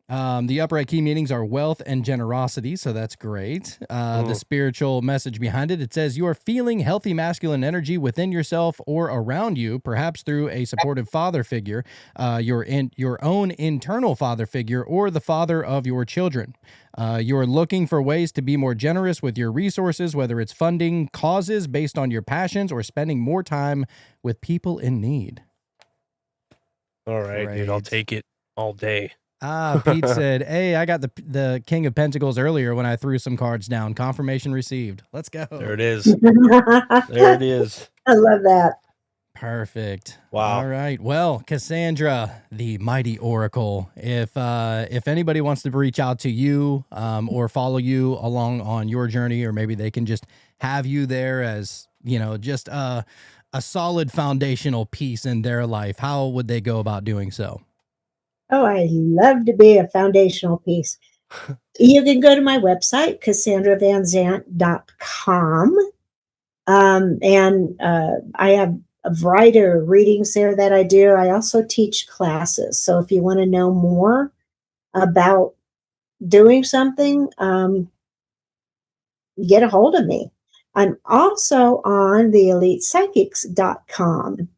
The upright key meanings are wealth and generosity, so that's great. The spiritual message behind it, it says you are feeling healthy masculine energy within yourself or around you, perhaps through a supportive father figure, your own internal father figure, or the father of your children. You are looking for ways to be more generous with your resources, whether it's funding causes based on your passions or spending more time with people in need. All right, dude, I'll take it all day. Pete said, "Hey, I got the King of Pentacles earlier when I threw some cards down. Confirmation received. Let's go." There it is. There it is. I love that. Perfect. Wow. All right. Well, Cassandra, the mighty oracle. If anybody wants to reach out to you or follow you along on your journey, or maybe they can just have you there as, just a solid foundational piece in their life, how would they go about doing so? Oh, I love to be a foundational piece. You can go to my website, CassandraVanZant.com. And I have a variety of readings there that I do. I also teach classes. So if you want to know more about doing something, get a hold of me. I'm also on the ElitePsychics.com.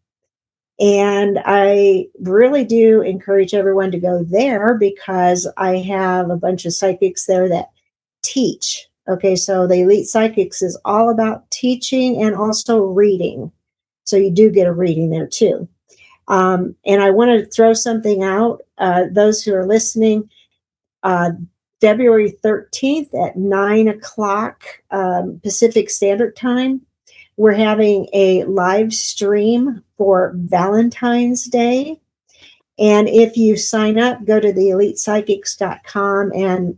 And I really do encourage everyone to go there because I have a bunch of psychics there that teach. Okay, so the Elite Psychics is all about teaching and also reading. So you do get a reading there too. And I want to throw something out. Those who are listening, February 13th at 9 o'clock Pacific Standard Time, we're having a live stream for Valentine's Day. And if you sign up, go to the ElitePsychics.com and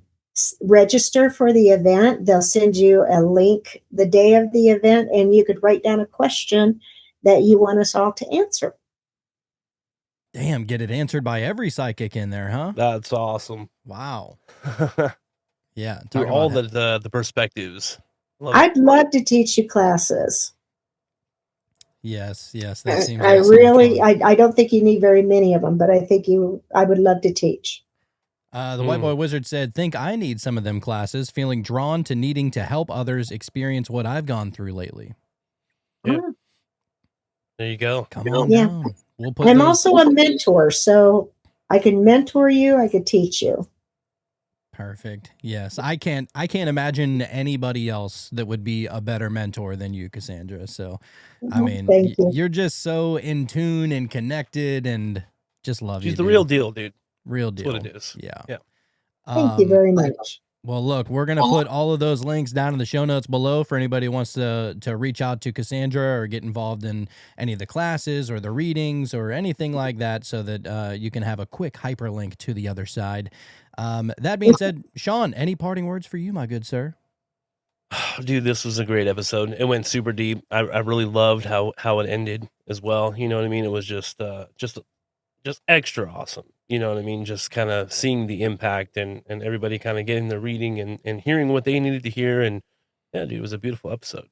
register for the event. They'll send you a link the day of the event, and you could write down a question that you want us all to answer. Damn, get it answered by every psychic in there, huh? That's awesome. Wow. Yeah. Through all the perspectives. I'd love to teach you classes. Yes, that seems I really, I don't think you need very many of them, but I think I would love to teach. The White Boy Wizard said, "Think I need some of them classes, feeling drawn to needing to help others experience what I've gone through lately." Yeah. There you go. Come on. Yeah. Down. I'm also a mentor, so I can mentor you. I could teach you. Perfect. Yes. I can't imagine anybody else that would be a better mentor than you, Cassandra. So, I mean, Thank you. you're just so in tune and connected and just love you. She's the dude. real deal, dude. Real That's deal. what it is. Yeah. Yeah. Thank you very much. Well, look, we're going to put all of those links down in the show notes below for anybody who wants to reach out to Cassandra or get involved in any of the classes or the readings or anything like that so that you can have a quick hyperlink to the other side. That being said, Sean, any parting words for you, my good sir? Dude, this was a great episode. It went super deep. I really loved how it ended as well. You know what I mean? It was just extra awesome. You know what I mean? Just kind of seeing the impact and everybody kind of getting the reading and hearing what they needed to hear. And yeah, dude, it was a beautiful episode.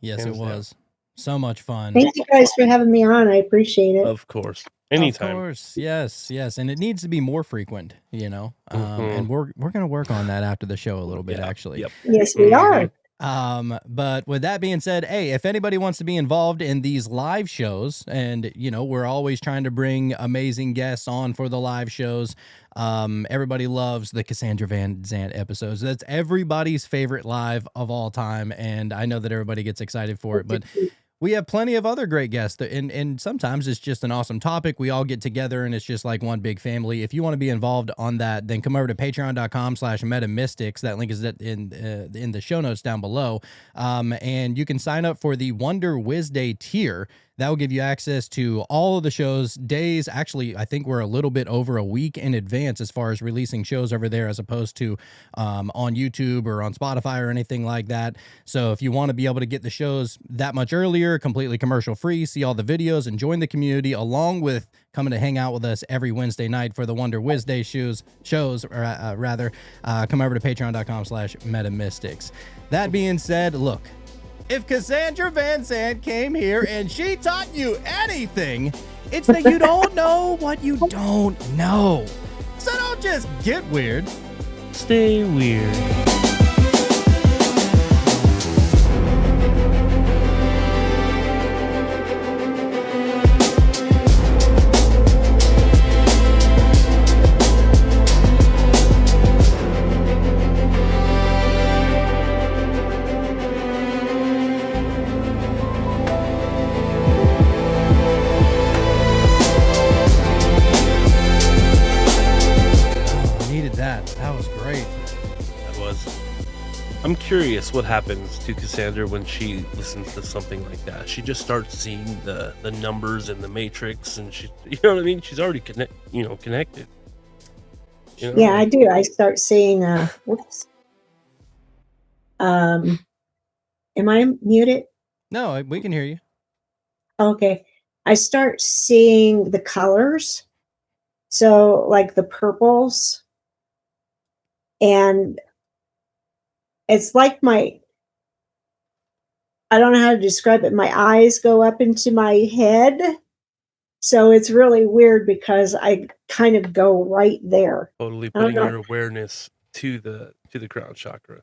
Yes, Hands it was. So much fun. Thank you guys for having me on. I appreciate it. Of course. Anytime. Of course. Yes. And it needs to be more frequent, you know. And we're going to work on that after the show a little bit, actually. Yep. Yes, we are. But with that being said, hey, if anybody wants to be involved in these live shows, and you know, we're always trying to bring amazing guests on for the live shows. Everybody loves the Cassandra VanZant episodes. That's everybody's favorite live of all time, and I know that everybody gets excited for it. But we have plenty of other great guests, and sometimes it's just an awesome topic. We all get together, and it's just like one big family. If you want to be involved on that, then come over to patreon.com/metamystics. That link is in the show notes down below. And you can sign up for the Wonder Wednesday tier. That will give you access to all of the shows, days. Actually, I think we're a little bit over a week in advance as far as releasing shows over there, as opposed to on YouTube or on Spotify or anything like that. So if you want to be able to get the shows that much earlier, completely commercial free, see all the videos and join the community, along with coming to hang out with us every Wednesday night for the Wonder Wednesday shows, come over to patreon.com/metamystics. That being said, look, if Cassandra VanZant came here and she taught you anything, it's that you don't know what you don't know. So don't just get weird. Stay weird. That was great. That was. I'm curious what happens to Cassandra when she listens to something like that. She just starts seeing the numbers in the matrix, and she, you know what I mean? She's already connected. You know? Yeah, I do. I start seeing. Whoops. Am I muted? No, we can hear you. Okay. I start seeing the colors. So, like the purples. And it's like I don't know how to describe it. My eyes go up into my head. So it's really weird because I kind of go right there. Totally putting your awareness to the crown chakra.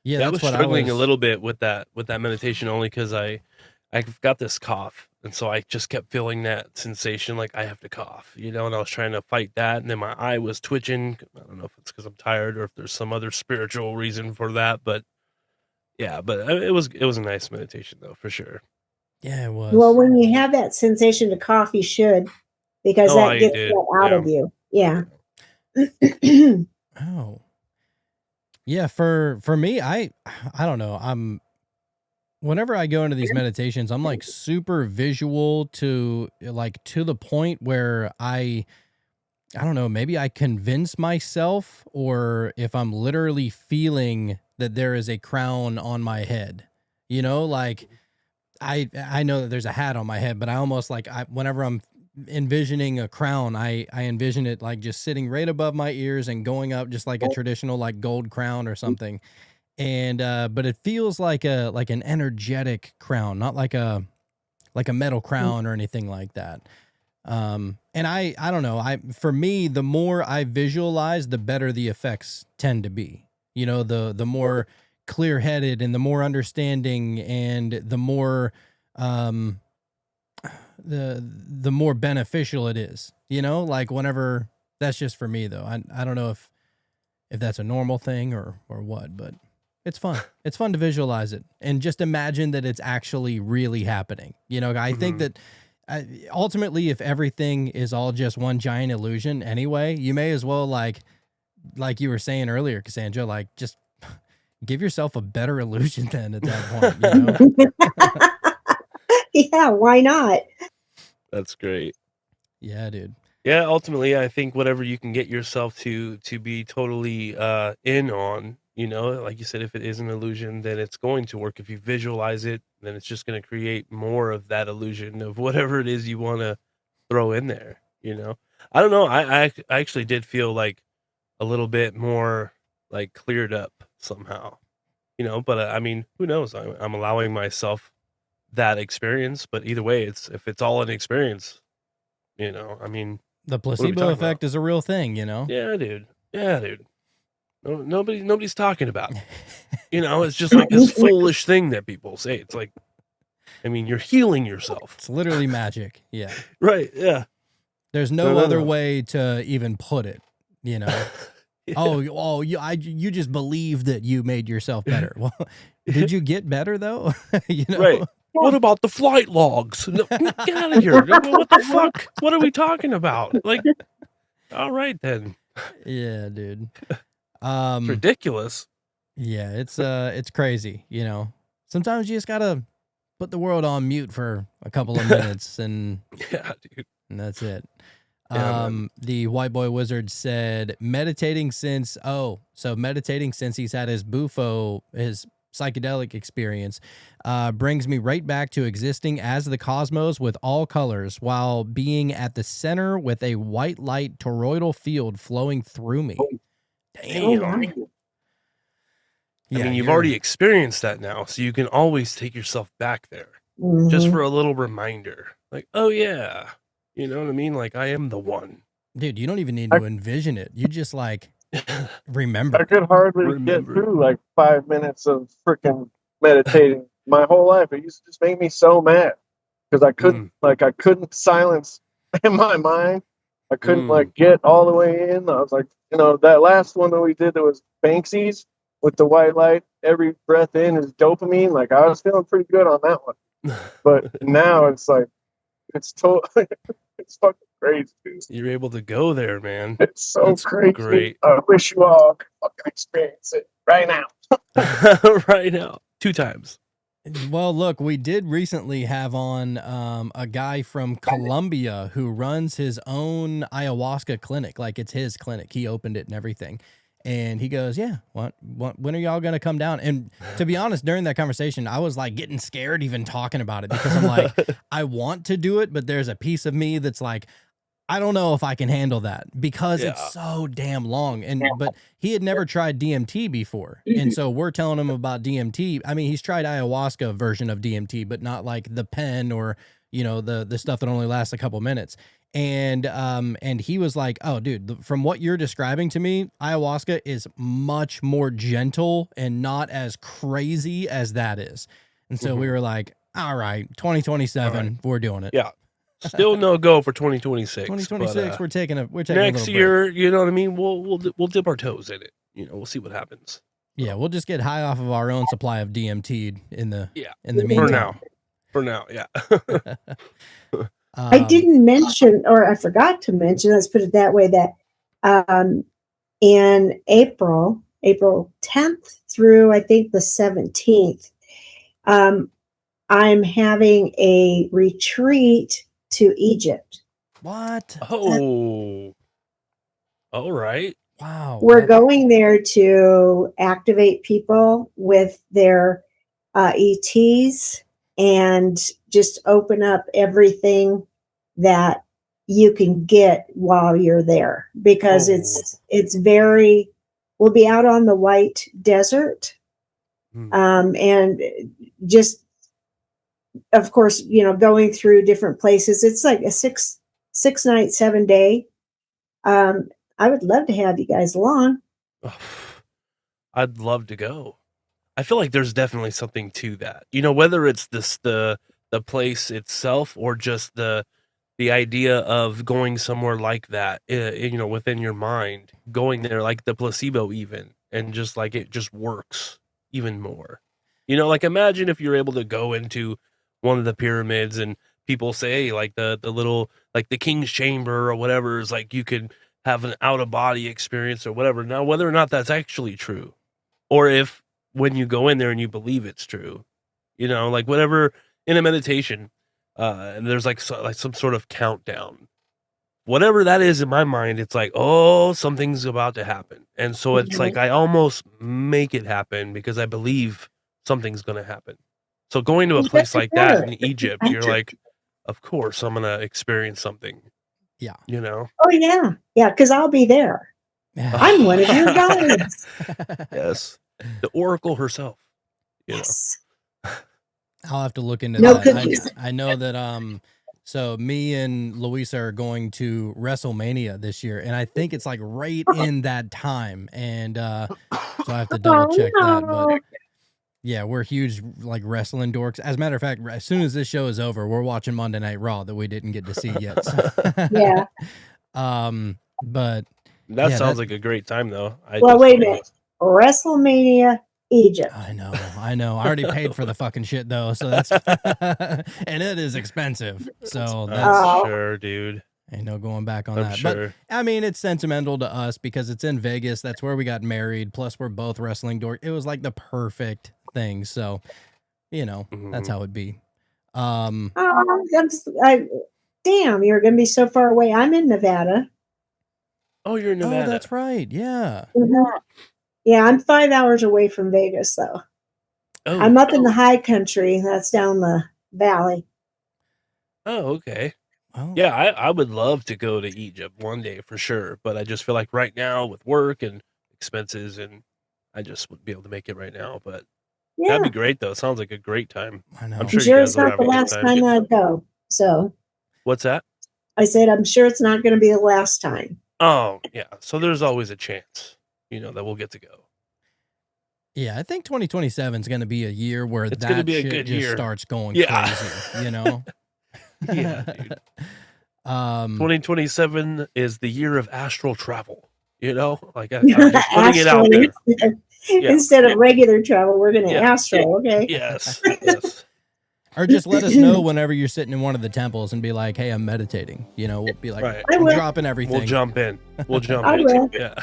Yeah, I was struggling a little bit with that meditation, only because I've got this cough, and so I just kept feeling that sensation like I have to cough, you know, and I was trying to fight that, and then my eye was twitching. I don't know if it's because I'm tired or if there's some other spiritual reason for that, but yeah, but it was a nice meditation though, for sure. Yeah, it was. Well, when you have that sensation to cough, you should, because that gets that out of you. Yeah. Oh. Yeah, for me, I don't know. Whenever I go into these meditations, I'm like super visual to the point where I don't know, maybe I convince myself, or if I'm literally feeling that there is a crown on my head, you know, like I know that there's a hat on my head, but I almost whenever I'm envisioning a crown, I envision it like just sitting right above my ears and going up just like a traditional like gold crown or something. And but it feels like an energetic crown, not like a metal crown or anything like that. And I don't know, for me, the more I visualize, the better the effects tend to be. You know, the more clear-headed and the more understanding and the more the more beneficial it is. You know, like whenever, that's just for me though. I don't know if if that's a normal thing or what, but it's fun. It's fun to visualize it and just imagine that it's actually really happening. You know, I think that ultimately, if everything is all just one giant illusion anyway, you may as well, like you were saying earlier, Cassandra, like just give yourself a better illusion then at that point, you know? Yeah, why not? That's great. Yeah, dude. Yeah, ultimately, I think whatever you can get yourself to be totally in on, you know, like you said, if it is an illusion, then it's going to work. If you visualize it, then it's just going to create more of that illusion of whatever it is you want to throw in there, you know? I don't know. I actually did feel like a little bit more like cleared up somehow, you know, but I mean, who knows? I'm allowing myself that experience, but either way, if it's all an experience, you know, I mean, The what are we placebo talking effect about? is a real thing, you know? Yeah, dude. Yeah, dude. No, nobody's talking about it. You know, it's just like this foolish thing that people say. It's like, I mean, you're healing yourself. It's literally magic. Yeah. Right. Yeah. There's no other No. way to even put it, you know? Yeah. You just believe that you made yourself better. Well, did you get better though? You know? Right. What about the flight logs? No, get out of here. What the fuck? What are we talking about? Like, all right then. Yeah, dude. It's ridiculous. Yeah, it's crazy, you know. Sometimes you just gotta put the world on mute for a couple of minutes and Yeah, dude. that's it. Yeah, man. The white boy wizard said meditating since he's had his bufo, his psychedelic experience, brings me right back to existing as the cosmos with all colors while being at the center with a white light toroidal field flowing through me. Damn. Yeah, I mean, you've you're- already experienced that now, so you can always take yourself back there. Mhm. Just for a little reminder. Like, oh yeah. You know what I mean? Like, I am the one. dude, you don't even need to envision it. You just like remember. I could hardly Remember. get through like 5 minutes of freaking meditating my whole life. It used to just make me so mad because I couldn't silence in my mind. I couldn't like get all the way in. I was like, you know, that last one that we did that was Banksy's with the white light. Every breath in is dopamine. Like I was feeling pretty good on that one, but now it's like it's totally it's fucking crazy, dude. You're able to go there, man. It's so That's crazy. great. I wish you all could fucking experience it right now. Right now. 2 times. Well, look, we did recently have on a guy from Colombia who runs his own ayahuasca clinic. Like it's his clinic. He opened it and everything. And he goes, yeah, when are y'all going to come down? And to be honest, during that conversation, I was like getting scared even talking about it because I'm like, I want to do it, but there's a piece of me that's like, I don't know if I can handle that because it's so damn long. But he had never tried DMT before. And so we're telling him about DMT. I mean, he's tried ayahuasca version of DMT, but not like the pen or, you know, the stuff that only lasts a couple minutes. And he was like, oh, dude, from what you're describing to me, ayahuasca is much more gentle and not as crazy as that is. And so we were like, all right, 2027, we're doing it. Yeah. Still no go for 2026. 2026, but, we're taking next a little break. year, you know what I mean? We'll dip our toes in it. You know, we'll see what happens. Yeah, we'll just get high off of our own supply of DMT in the meantime. For now, yeah. I didn't mention, or I forgot to mention, let's put it that way, that in April 10th through I think the 17th, I'm having a retreat to Egypt. What? Oh, all right. Wow. We're going there to activate people with their ETs and just open up everything that you can get while you're there because it's very, we'll be out on the white desert. And just, of course, you know, going through different places. It's like a 6 night, 7 day. I would love to have you guys along. I'd love to go. I feel like there's definitely something to that. You know, whether it's the place itself or just the the idea of going somewhere like that, within your mind, going there, like the placebo even, and just like it just works even more. Like imagine if you're able to go into one of the pyramids and people say like the little, like the king's chamber or whatever is like, you could have an out of body experience or whatever. Now, whether or not that's actually true, or if when you go in there and you believe it's true, like whatever in a meditation, and there's like some sort of countdown, whatever that is in my mind, it's like, oh, something's about to happen. And so it's like, I almost make it happen because I believe something's going to happen. So going to a place like that in Egypt, you're like, of course I'm going to experience something. Yeah. Oh yeah. Yeah. Cause I'll be there. I'm one of your guides. Yes. The Oracle herself. Yes. I'll have to look into that. I know that so me and Luisa are going to WrestleMania this year, and I think it's like right in that time. And so I have to double check that. But yeah, we're huge like wrestling dorks. As a matter of fact, as soon as this show is over, we're watching Monday Night Raw that we didn't get to see yet. So. Yeah. But that sounds like a great time though. Wait a minute. WrestleMania Egypt. I know. I already paid for the fucking shit though, so that's and it is expensive. So that's sure, dude. Ain't no going back on I'm that. Sure. But I mean, it's sentimental to us because it's in Vegas. That's where we got married. Plus, we're both wrestling dork. It was like the perfect thing. So, that's how it'd be. Damn, you're gonna be so far away. I'm in Nevada. Oh, you're in Nevada. Oh, that's right. Yeah. Mm-hmm. Yeah, I'm 5 hours away from Vegas, though. Oh. I'm up in the high country. That's down the valley. Oh, okay. Oh. Yeah, I would love to go to Egypt one day for sure, but I just feel like right now with work and expenses, and I just wouldn't be able to make it right now. But that'd be great, though. It sounds like a great time. I know. I'm sure it's not the last time I go. So, what's that? I said, I'm sure it's not going to be the last time. Oh, yeah. So there's always a chance, that we'll get to go. Yeah, I think 2027 is going to be a year where it's that be a shit good just year. starts going crazy, Yeah, dude. 2027 is the year of astral travel. Like I'm just putting it out there. Instead of regular travel, we're going to astral. Okay. Yes. Or just let us know whenever you're sitting in one of the temples and be like, "Hey, I'm meditating." We'll be like, right. I'm dropping everything. We'll jump in. Yeah.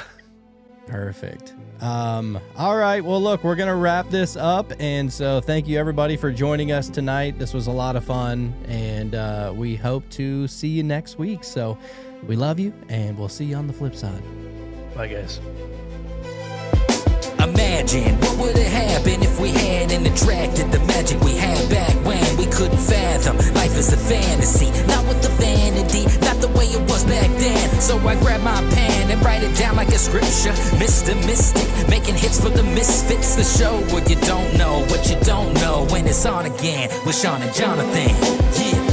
Perfect. All right. Well, look, we're going to wrap this up. And so thank you everybody for joining us tonight. This was a lot of fun, and we hope to see you next week. So we love you, and we'll see you on the flip side. Bye, guys. Imagine what would have happened if we hadn't attracted the magic we had back when we couldn't fathom. Life is a fantasy, not with the vanity, not the way it was back then. So I grab my pen and write it down like a scripture. Mr. Mystic, making hits for the misfits. The show where you don't know what you don't know when it's on again with Sean and Jonathan. Yeah.